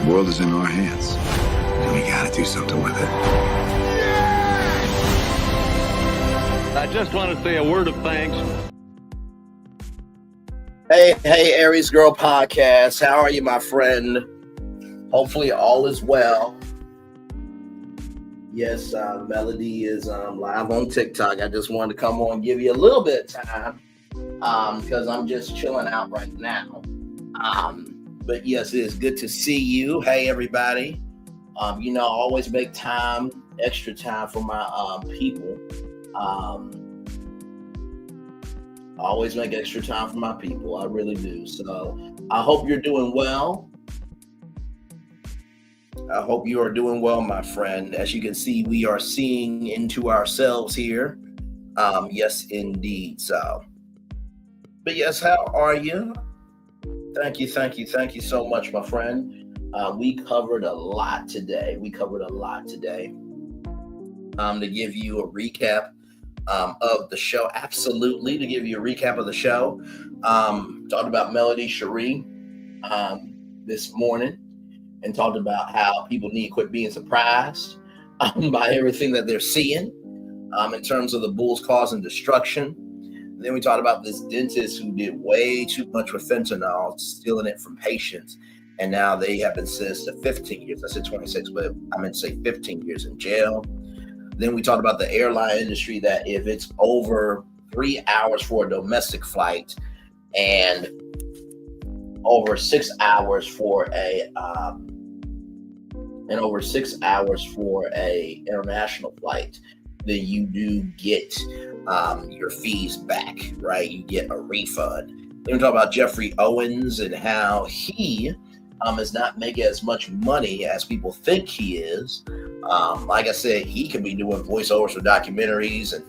The world is in our hands, and we gotta do something with it. I just want to say a word of thanks. Hey, Aries Girl Podcast. How are you, my friend? Hopefully all is well. Yes, Melody is live on TikTok. I just wanted to come on and give you a little bit of time because I'm just chilling out right now. But yes, it is good to see you. Hey, everybody. I always make time, extra time for my people. I always make extra time for my people. I really do. So I hope you're doing well. I hope you are doing well, my friend. As you can see, we are seeing into ourselves here. Yes, indeed. So, but yes, how are you? Thank you so much, my friend. We covered a lot today. To give you a recap of the show. Absolutely, to give you a recap of the show. Talked about Melody Shari this morning, and talked about how people need to quit being surprised by everything that they're seeing in terms of the bulls causing destruction. Then we talked about this dentist who did way too much with fentanyl, stealing it from patients, and now they have been sentenced to 15 years. I said 26, but I meant to say 15 years in jail. Then we talked about the airline industry, that if it's over 3 hours for a domestic flight and over 6 hours for a international flight, then you do get your fees back, right? You get a refund. Then we talk about Geoffrey Owens and how he is not making as much money as people think he is. Like I said, he could be doing voiceovers for documentaries and,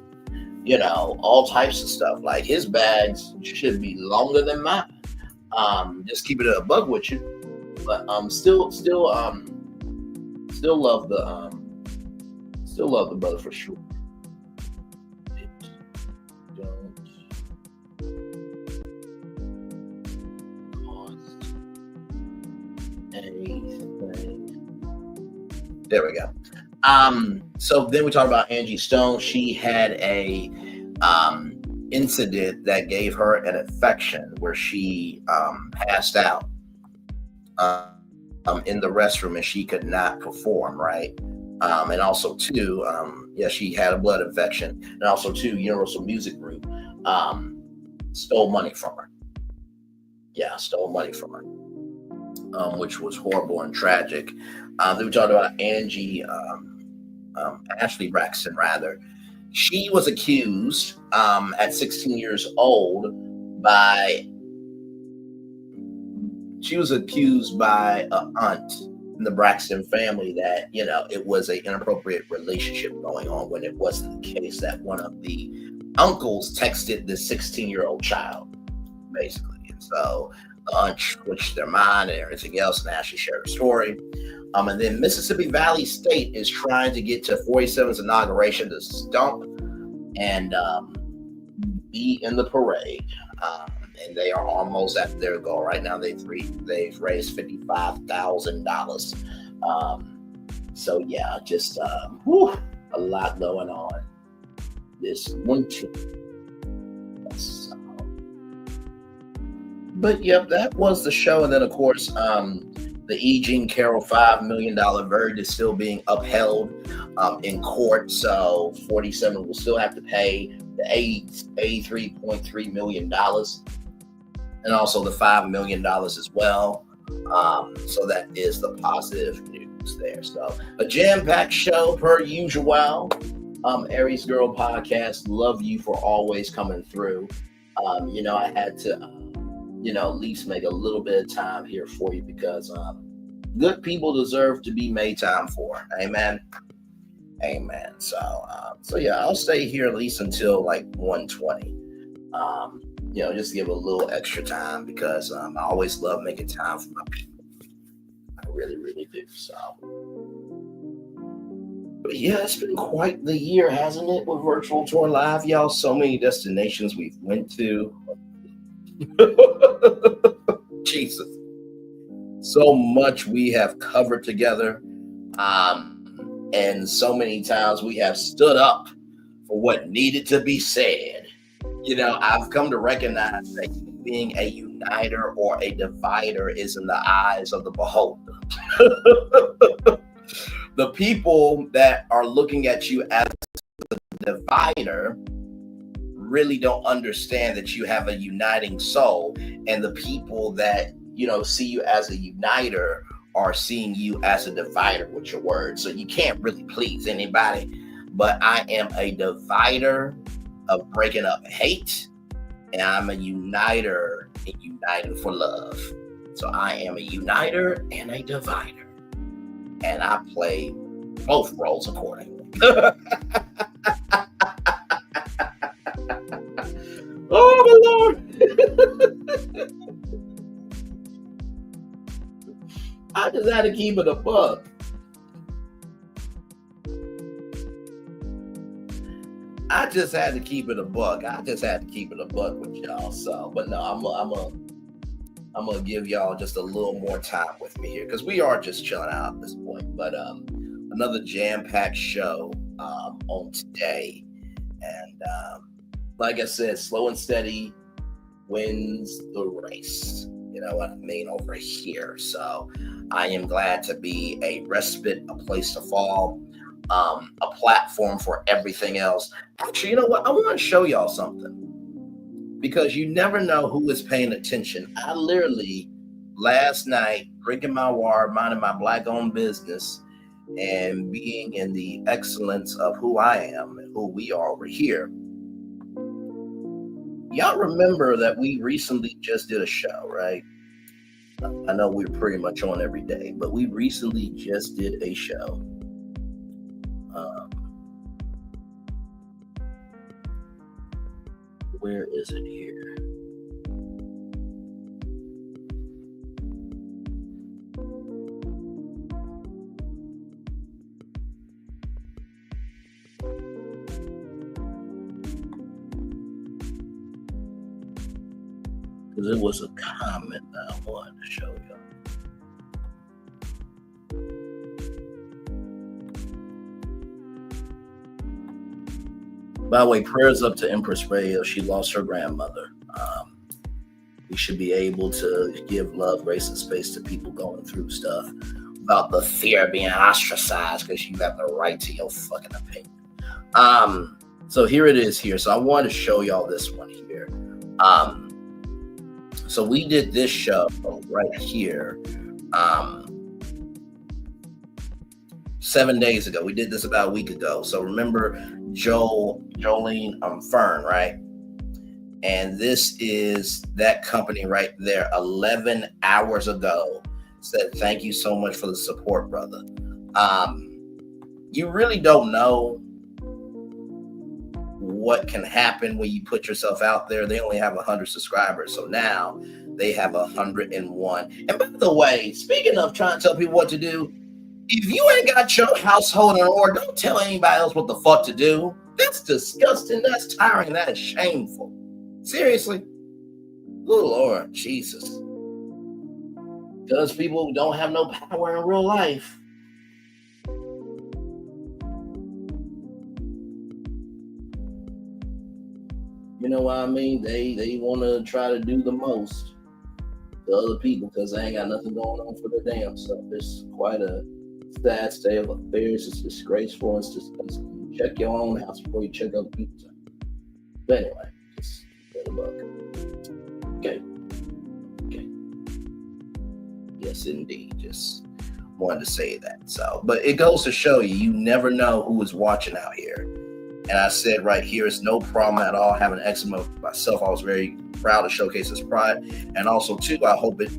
all types of stuff. Like, his bags should be longer than mine. Just keep it a bug with you. But still love the brother for sure. There we go. So then we talked about Angie Stone. She had a incident that gave her an infection where she passed out in the restroom and she could not perform, right? And also too, she had a blood infection, and also too, Universal Music Group stole money from her. Which was horrible and tragic. Then we talked about Angie, Ashlee Braxton, rather. She was accused at 16 years old by an aunt in the Braxton family that, it was an inappropriate relationship going on, when it wasn't the case, that one of the uncles texted the 16-year-old child, basically. And so the aunt switched their mind and everything else, and Ashley shared her story. And then MississippiValleySt is trying to get to 47's inauguration to stump and be in the parade. And they are almost at their goal. Right now, they've raised $55,000. So yeah, just a lot going on this winter. But yep, that was the show. And then of course, the E. Jean Carroll $5 million verdict is still being upheld in court. So 47 will still have to pay the $83.3 million. And also the $5 million as well. So that is the positive news there. So a jam-packed show per usual. Aries Girl Podcast, love you for always coming through. I had to, at least make a little bit of time here for you, because good people deserve to be made time for. Amen. So yeah, I'll stay here at least until like 1:20. Just to give a little extra time, because I always love making time for my people. I really, really do. So, but yeah, it's been quite the year, hasn't it? With Virtual Tour Live, y'all. So many destinations we've went to. Jesus. So much we have covered together. And so many times we have stood up for what needed to be said. I've come to recognize that being a uniter or a divider is in the eyes of the beholder. The people that are looking at you as a divider really don't understand that you have a uniting soul, and the people that see you as a uniter are seeing you as a divider with your words. So you can't really please anybody. But I am a divider of breaking up hate, and I'm a uniter in uniting for love. So I am a uniter and a divider. and I play both roles accordingly. Oh my Lord. I just had to keep it a buck. I just had to keep it a buck with y'all. So, but no, I'm gonna give y'all just a little more time with me here because we are just chilling out at this point. But another jam-packed show on today, and like I said, slow and steady wins the race. You know what I mean over here. So I am glad to be a respite, a place to fall, a platform for everything else. Actually, you know what? I want to show y'all something because you never know who is paying attention. I literally last night drinking my water, minding my Black-owned business, and being in the excellence of who I am and who we are over here. Y'all remember that we recently just did a show, right? I know we're pretty much on every day, but we recently just did a show. Where is it here? Because it was a comment that I wanted to show you. By the way, prayers up to Empress Radio. She lost her grandmother. We should be able to give love, grace, and space to people going through stuff without the fear of being ostracized because you have the right to your fucking opinion. So here it is here. So I wanted to show y'all this one here. So we did this show right here 7 days ago. We did this about a week ago. So remember Jolene Fern, right? And this is that company right there 11 hours ago said, thank you so much for the support, brother. You really don't know what can happen when you put yourself out there. They only have 100 subscribers. So now they have 101. And by the way, speaking of trying to tell people what to do, if you ain't got your household in order, don't tell anybody else what the fuck to do. That's disgusting. That's tiring. That is shameful. Seriously. Good Lord, Jesus. Because people don't have no power in real life. You know what I mean? They want to try to do the most to other people because they ain't got nothing going on for their damn self. It's quite a sad state of affairs. It's disgraceful. It's disgusting. Check your own house before you check other people's house. But anyway, just get a book. Okay. Yes, indeed. Just wanted to say that. So, but it goes to show you never know who is watching out here. And I said right here, it's no problem at all having eczema myself. I was very proud to showcase this pride. And also too, I hope that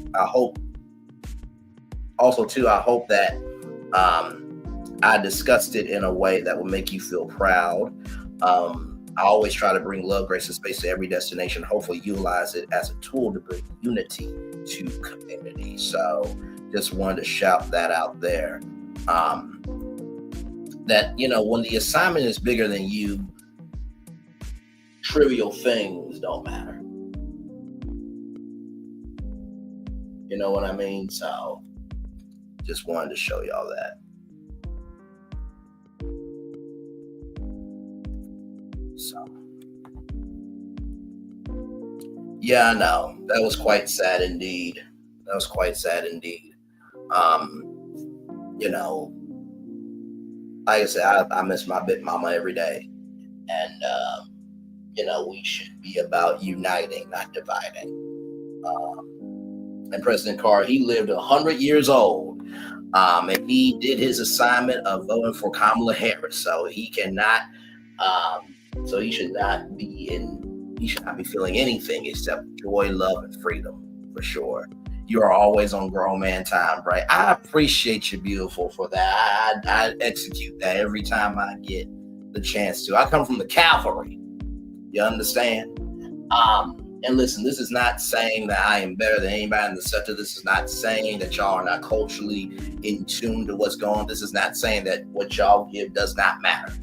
I discussed it in a way that will make you feel proud. I always try to bring love, grace, and space to every destination. Hopefully utilize it as a tool to bring unity to community. So just wanted to shout that out there. That, you know, when the assignment is bigger than you, trivial things don't matter. You know what I mean? So just wanted to show y'all that. So, yeah, I know. That was quite sad indeed. You know, like I said, I miss my big mama every day. And, you know, we should be about uniting, not dividing. And President Carr, he lived 100 years old. And he did his assignment of voting for Kamala Harris. So he cannot, he should not be feeling anything except joy, love, and freedom, for sure. You are always on grown man time, right? I appreciate you, beautiful, for that. I execute that every time I get the chance to. I come from the cavalry. You understand? And listen, this is not saying that I am better than anybody in the sector. This is not saying that y'all are not culturally in tune to what's going on. This is not saying that what y'all give does not matter.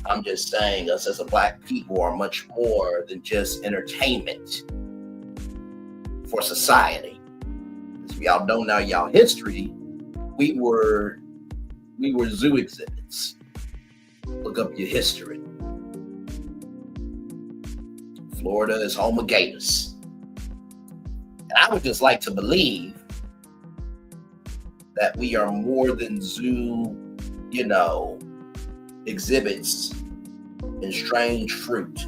I'm just saying us as a Black people are much more than just entertainment for society. If y'all don't know y'all history, we were zoo exhibits. Look up your history. Florida is home of gators. And I would just like to believe that we are more than zoo, exhibits and strange fruit.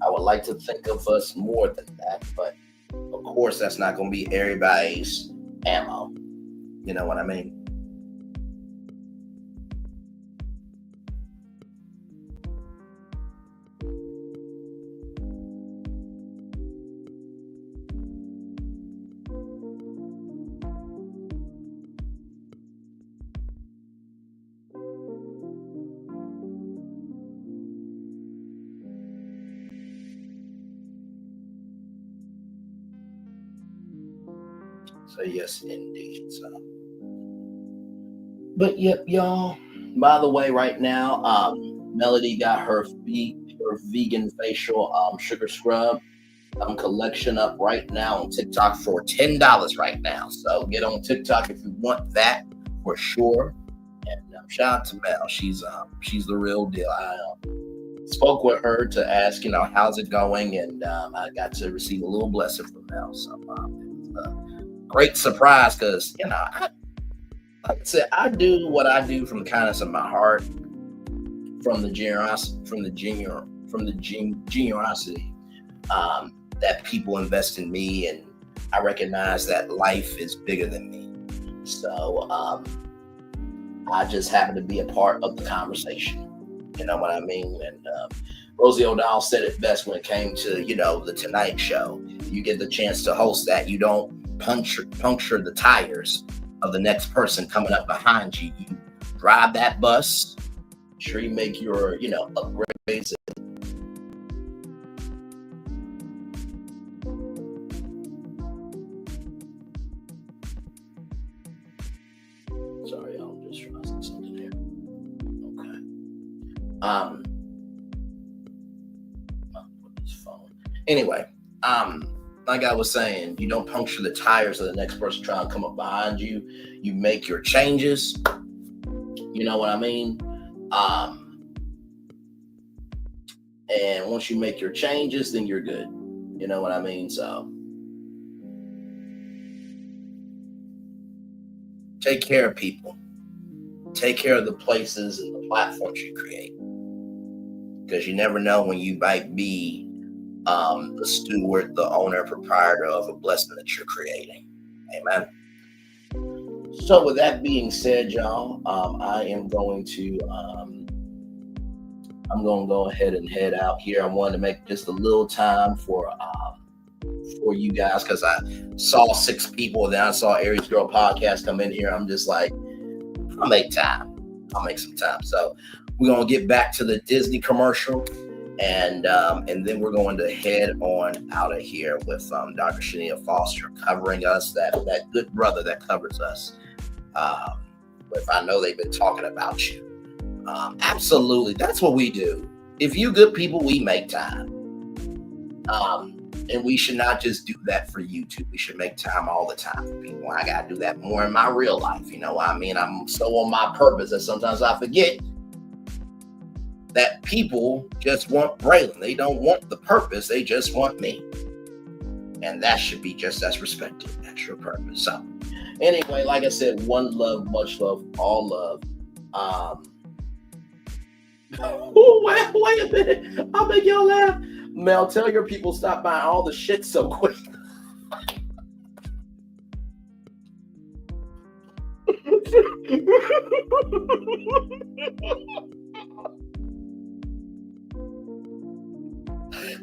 I would like to think of us more than that, but of course that's not going to be everybody's ammo. You know what I mean? So yes, indeed. So, but yep, y'all. By the way, right now, Melody got her vegan facial sugar scrub collection up right now on TikTok for $10 right now. So get on TikTok if you want that for sure. And shout out to Mel. She's the real deal. I spoke with her to ask, how's it going, and I got to receive a little blessing from Mel. So it was a great surprise because like I said, I do what I do from the kindness of my heart, from the generosity, that people invest in me, and I recognize that life is bigger than me. So I just happen to be a part of the conversation. You know what I mean? And Rosie O'Donnell said it best when it came to, the Tonight Show. You get the chance to host that. You don't puncture the tires of the next person coming up behind you. You drive that bus. Sure you make your, upgrades. Sorry, I'm just trying to say something here. Okay. Put this phone. Anyway, like I was saying, you don't puncture the tires of the next person trying to come up behind you. You make your changes. You know what I mean? And once you make your changes, then you're good. You know what I mean? So take care of people. Take care of the places and the platforms you create. Because you never know when you might be the steward, the owner, proprietor of a blessing that you're creating. Amen. So with that being said, y'all, I am going to go ahead and head out here. I wanted to make just a little time for you guys because I saw 6 people. Then I saw Aries Girl Podcast come in here. I'm just like, I'll make time. I'll make some time. So we're gonna get back to the Disney commercial, and then we're going to head on out of here with Dr. Shania Foster covering us, that good brother that covers us. If I know they've been talking about you. Absolutely. That's what we do. If you good people, we make time. And we should not just do that for YouTube. We should make time all the time for people. I got to do that more in my real life. You know what I mean? I'm so on my purpose that sometimes I forget that people just want Braylon. They don't want the purpose. They just want me. And that should be just as respected. That's your purpose. So anyway, like I said, one love, much love, all love. Wait a minute. I'll make y'all laugh. Mel, tell your people stop buying all the shit so quick.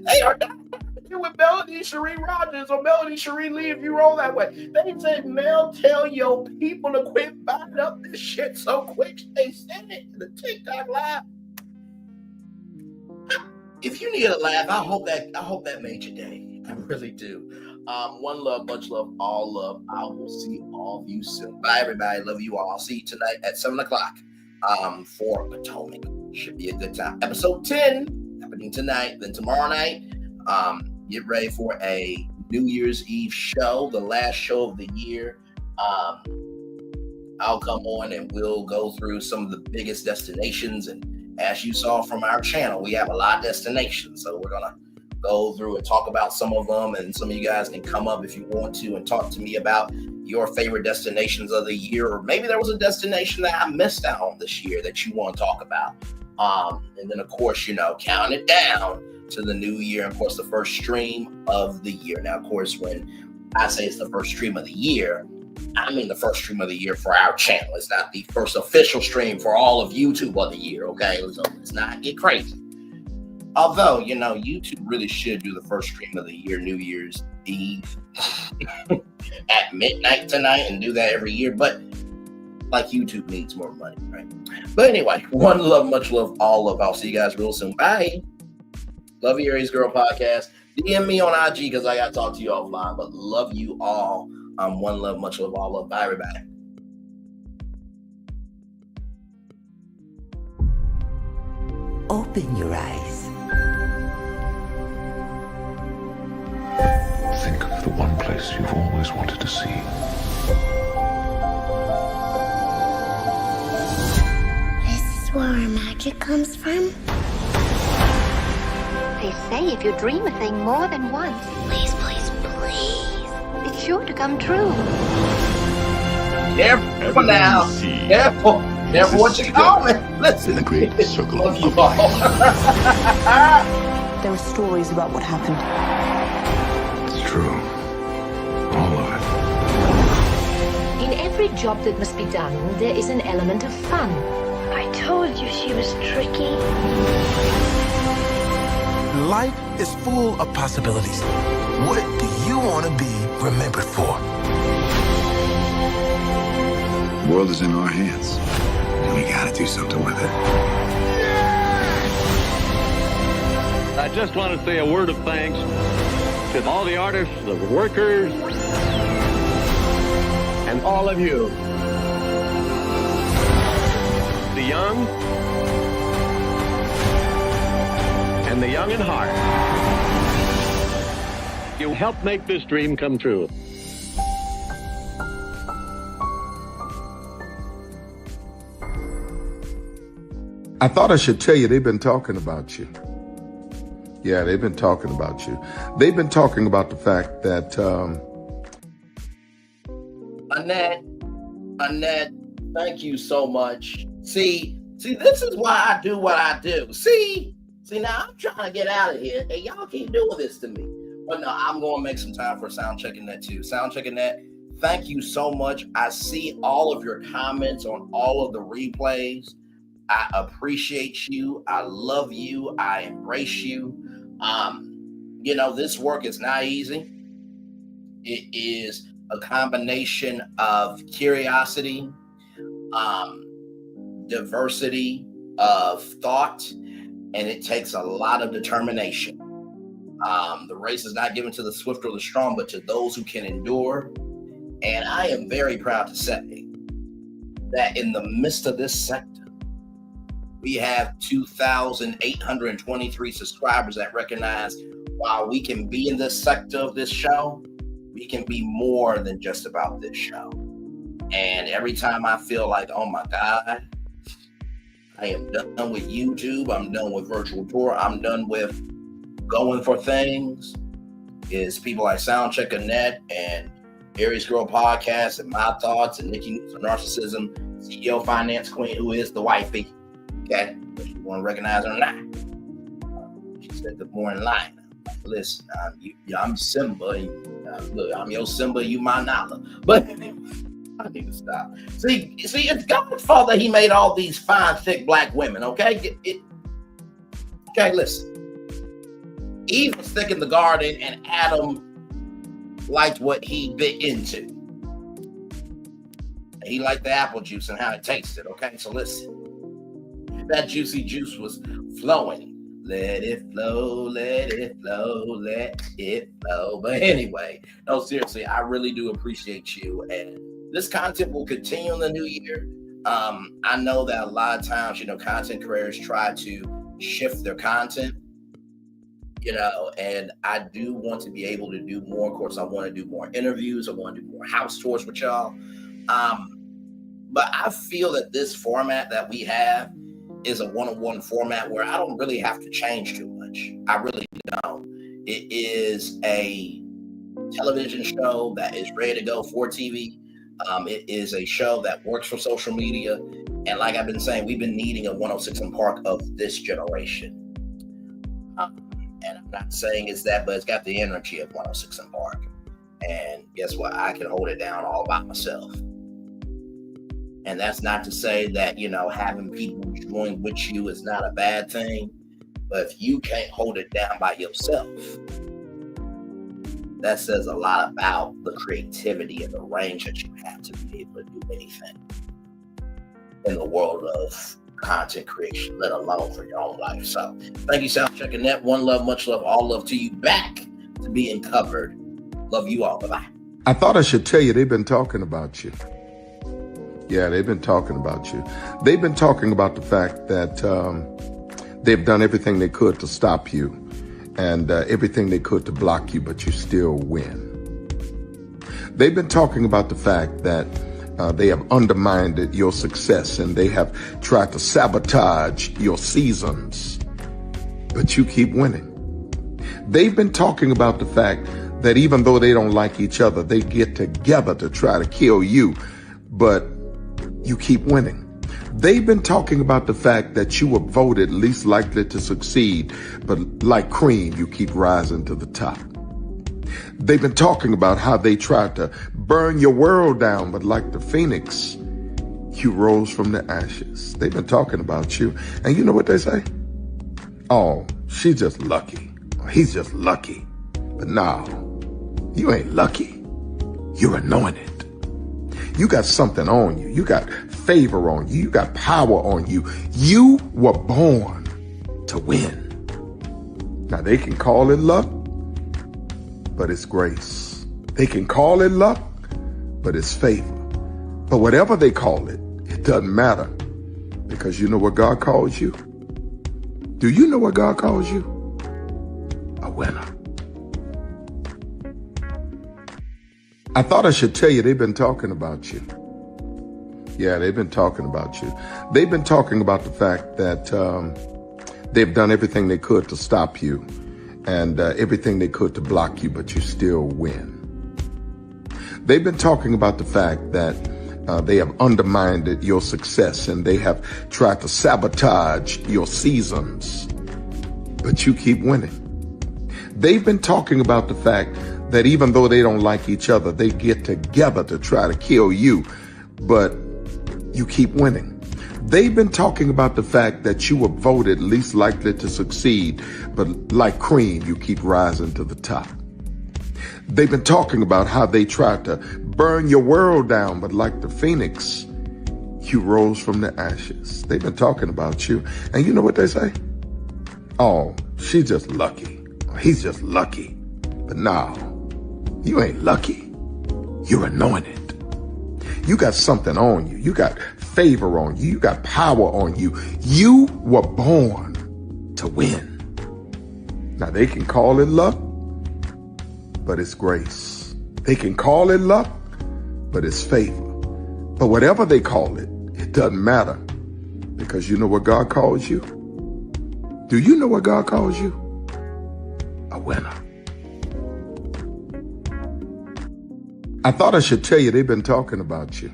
They are not you with Melody Cherie Rogers or Melody Cherie Lee if you roll that way. They said, Mel, tell your people to quit buying up this shit so quick. They said it in the TikTok live. If you need a laugh, I hope that made your day. I really do. One love, much love, all love. I will see all of you soon. Bye, everybody. Love you all. I'll see you tonight at 7 o'clock for Potomac. Should be a good time. Episode 10 happening tonight. Then tomorrow night, get ready for a New Year's Eve show, the last show of the year. I'll come on and we'll go through some of the biggest destinations. And as you saw from our channel, we have a lot of destinations. So we're going to go through and talk about some of them, and some of you guys can come up if you want to and talk to me about your favorite destinations of the year, or maybe there was a destination that I missed out on this year that you want to talk about. And then of course, count it down to the new year. Of course, the first stream of the year. Now, of course, when I say it's the first stream of the year, I mean the first stream of the year for our channel. It's not the first official stream for all of YouTube of the year, okay? So let's not get crazy. Although, YouTube really should do the first stream of the year, New Year's Eve, at midnight tonight, and do that every year. But, like, YouTube needs more money, right? But anyway, one love, much love, all love. I'll see you guys real soon. Bye. Love you, Aries Girl Podcast. DM me on IG because I got to talk to you offline. But love you all. One love, much love, all love. Bye, everybody. Open your eyes. Think of the one place you've always wanted to see. This is where our magic comes from? They say if you dream a thing more than once, please, please, please, it's sure to come true. Careful now. Careful. Careful what you call me. Listen. In the great circle of you all. There are stories about what happened. It's true. All of it. In every job that must be done, there is an element of fun. I told you she was tricky. Life is full of possibilities. What do you want to be remembered for? The world is in our hands, and we gotta do something with it. I just want to say a word of thanks to all the artists, the workers, and all of you. The young and the young in heart. You helped make this dream come true. I thought I should tell you they've been talking about you. Yeah, they've been talking about you. They've been talking about the fact that Annette, thank you so much. See, this is why I do what I do. See, now I'm trying to get out of here, and y'all keep doing this to me. But no, I'm going to make some time for Sound Checking That too. Sound Checking That, thank you so much. I see all of your comments on all of the replays. I appreciate you. I love you. I embrace you. This work is not easy. It is a combination of curiosity, diversity of thought, and it takes a lot of determination. The race is not given to the swift or the strong, but to those who can endure. And I am very proud to say that in the midst of this sector, we have 2,823 subscribers that recognize while we can be in this sector of this show, we can be more than just about this show. And every time I feel like, oh my God, I am done with YouTube, I'm done with virtual tour, I'm done with going for things, is people like Soundcheck Annette and Aries Girl Podcast and My Thoughts and Nikki News of Narcissism, CEO Finance Queen, who is the wifey. Okay, if you want to recognize her or not. She said good morning line. Listen, I'm Simba. Look, I'm your Simba, you my Nala. But I need to stop. See, it's God's fault that he made all these fine, thick black women, okay? Okay, listen. Eve was thick in the garden, and Adam liked what he bit into. He liked the apple juice and how it tasted. Okay, so listen. That juicy juice was flowing. Let it flow, let it flow, let it flow. But anyway, no, seriously, I really do appreciate you. And this content will continue in the new year. I know that a lot of times, content creators try to shift their content, and I do want to be able to do more. Of course, I want to do more interviews. I want to do more house tours with y'all. But I feel that this format that we have is a one-on-one format where I don't really have to change too much. I really don't. It is a television show that is ready to go for TV. It is a show that works for social media. And like I've been saying, we've been needing a 106 in Park of this generation. And I'm not saying it's that, but it's got the energy of 106 in Park. And guess what? I can hold it down all by myself. And that's not to say that, having people join with you is not a bad thing. But if you can't hold it down by yourself, that says a lot about the creativity and the range that you have to be able to do anything in the world of content creation, let alone for your own life. So thank you, South Checking Net. One love, much love, all love to you. Back to being covered. Love you all. Bye-bye. I thought I should tell you, they've been talking about you. Yeah, they've been talking about you. They've been talking about the fact that they've done everything they could to stop you and everything they could to block you, but you still win. They've been talking about the fact that they have undermined your success and they have tried to sabotage your seasons, but you keep winning. They've been talking about the fact that even though they don't like each other, they get together to try to kill you, but you keep winning. They've been talking about the fact that you were voted least likely to succeed, but like cream, you keep rising to the top. They've been talking about how they tried to burn your world down, but like the phoenix, you rose from the ashes. They've been talking about you. And you know what they say? Oh, she's just lucky. He's just lucky. But no, you ain't lucky. You're anointed. You got something on you. You got favor on you. You got power on you. You were born to win. Now, they can call it luck, but it's grace. They can call it luck, but it's favor. But whatever they call it, it doesn't matter, because you know what God calls you? Do you know what God calls you? A winner. I thought I should tell you, they've been talking about you. Yeah, they've been talking about you. They've been talking about the fact that they've done everything they could to stop you and everything they could to block you, but you still win. They've been talking about the fact that they have undermined your success and they have tried to sabotage your seasons, but you keep winning. They've been talking about the fact that even though they don't like each other, they get together to try to kill you, but you keep winning. They've been talking about the fact that you were voted least likely to succeed, but like cream, you keep rising to the top. They've been talking about how they tried to burn your world down, but like the phoenix, you rose from the ashes. They've been talking about you. And you know what they say? Oh, she's just lucky. He's just lucky. But no, you ain't lucky. You're anointed. You got something on you. You got favor on you. You got power on you. You were born to win. Now, they can call it luck, but it's grace. They can call it luck, but it's favor. But whatever they call it, it doesn't matter, because you know what God calls you? Do you know what God calls you? A winner. I thought I should tell you, they've been talking about you.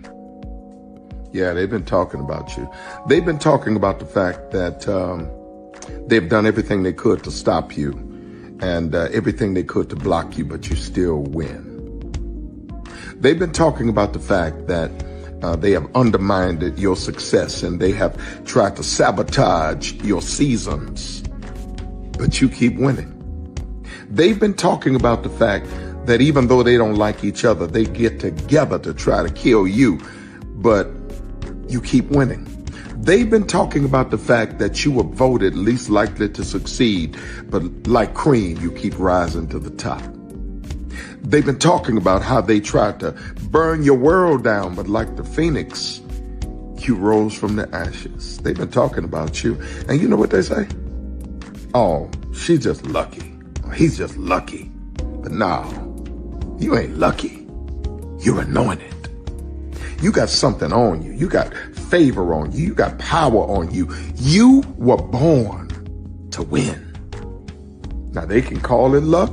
Yeah, they've been talking about you. They've been talking about the fact that they've done everything they could to stop you and everything they could to block you, but you still win. They've been talking about the fact that they have undermined your success and they have tried to sabotage your seasons, but you keep winning. They've been talking about the fact that even though they don't like each other, they get together to try to kill you, but you keep winning. They've been talking about the fact that you were voted least likely to succeed, but like cream, you keep rising to the top. They've been talking about how they tried to burn your world down, but like the phoenix, you rose from the ashes. They've been talking about you, and you know what they say? Oh, she's just lucky. He's just lucky. But no, you ain't lucky. You're anointed. You got something on you. You got favor on you. You got power on you. You were born to win. Now, they can call it luck,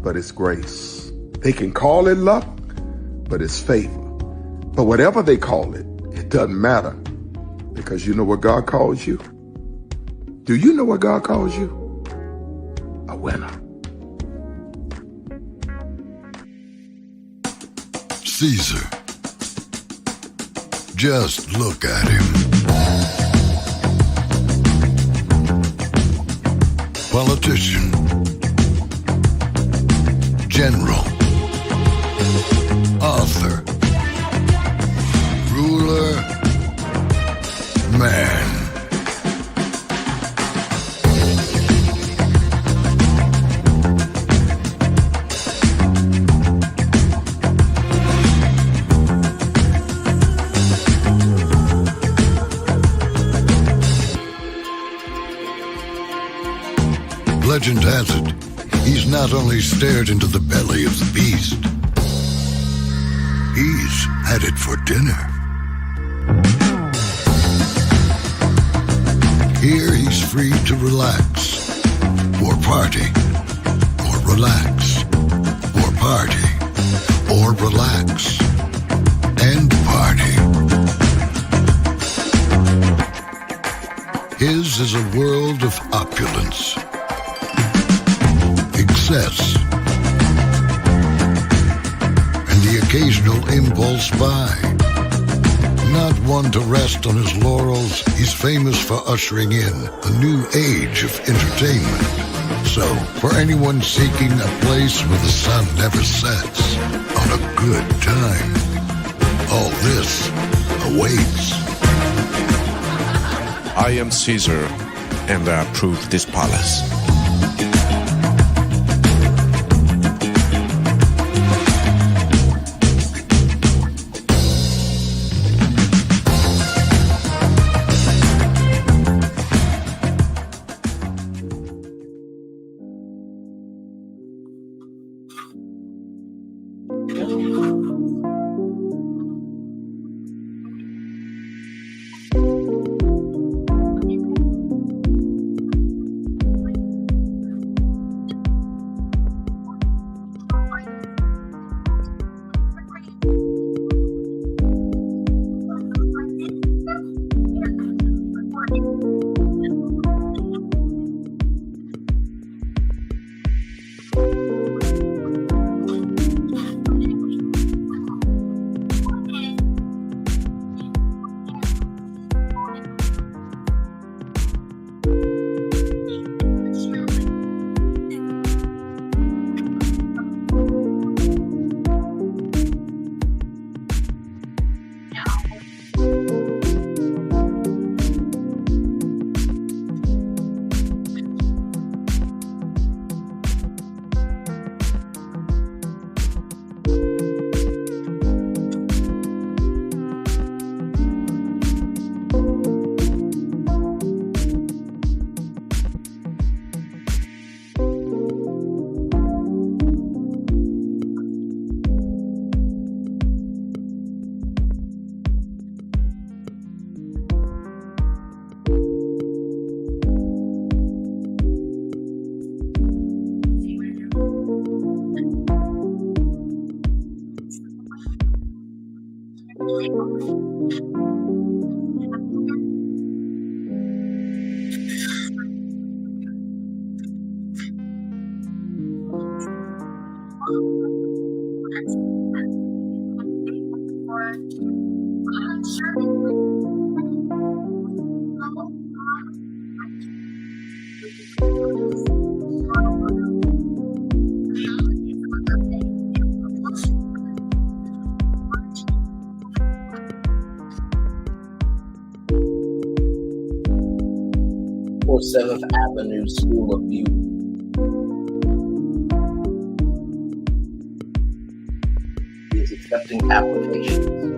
but it's grace. They can call it luck, but it's favor. But whatever they call it, it doesn't matter, because you know what God calls you? Do you know what God calls you? A winner. Caesar. Just look at him. Politician. General. Author. Ruler. Man. Legend has it, he's not only stared into the belly of the beast, he's had it for dinner. Here he's free to relax, or party, or relax, or party, or relax, and party. His is a world of opulence, excess, and the occasional impulse buy. Not one to rest on his laurels, he's famous for ushering in a new age of entertainment. So, for anyone seeking a place where the sun never sets on a good time, all this awaits. I am Caesar, and I approve this palace. Seventh Avenue School of Beauty. He is accepting applications.